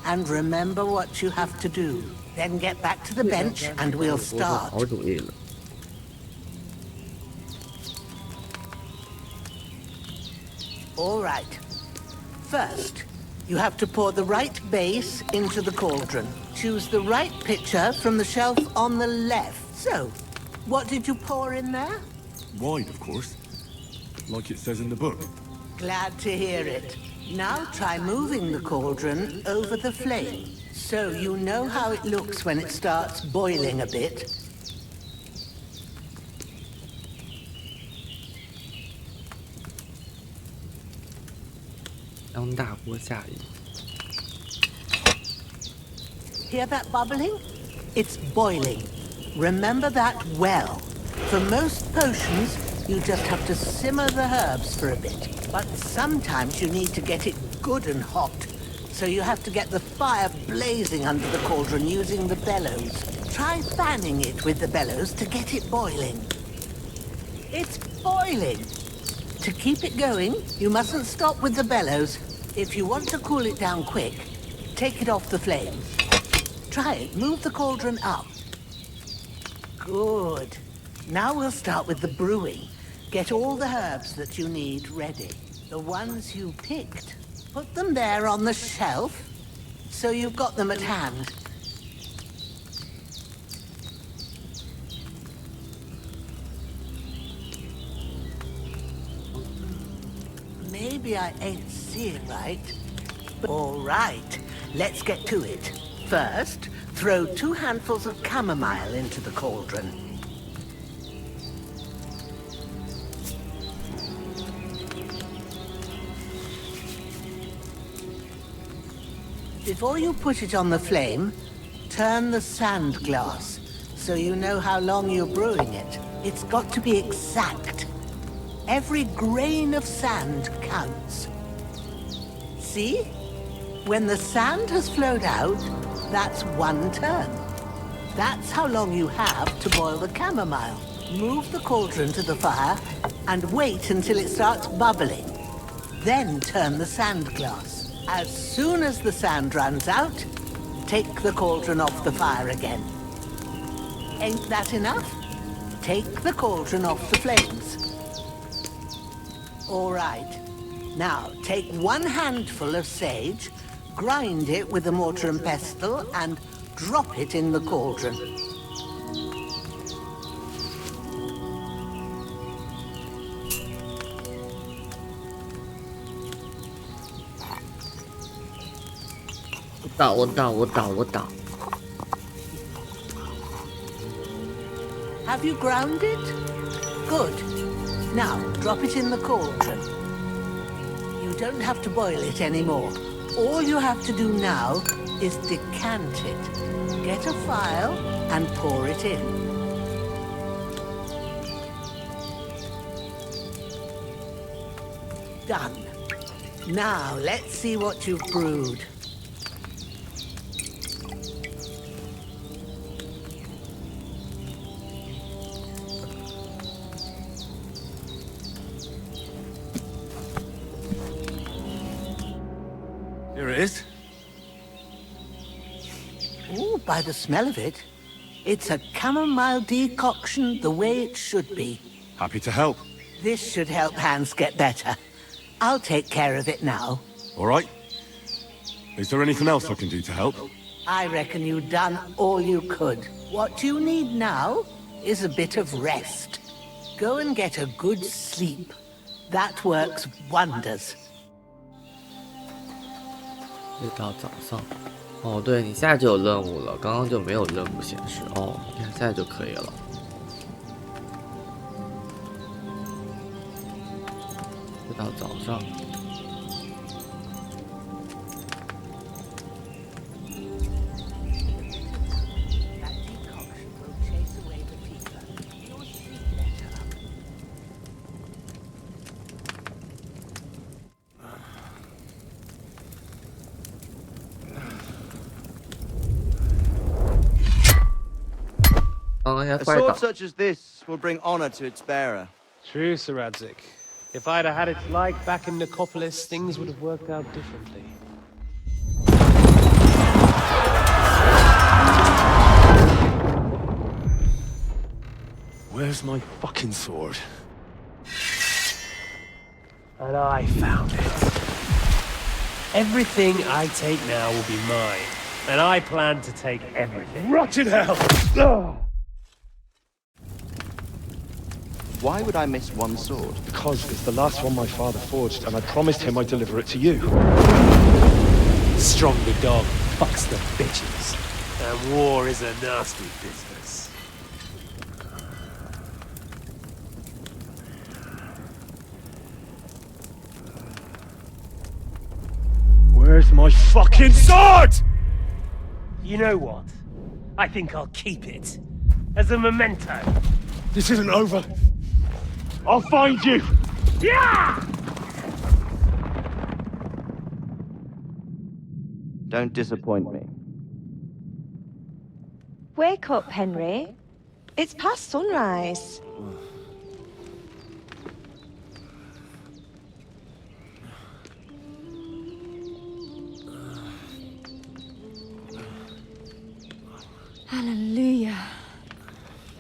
Speaker 12: and remember what you have to do. Then get back to the bench and we'll start. All right. First, you have to pour the right base into the cauldron. Choose the right pitcher from the shelf on the left. So, what did you pour in there?
Speaker 2: Wine, of course. Like it says in the book.
Speaker 12: Glad to hear it. Now try moving the cauldron over the flame, so you know how it looks when it starts boiling a bit. Hear that bubbling? It's boiling. Remember that well. For most potions, you just have to simmer the herbs for a bit. But sometimes you need to get it good and hot. So you have to get the fire blazing under the cauldron using the bellows. Try fanning it with the bellows to get it boiling. It's boiling! To keep it going, you mustn't stop with the bellows. If you want to cool it down quick, take it off the flames. Try it. Move the cauldron up. Good. Now we'll start with the brewing. Get all the herbs that you need ready. The ones you picked. Put them there on the shelf, so you've got them at hand. Maybe I ain't seeing right. All right, let's get to it. First, throw 2 handfuls of chamomile into the cauldron. Before you put it on the flame, turn the sand glass so you know how long you're brewing it. It's got to be exact. Every grain of sand counts. See? When the sand has flowed out, that's 1 turn. That's how long you have to boil the chamomile. Move the cauldron to the fire and wait until it starts bubbling. Then turn the sand glass. As soon as the sand runs out, take the cauldron off the fire again. Ain't that enough? Take the cauldron off the flames. All right. Now, take 1 handful of sage, grind it with a mortar and pestle, and drop it in the cauldron. Have you ground it? Good. Now, drop it in the cauldron. You don't have to boil it anymore. All you have to do now is decant it. Get a phial and pour it in. Done. Now, let's see what you've brewed.
Speaker 2: Here it is.
Speaker 12: Ooh, by the smell of it, it's a chamomile decoction the way it should be.
Speaker 2: Happy to help.
Speaker 12: This should help Hans get better. I'll take care of it now.
Speaker 2: All right. Is there anything else I can do to help?
Speaker 12: I reckon you've done all you could. What you need now is a bit of rest. Go and get a good sleep. That works wonders.
Speaker 4: 又到早上，哦，对你现在就有任务了，刚刚就没有任务显示哦，你看现在就可以了。又到早上，那些
Speaker 16: A
Speaker 4: 怪岛。
Speaker 16: sword such as this will bring honor to its bearer.
Speaker 13: True, Sir Radzik. If I'd have had its like back in Nicopolis, things would have worked out differently.
Speaker 6: Where's my fucking sword? And I found it. Everything I take now will be mine. And I plan to take everything. Rot in hell! Ugh.
Speaker 16: Why would I miss one sword?
Speaker 6: Because it's the last one my father forged, and I promised him I'd deliver it to you. Stronger dog fucks the bitches. And war is a nasty business. Where's my fucking sword? You know what? I think I'll keep it. As a memento. This isn't over. I'll find you! Yeah!
Speaker 16: Don't disappoint me.
Speaker 15: Wake up, Henry. It's past sunrise.
Speaker 9: Hallelujah.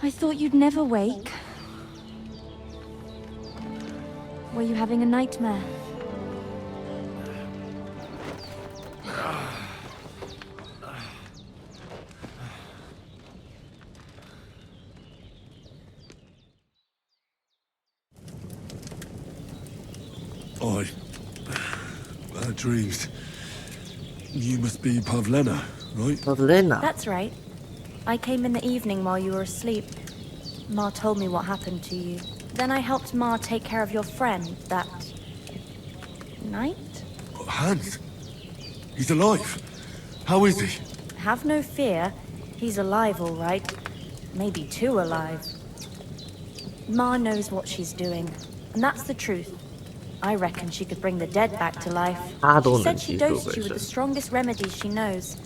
Speaker 9: I thought you'd never wake. Were you having a nightmare?
Speaker 2: I had dreams. You must be Pavlena, right?
Speaker 4: Pavlena?
Speaker 9: That's right. I came in the evening while you were asleep. Ma told me what happened to you. Then I helped Ma take care of your friend that night?
Speaker 2: Hans? He's alive. How is he?
Speaker 9: Have no fear. He's alive, all right. Maybe too alive. Ma knows what she's doing, and that's the truth. I reckon she could bring the dead back to life. She said she dosed you with the strongest remedies she knows,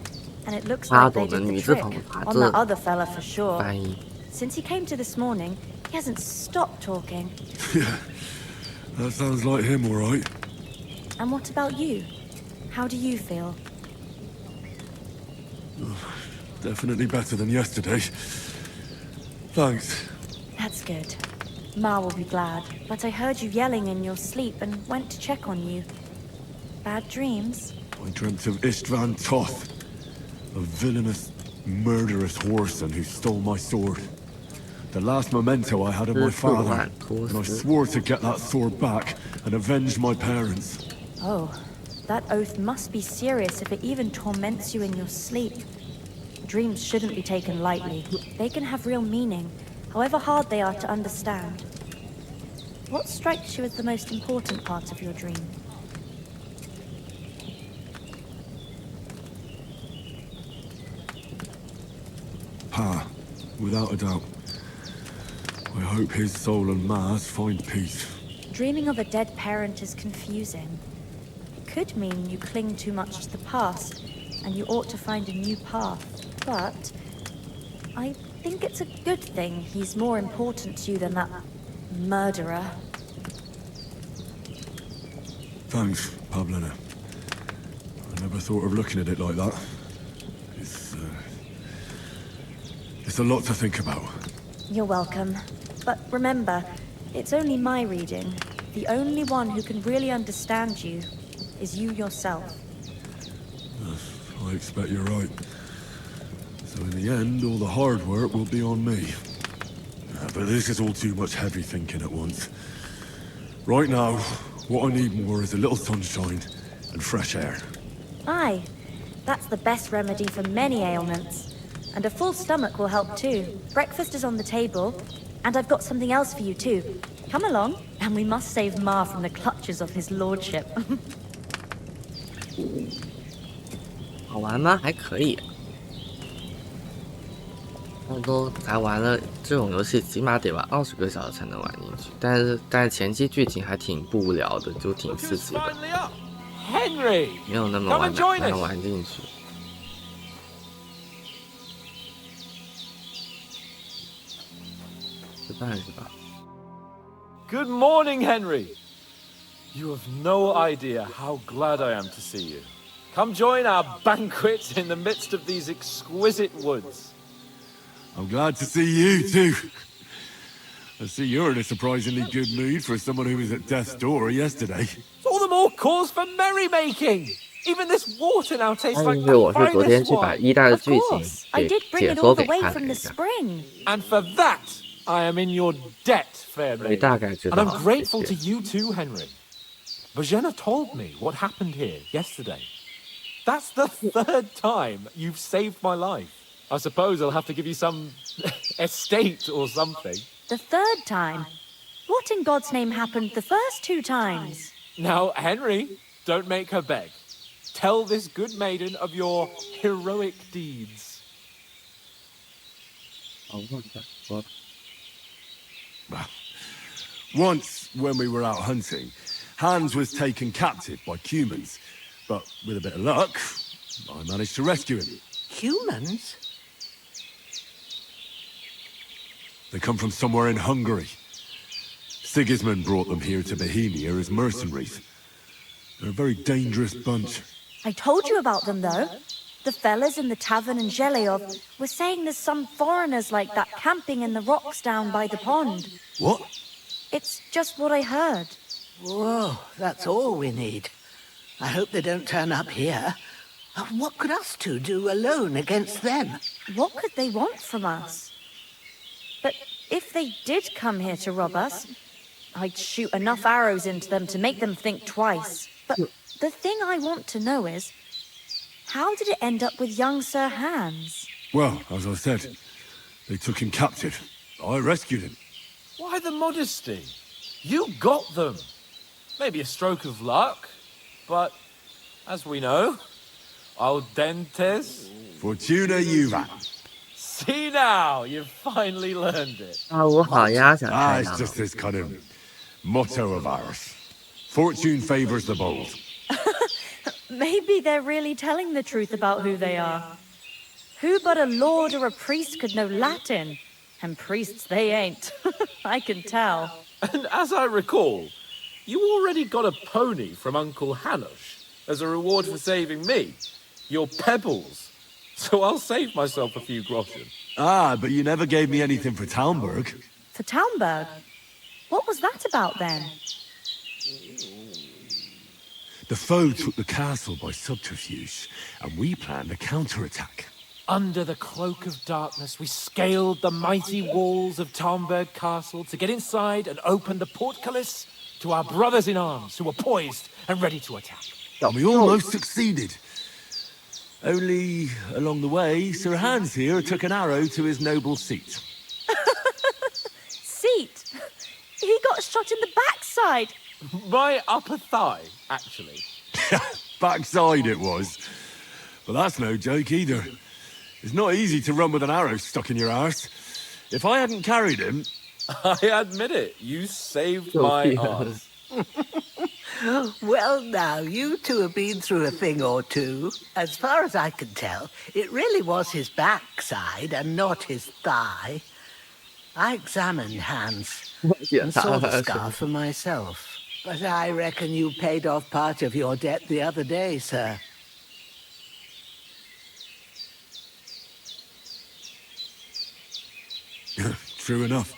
Speaker 9: and it looks like they did the trick on that other fella for sure. Since he came to this morning, he hasn't stopped talking.
Speaker 2: Yeah, that sounds like him, all right.
Speaker 9: And what about you? How do you feel?
Speaker 2: Definitely better than yesterday. Thanks.
Speaker 9: That's good. Ma will be glad, but I heard you yelling in your sleep and went to check on you. Bad dreams?
Speaker 2: I dreamt of Istvan Toth, a villainous, murderous whoreson who stole my sword. The last memento I had of my father, and I swore to get that sword back and avenge my parents.
Speaker 9: Oh, that oath must be serious if it even torments you in your sleep. Dreams shouldn't be taken lightly. They can have real meaning, however hard they are to understand. What strikes you as the most important part of your dream?
Speaker 2: Pa, without a doubt. I hope his soul and Ma's find peace.
Speaker 9: Dreaming of a dead parent is confusing. It could mean you cling too much to the past, and you ought to find a new path. But I think it's a good thing he's more important to you than that murderer.
Speaker 2: Thanks, Pavlena. I never thought of looking at it like that. It's a lot to think about.
Speaker 9: You're welcome. But remember, it's only my reading. The only one who can really understand you is you yourself.
Speaker 2: I expect you're right. So in the end, all the hard work will be on me. But this is all too much heavy thinking at once. Right now, what I need more is a little sunshine and fresh air.
Speaker 9: Aye, that's the best remedy for many ailments. And a full stomach will help too. Breakfast is on the table, and I've got something else for you too. Come along, and we must save Ma from the clutches of his lordship.
Speaker 4: 好玩吗？还可以。我都才玩了这种游戏，起码得玩20个小时才能玩进去。但是前期剧情还挺不无聊的，就挺刺激的，没有那么难玩进去。
Speaker 1: Good morning, Henry. You have no idea how glad I am to see you. Come join our banquet in the midst of these exquisite woods.
Speaker 2: I'm glad to see you, too. I see you're in a surprisingly good mood for someone who was at death's door yesterday.
Speaker 1: It's all the more cause for merrymaking. Even this water now tastes
Speaker 4: 但
Speaker 1: like
Speaker 4: 是
Speaker 1: the
Speaker 4: 我是昨天
Speaker 1: finest
Speaker 4: 去把
Speaker 1: wine.
Speaker 4: 一代的剧情
Speaker 9: I
Speaker 4: 给
Speaker 9: did bring
Speaker 4: 解
Speaker 9: it
Speaker 4: 说
Speaker 9: all
Speaker 4: 给
Speaker 9: the way
Speaker 4: 看
Speaker 9: from
Speaker 4: 了
Speaker 9: the
Speaker 4: 一下，
Speaker 9: spring.
Speaker 1: And for that, I am in your debt, fair
Speaker 4: 所以
Speaker 1: lady.
Speaker 4: 大概知
Speaker 1: And
Speaker 4: 道
Speaker 1: I'm
Speaker 4: 了。
Speaker 1: grateful
Speaker 4: 谢
Speaker 1: to
Speaker 4: 谢。
Speaker 1: you too, Henry. Bajena told me what happened here yesterday. That's the third time you've saved my life. I suppose I'll have to give you some estate or something.
Speaker 9: The third time? What in God's name happened the first 2 times?
Speaker 1: Now, Henry, don't make her beg. Tell this good maiden of your heroic deeds.
Speaker 4: 哦，忘记了说了。
Speaker 2: Once, when we were out hunting, Hans was taken captive by humans. But with a bit of luck, I managed to rescue him.
Speaker 12: Humans?
Speaker 2: They come from somewhere in Hungary. Sigismund brought them here to Bohemia as mercenaries. They're a very dangerous bunch.
Speaker 9: I told you about them, though. The fellas in the tavern in Zheleov were saying there's some foreigners like that camping in the rocks down by the pond.
Speaker 2: What?
Speaker 9: It's just what I heard.
Speaker 12: Whoa, that's all we need. I hope they don't turn up here. What could us two do alone against them?
Speaker 9: What could they want from us? But if they did come here to rob us, I'd shoot enough arrows into them to make them think twice. But the thing I want to know is, how did it end up with young Sir Hans?
Speaker 2: Well, as I said, they took him captive. I rescued him.
Speaker 1: Why the modesty? You got them. Maybe a stroke of luck, but as we know, al dentes.
Speaker 2: Fortuna juvat.
Speaker 1: See now, you've finally learned it.
Speaker 4: 啊，我好呀，想看
Speaker 2: It's
Speaker 4: 呀。
Speaker 2: just this kind of motto of ours. Fortune favors the bold.
Speaker 9: Maybe they're really telling the truth about who they are. Who but a lord or a priest could know Latin? And priests they ain't. I can tell.
Speaker 1: And as I recall, you already got a pony from Uncle Hanush as a reward for saving me. Your pebbles. So I'll save myself a few groschen.
Speaker 2: Ah, but you never gave me anything for Talmberg.
Speaker 9: For Talmberg? What was that about then?
Speaker 2: The foe took the castle by subterfuge, and we planned a counterattack.
Speaker 1: Under the cloak of darkness, we scaled the mighty walls of Talmberg Castle to get inside and open the portcullis to our brothers in arms who were poised and ready to attack.
Speaker 2: And we almost succeeded. Only, along the way, Sir Hans here took an arrow to his noble seat.
Speaker 9: Seat? He got shot in the backside.
Speaker 1: My upper thigh, actually.
Speaker 2: Backside it was. But that's no joke either. It's not easy to run with an arrow stuck in your arse. If I hadn't carried him...
Speaker 1: I admit it, you saved my arse.
Speaker 12: Well, now, you two have been through a thing or two. As far as I can tell, it really was his backside and not his thigh. I examined Hans and saw the scar for myself. But I reckon you paid off part of your debt the other day, sir.
Speaker 2: True enough.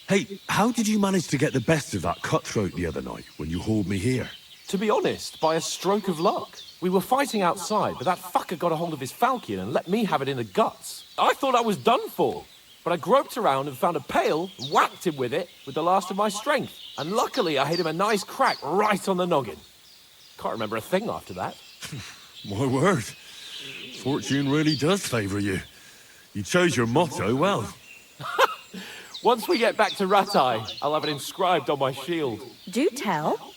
Speaker 2: Hey, how did you manage to get the best of that cutthroat the other night when you hauled me here?
Speaker 1: To be honest, by a stroke of luck. We were fighting outside, but that fucker got a hold of his falchion and let me have it in the guts. I thought I was done for. But I groped around and found a pail, whacked him with it with the last of my strength. And luckily I hit him a nice crack right on the noggin. Can't remember a thing after that.
Speaker 2: My word. Fortune really does favour you. You chose your motto well.
Speaker 1: Once we get back to Ratai, I'll have it inscribed on my shield.
Speaker 9: Do tell.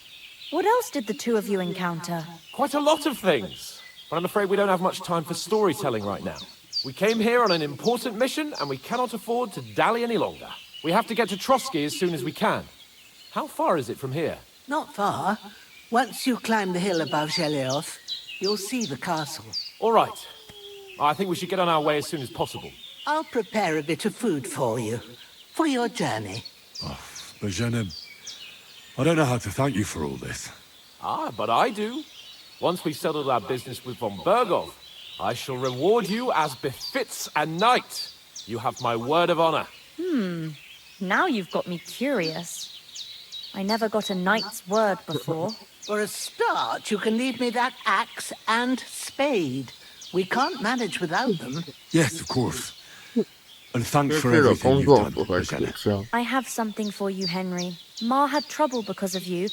Speaker 9: What else did the two of you encounter?
Speaker 1: Quite a lot of things. But I'm afraid we don't have much time for storytelling right now. We came here on an important mission, and we cannot afford to dally any longer. We have to get to Trotsky as soon as we can. How far is it from here?
Speaker 12: Not far. Once you climb the hill above Zheleov, you'll see the castle.
Speaker 1: All right. I think we should get on our way as soon as possible.
Speaker 12: I'll prepare a bit of food for you. for your journey.
Speaker 2: But Jeanne, I don't know how to thank you for all this.
Speaker 1: Ah, but I do. Once we've settled our business with von Bergov, I shall reward you as befits a knight. You have my word of honor.
Speaker 9: Now you've got me curious. I never got a knight's word before.
Speaker 12: For a start, you can leave me that axe and spade. We can't manage without them.
Speaker 2: Yes, of course. And thanks
Speaker 4: 这
Speaker 2: for
Speaker 4: 是的
Speaker 2: everything
Speaker 4: 工
Speaker 2: you've
Speaker 4: 作
Speaker 2: done,
Speaker 4: 符合
Speaker 2: Jeanne.
Speaker 4: 属性。
Speaker 9: I have something for you, Henry. Ma had trouble because of you,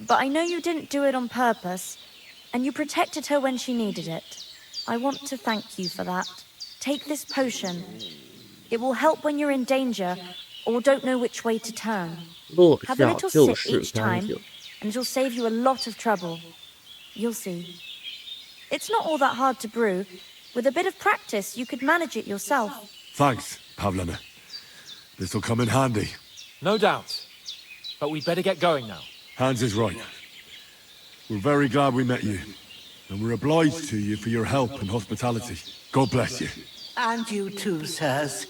Speaker 9: but I know you didn't do it on purpose, and you protected her when she needed it. I want to thank you for that. Take this potion. It will help when you're in danger or don't know which way to turn.
Speaker 4: 落
Speaker 9: Have a
Speaker 4: 效
Speaker 9: little
Speaker 4: 就
Speaker 9: sip
Speaker 4: 是
Speaker 9: each
Speaker 4: 干
Speaker 9: time,
Speaker 4: 净。
Speaker 9: and it'll save you a lot of trouble. You'll see. It's not all that hard to brew. With a bit of practice, you could manage it yourself.
Speaker 2: Thanks, Pavlina. This'll come in handy.
Speaker 1: No doubt. But we'd better get going now.
Speaker 2: Hans is right. We're very glad we met you. And we're obliged to you for your help and hospitality. God bless you.
Speaker 12: And you too, sirs.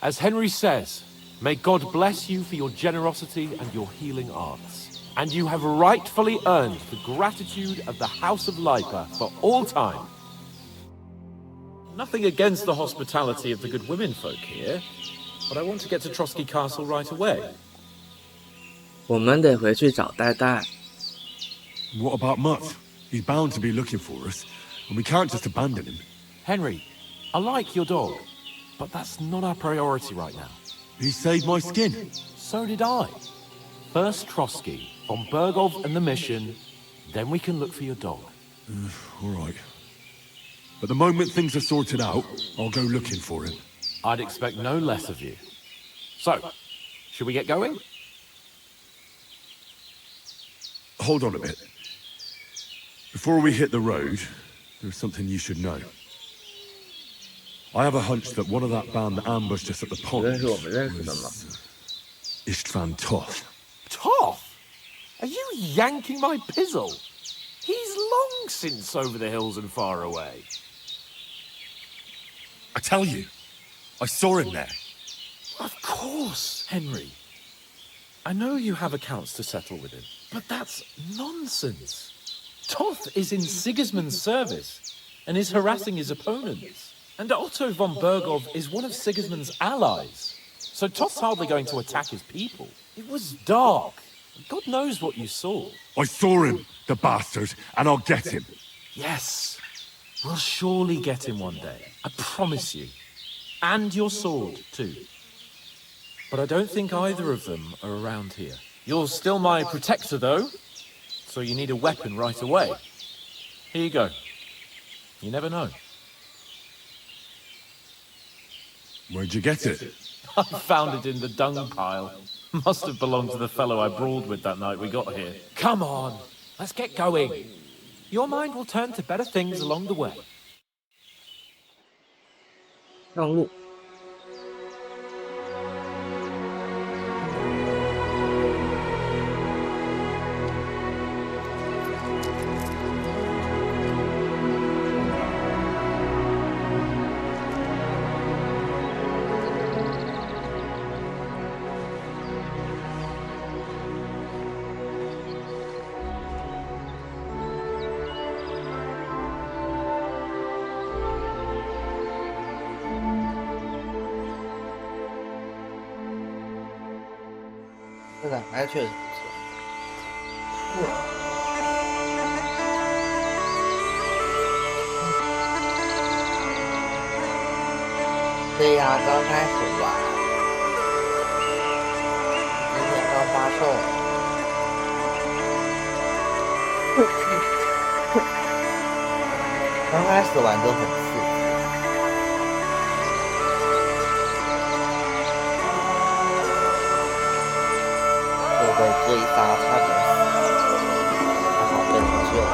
Speaker 1: As Henry says, may God bless you for your generosity and your healing arts. And you have rightfully earned the gratitude of the House of Lipa for all time. Nothing against the hospitality of the good women folk here, but I want to get to Trotsky Castle right away.
Speaker 4: 我们得回去找戴戴。
Speaker 2: What about Mutt? He's bound to be looking for us, and we can't just abandon him.
Speaker 1: Henry, I like your dog, but that's not our priority right now.
Speaker 2: He saved my skin.
Speaker 1: So did I. First Trotsky, von Bergov and the mission, then we can look for your dog.
Speaker 2: All right. But the moment things are sorted out, I'll go looking for him.
Speaker 1: I'd expect no less of you. So, should we get going?
Speaker 2: Hold on a bit. Before we hit the road, there's something you should know. I have a hunch that one of that band that ambushed us at the pond
Speaker 4: 认识我们认识的吗？
Speaker 2: was Istvan Toth.
Speaker 1: Toth? Are you yanking my pizzle? He's long since over the hills and far away.
Speaker 2: I tell you, I saw him there.
Speaker 1: Of course, Henry. I know you have accounts to settle with him, but that's nonsense. Toth is in Sigismund's service and is harassing his opponents. And Otto von Bergov is one of Sigismund's allies. So Toth's hardly going to attack his people. It was dark. God knows what you saw.
Speaker 2: I saw him, the bastard, and I'll get him.
Speaker 1: Yes. We'll surely get him one day. I promise you. And your sword, too. But I don't think either of them are around here. You're still my protector, though. So you need a weapon right away. Here you go. You never know.
Speaker 2: Where'd you get it?
Speaker 1: I found it in the dung pile. Must have belonged to the fellow I brawled with that night we got here. Come on, let's get going. Your mind will turn to better things along the way.
Speaker 4: 让路。这个还确实不错。这呀，刚开始玩，今天刚发售。刚开始玩都很刺激。会被追杀，差点死，还好被人救了。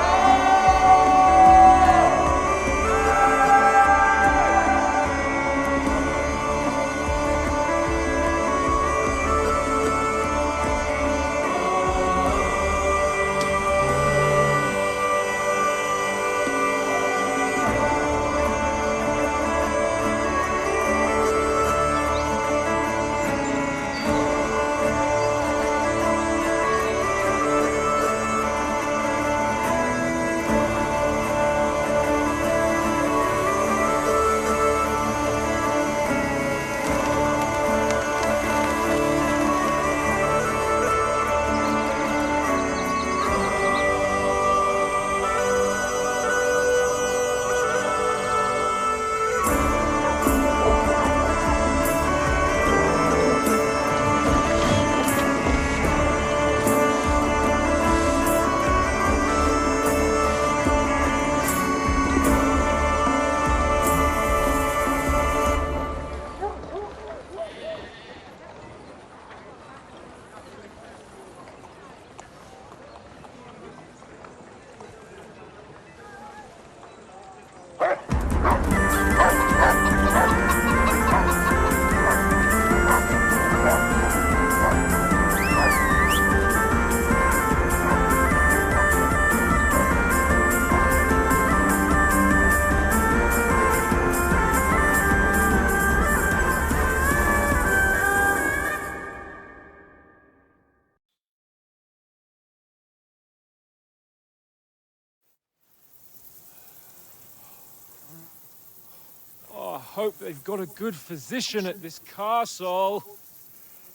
Speaker 8: Oh, I hope they've got a good physician at this castle.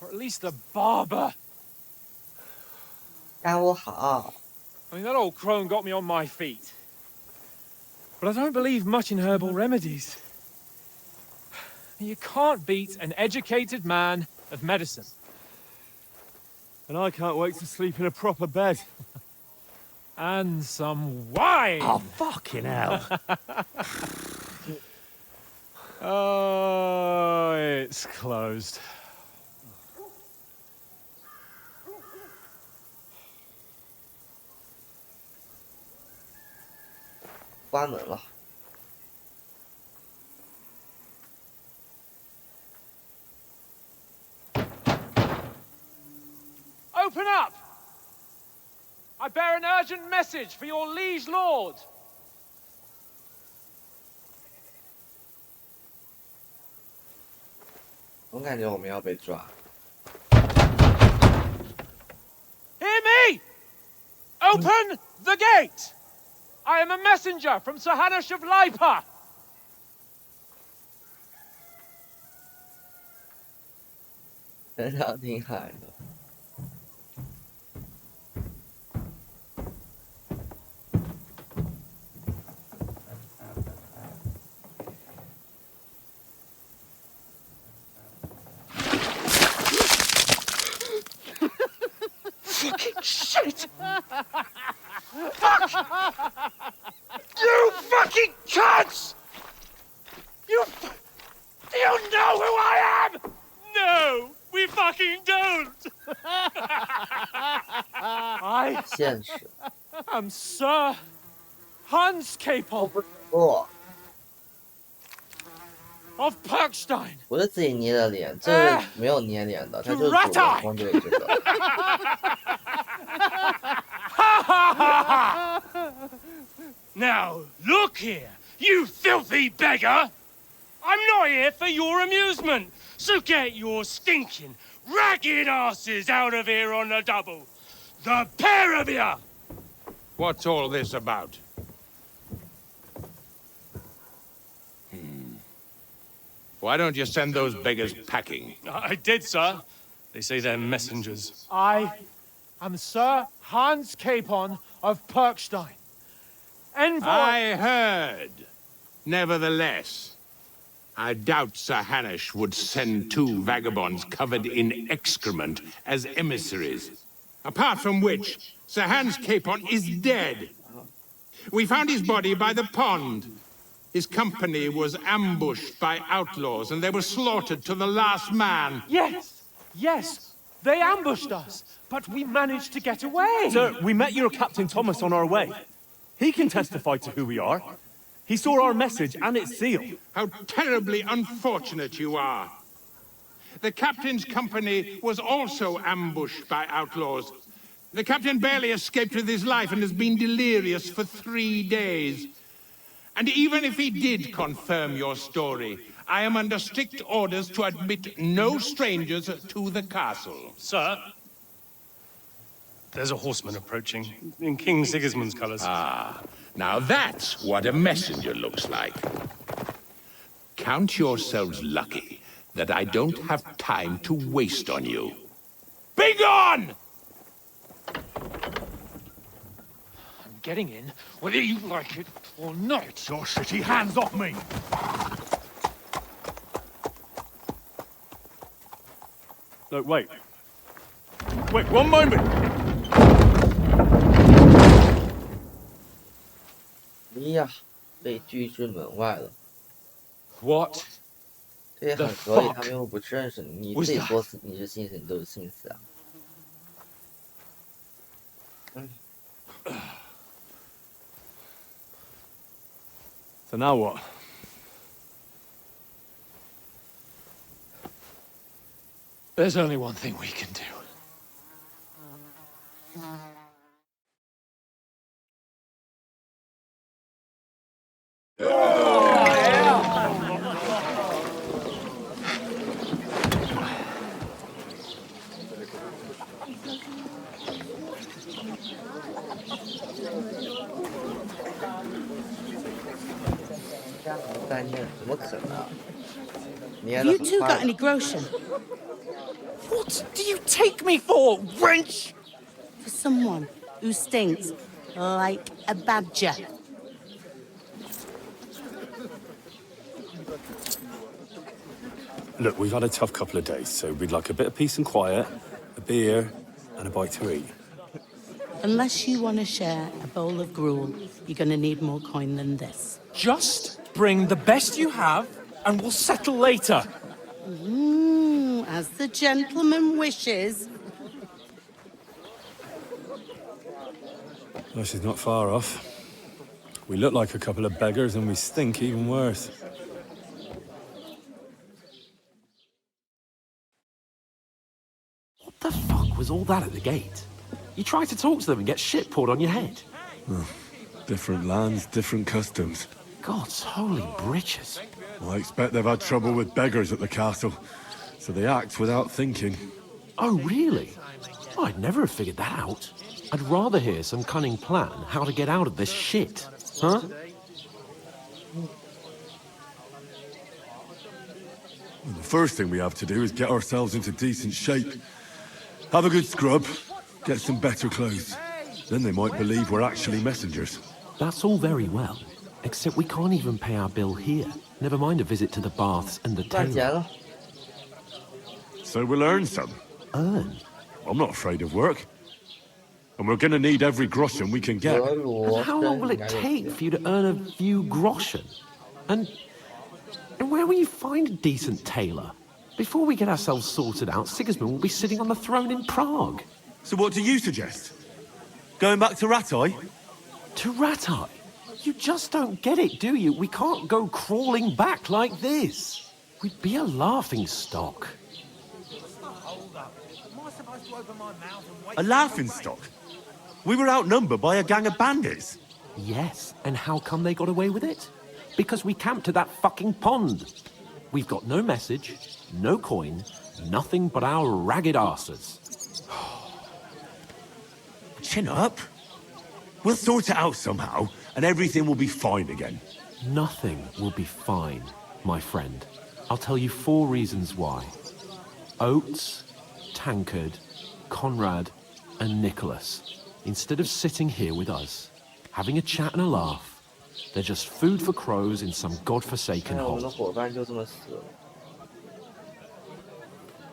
Speaker 8: Or at least a barber.
Speaker 4: 干我好。
Speaker 8: I mean, that old crone got me on my feet. But I don't believe much in herbal remedies. You can't beat an educated man of medicine.
Speaker 6: And I can't wait to sleep in a proper bed.
Speaker 8: And some wine!
Speaker 6: Oh, fucking hell.
Speaker 8: Oh, it's closed.
Speaker 4: 关门了。
Speaker 8: Open up! I bear an urgent message for your liege lord.
Speaker 4: 总感觉我们要被抓。
Speaker 8: Hear me! Open the gate! I am a messenger from Sahanash of Lipa.
Speaker 4: 真的挺喊的。
Speaker 10: Fucking shit! Fuck! You fucking cunts! Do you know who I am?
Speaker 8: No, we fucking don't. I
Speaker 4: 现实。
Speaker 8: am Sir Hans Capel
Speaker 4: 不，
Speaker 8: of Perkstein.
Speaker 4: 不是自己捏的脸，这个没有捏脸的，他就是主人公对这个。
Speaker 6: Now, look here, you filthy beggar! I'm not here for your amusement, so get your stinking, ragged asses out of here on the double. The pair of you!
Speaker 3: What's all this about? Why don't you send those beggars packing?
Speaker 6: I did, sir. They say they're messengers.
Speaker 8: I am Sir Hans Capon of Perkstein. Envoy.
Speaker 3: I heard. Nevertheless, I doubt Sir Hanush would send two vagabonds covered in excrement as emissaries. Apart from which, Sir Hans Capon is dead. We found his body by the pond. His company was ambushed by outlaws, and they were slaughtered to the last man.
Speaker 8: Yes, yes, they ambushed us, but we managed to get away.
Speaker 6: Sir, we met your Captain Thomas on our way. He can testify to who we are. He saw our message and its seal.
Speaker 3: How terribly unfortunate you are. The captain's company was also ambushed by outlaws. The captain barely escaped with his life and has been delirious for 3 days. And even if he did confirm your story, I am under strict orders to admit no strangers to the castle.
Speaker 6: Sir, there's a horseman approaching, in King Sigismund's colours.
Speaker 3: Ah, now that's what a messenger looks like. Count yourselves lucky that I don't have time to waste on you. Be gone!
Speaker 8: I'm getting in, whether you like it or not.
Speaker 6: Your shitty hands off me! No, wait. Wait, one moment!
Speaker 4: 哎呀，被拒之门外了。
Speaker 8: What?
Speaker 4: 这也很合理，他们又不认识你，你自己说死你是信死，你都是信死啊。
Speaker 2: So now what?
Speaker 8: There's only one thing we can do.
Speaker 12: Have you two got any groschen?
Speaker 7: What do you take me for, wench?
Speaker 12: For someone who stinks like a badger.
Speaker 2: Look, we've had a tough couple of days, so we'd like a bit of peace and quiet, a beer, and a bite to eat.
Speaker 12: Unless you want to share a bowl of gruel, you're going to need more coin than this.
Speaker 8: Just bring the best you have, and we'll settle later.
Speaker 12: As the gentleman wishes.
Speaker 2: Well, she's not far off. We look like a couple of beggars, and we stink even worse.
Speaker 1: What the fuck was all that at the gate? You try to talk to them and get shit poured on your head.
Speaker 2: Different lands, different customs.
Speaker 1: God's holy britches.
Speaker 2: I expect they've had trouble with beggars at the castle, so they act without thinking.
Speaker 1: Oh, really? I'd never have figured that out. I'd rather hear some cunning plan how to get out of this shit. Huh?
Speaker 2: Well, the first thing we have to do is get ourselves into decent shape. Have a good scrub, get some better clothes. Then they might believe we're actually messengers.
Speaker 1: That's all very well, except we can't even pay our bill here. Never mind a visit to the baths and the tailor.
Speaker 2: So we'll earn some.
Speaker 1: Earn?
Speaker 2: I'm not afraid of work. And we're gonna need every groschen we can get.
Speaker 1: And how long will it take for you to earn a few groschen? And where will you find a decent tailor? Before we get ourselves sorted out, Sigismund will be sitting on the throne in Prague.
Speaker 2: So what do you suggest? Going back to Rattay?
Speaker 1: To Rattay? You just don't get it, do you? We can't go crawling back like this. We'd be a laughing stock.
Speaker 2: A laughing stock? We were outnumbered by a gang of bandits.
Speaker 1: Yes, and how come they got away with it? Because we camped at that fucking pond. We've got no message, no coin, nothing but our ragged arses.
Speaker 2: Chin up. We'll sort it out somehow, and everything will be fine again.
Speaker 1: Nothing will be fine, my friend. I'll tell you 4 reasons why. Oates, Tankard, Conrad, and Nicholas. Instead of sitting here with us, having a chat and a laugh, they're just food for crows in some godforsaken hole.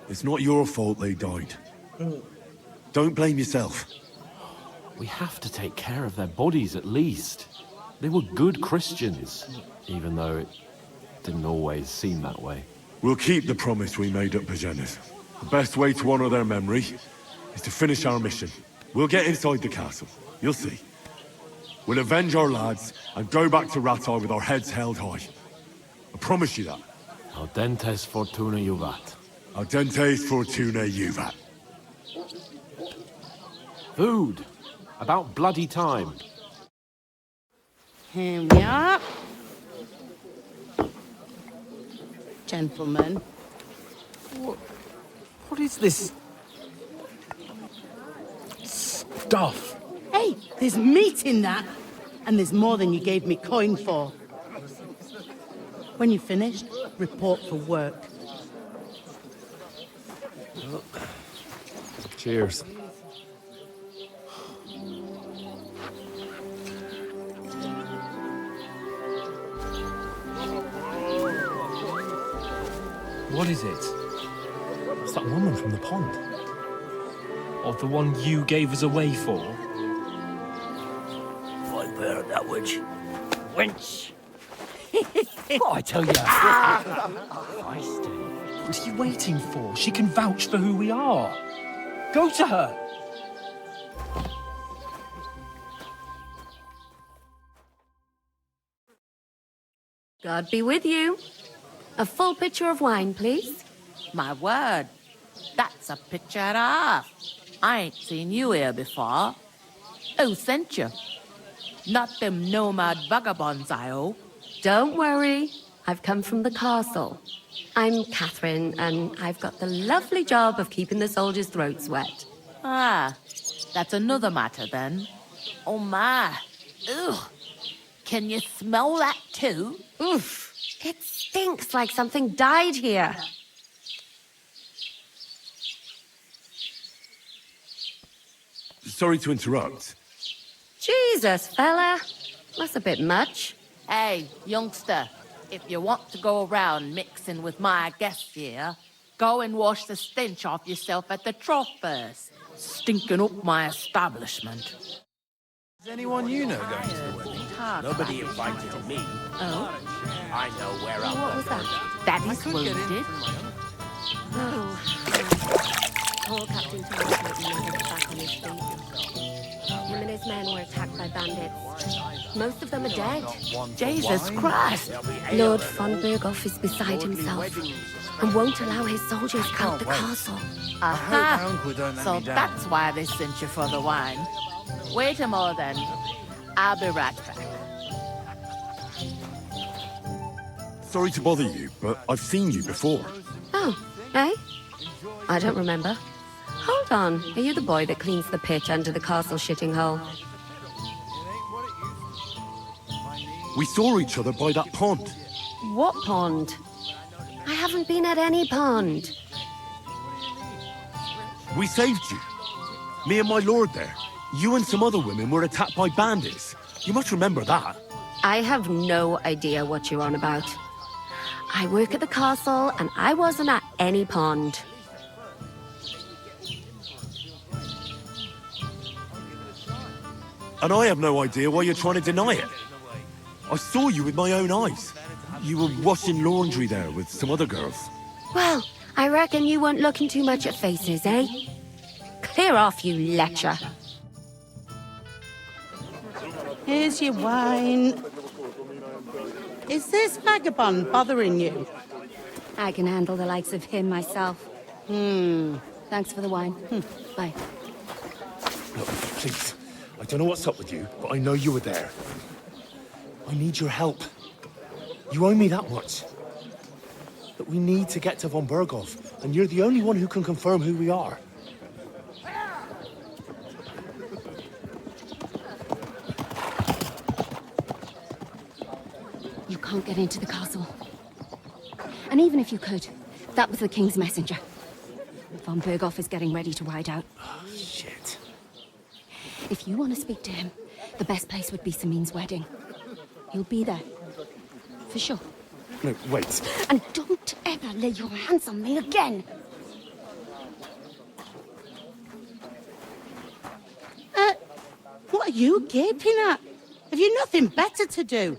Speaker 2: It's not your fault they died. Don't blame yourself.
Speaker 1: We have to take care of their bodies at least. They were good Christians, even though it didn't always seem that way.
Speaker 2: We'll keep the promise we made at Bajenas. The best way to honor their memory is to finish our mission. We'll get inside the castle. You'll see. We'll avenge our lads and go back to Rattay with our heads held high. I promise you that.
Speaker 1: Audentes fortuna juvat.
Speaker 2: Audentes fortuna juvat.
Speaker 1: Food. About bloody time.
Speaker 12: Here we are. Gentlemen.
Speaker 8: What is this stuff?
Speaker 12: Hey, there's meat in that. And there's more than you gave me coin for. When you're finished, report for work.
Speaker 2: Cheers.
Speaker 8: What is it?
Speaker 2: It's that woman from the pond.
Speaker 8: Of the one you gave us away for?
Speaker 5: I bear that witch. Wench. Oh, I tell you.
Speaker 8: What are you waiting for? She can vouch for who we are. Go to her.
Speaker 17: God be with you. A full pitcher of wine, please.
Speaker 12: My word, that's a picture and a half. I ain't seen you here before. Who sent you? Not them nomad vagabonds, I hope.
Speaker 17: Don't worry. I've come from the castle. I'm Catherine, and I've got the lovely job of keeping the soldiers' throats wet.
Speaker 12: Ah, that's another matter then. Oh my. Ugh. Can you smell that too?
Speaker 17: Oof. It stinks like something died here.
Speaker 2: Sorry to interrupt.
Speaker 17: Jesus, fella. That's a bit much.
Speaker 12: Hey, youngster, if you want to go around mixing with my guests here, go and wash the stench off yourself at the trough first. Stinking up my establishment.
Speaker 7: Is anyone you know going to the wedding? Nobody invited me.
Speaker 12: Oh?
Speaker 7: I know where I'm
Speaker 17: What was that?
Speaker 12: That is wounded.
Speaker 17: Oh. Poor Captain Thomas might be never back on his feet. Him and his men were attacked by bandits. Most of them are dead.
Speaker 12: Jesus Christ!
Speaker 17: Lord von Berghoff is beside himself and won't allow his soldiers out the castle.
Speaker 12: Aha! So that's why they sent you for the wine. Wait a moment then. I'll be right back.
Speaker 2: Sorry to bother you, but I've seen you before.
Speaker 17: Oh, eh? I don't remember. Hold on. Are you the boy that cleans the pitch under the castle shitting hole?
Speaker 2: We saw each other by that pond.
Speaker 17: What pond? I haven't been at any pond.
Speaker 2: We saved you. Me and my lord there. You and some other women were attacked by bandits. You must remember that.
Speaker 17: I have no idea what you're on about. I work at the castle, and I wasn't at any pond.
Speaker 2: And I have no idea why you're trying to deny it. I saw you with my own eyes. You were washing laundry there with some other girls.
Speaker 17: Well, I reckon you weren't looking too much at faces, eh? Clear off, you lecher.
Speaker 18: Here's your wine. Is this vagabond bothering you?
Speaker 17: I can handle the likes of him myself. Thanks for the wine. Bye.
Speaker 19: Look, please. I don't know what's up with you, but I know you were there. I need your help. You owe me that much. But we need to get to von Berghoff, and you're the only one who can confirm who we are.
Speaker 17: You can't get into the castle. And even if you could, that was the king's messenger. Von Berghoff is getting ready to ride out.
Speaker 19: Oh, shit.
Speaker 17: If you want to speak to him, the best place would be Samin's wedding. He'll be there. For sure.
Speaker 19: No, wait.
Speaker 17: And don't ever lay your hands on me again!
Speaker 18: What are you gaping at? Have you nothing better to do?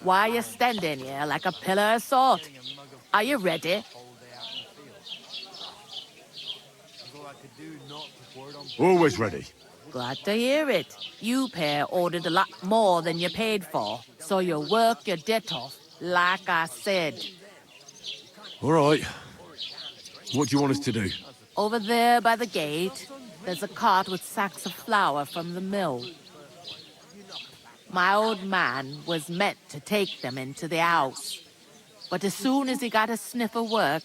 Speaker 12: Why are you standing here like a pillar of salt? Are you ready?
Speaker 2: Always ready.
Speaker 12: Glad to hear it. You pair ordered a lot more than you paid for, so you work your debt off, like I said.
Speaker 2: All right. What do you want us to do?
Speaker 12: Over there by the gate, there's a cart with sacks of flour from the mill. My old man was meant to take them into the house. But as soon as he got a sniff of work,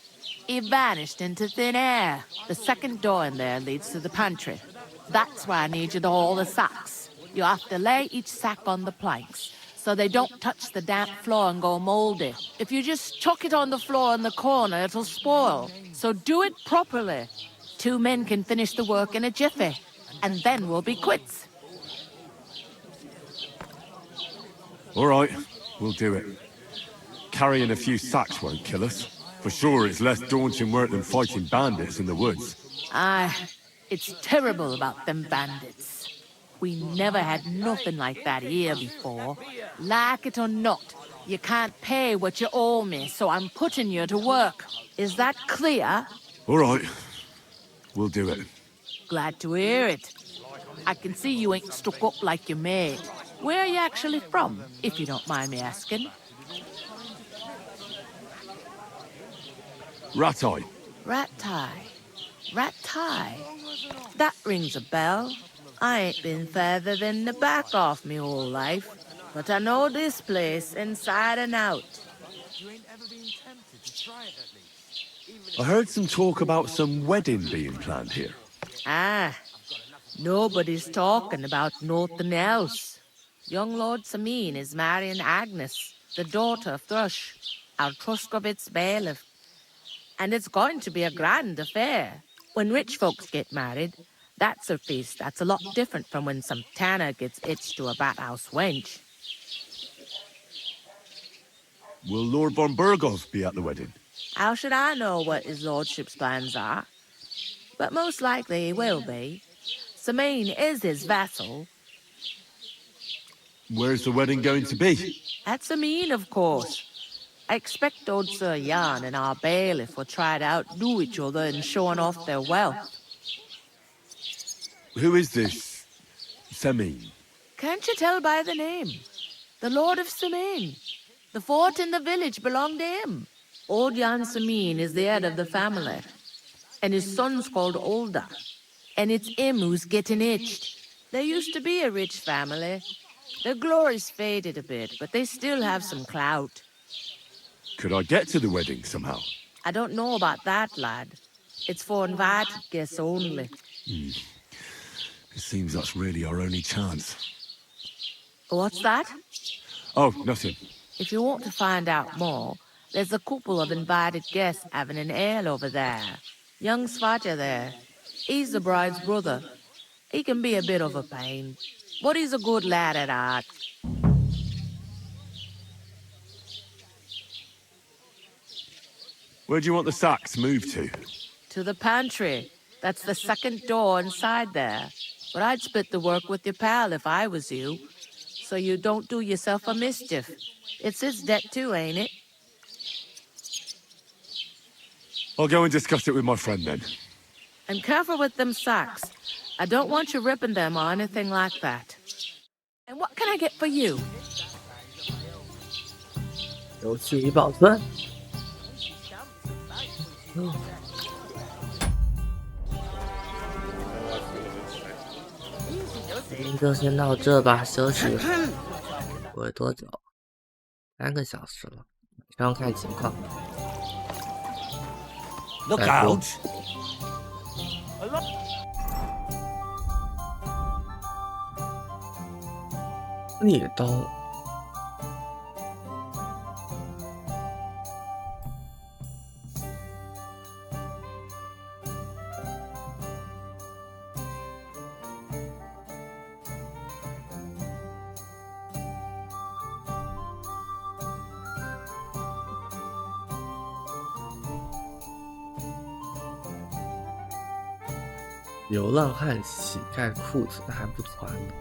Speaker 12: he vanished into thin air. The second door in there leads to the pantry. That's why I need you to haul the sacks. You have to lay each sack on the planks, so they don't touch the damp floor and go moldy. If you just chuck it on the floor in the corner, it'll spoil. So do it properly. 2 men can finish the work in a jiffy, and then we'll be quits.
Speaker 2: All right, we'll do it. Carrying a few sacks won't kill us. For sure, it's less daunting work than fighting bandits in the woods.
Speaker 12: Aye, it's terrible about them bandits. We never had nothing like that here before. Like it or not, you can't pay what you owe me, so I'm putting you to work. Is that clear?
Speaker 2: All right. We'll do it.
Speaker 20: Glad to hear it. I can see you ain't stuck up like your mate. Where are you actually from, if you don't mind me asking?
Speaker 2: Ratai.
Speaker 20: Ratai. That rings a bell. I ain't been further than the back off me whole life, but I know this place inside and out.
Speaker 2: I heard some talk about some wedding being planned here.
Speaker 20: Ah, nobody's talking about nothing else. Young Lord Samin is marrying Agnes, the daughter of Thrush, our Truscovitz bailiff. And it's going to be a grand affair. When rich folks get married, that's a feast that's a lot different from when some tanner gets hitched to a bathouse wench.
Speaker 2: Will Lord von Burgov be at the wedding?
Speaker 20: How should I know what his lordship's plans are? But most likely he will be. Samin is his vassal.
Speaker 2: Where's the wedding going to be?
Speaker 20: At Samin, of course. I expect old Sir Jan and our bailiff will try to outdo each other in showing off their wealth.
Speaker 2: Who is this Semin?
Speaker 20: Can't you tell by the name? The Lord of Samin. The fort and the village belong to him. Old Jan Samin is the head of the family. And his son's called Olda. And it's him who's getting itched. There used to be a rich family. Their glory's faded a bit, but they still have some clout.
Speaker 2: Could I get to the wedding somehow?
Speaker 20: I don't know about that, lad. It's for invited guests only.
Speaker 2: It seems that's really our only chance.
Speaker 20: What's that?
Speaker 2: Oh, nothing.
Speaker 20: If you want to find out more, there's a couple of invited guests having an ale over there. Young Svaja there. He's the bride's brother. He can be a bit of a pain, but he's a good lad at heart.
Speaker 2: Where do you want the sacks moved to?
Speaker 20: To the pantry. That's the second door inside there. But I'd split the work with your pal if I was you, so you don't do yourself a mischief. It's his debt too, ain't it?
Speaker 2: I'll go and discuss it with my friend then.
Speaker 20: And careful with them sacks. I don't want you ripping them or anything like that. And what can I get for you?
Speaker 4: 游戏已保存。就先到这吧，休息。不会多久，3个小时了，然后看情况。
Speaker 7: Look out!
Speaker 4: 猎刀。流浪汉乞丐裤子还不穿呢。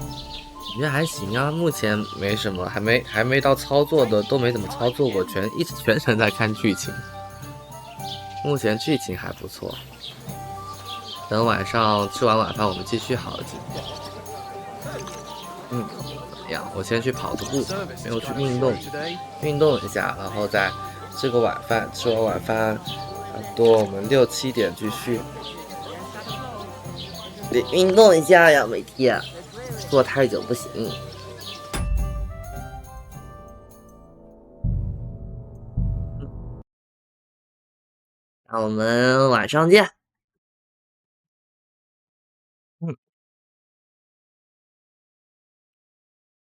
Speaker 4: 我觉得还行啊，目前没什么，还没到操作的都没怎么操作过，全程在看剧情。目前剧情还不错，等晚上吃完晚饭我们继续好了几遍。怎么样？我先去跑个步，没有去运动一下，然后再吃个晚饭，吃完晚饭，差不多我们6、7点继续。得运动一下呀，每天坐太久不行。那我们晚上见。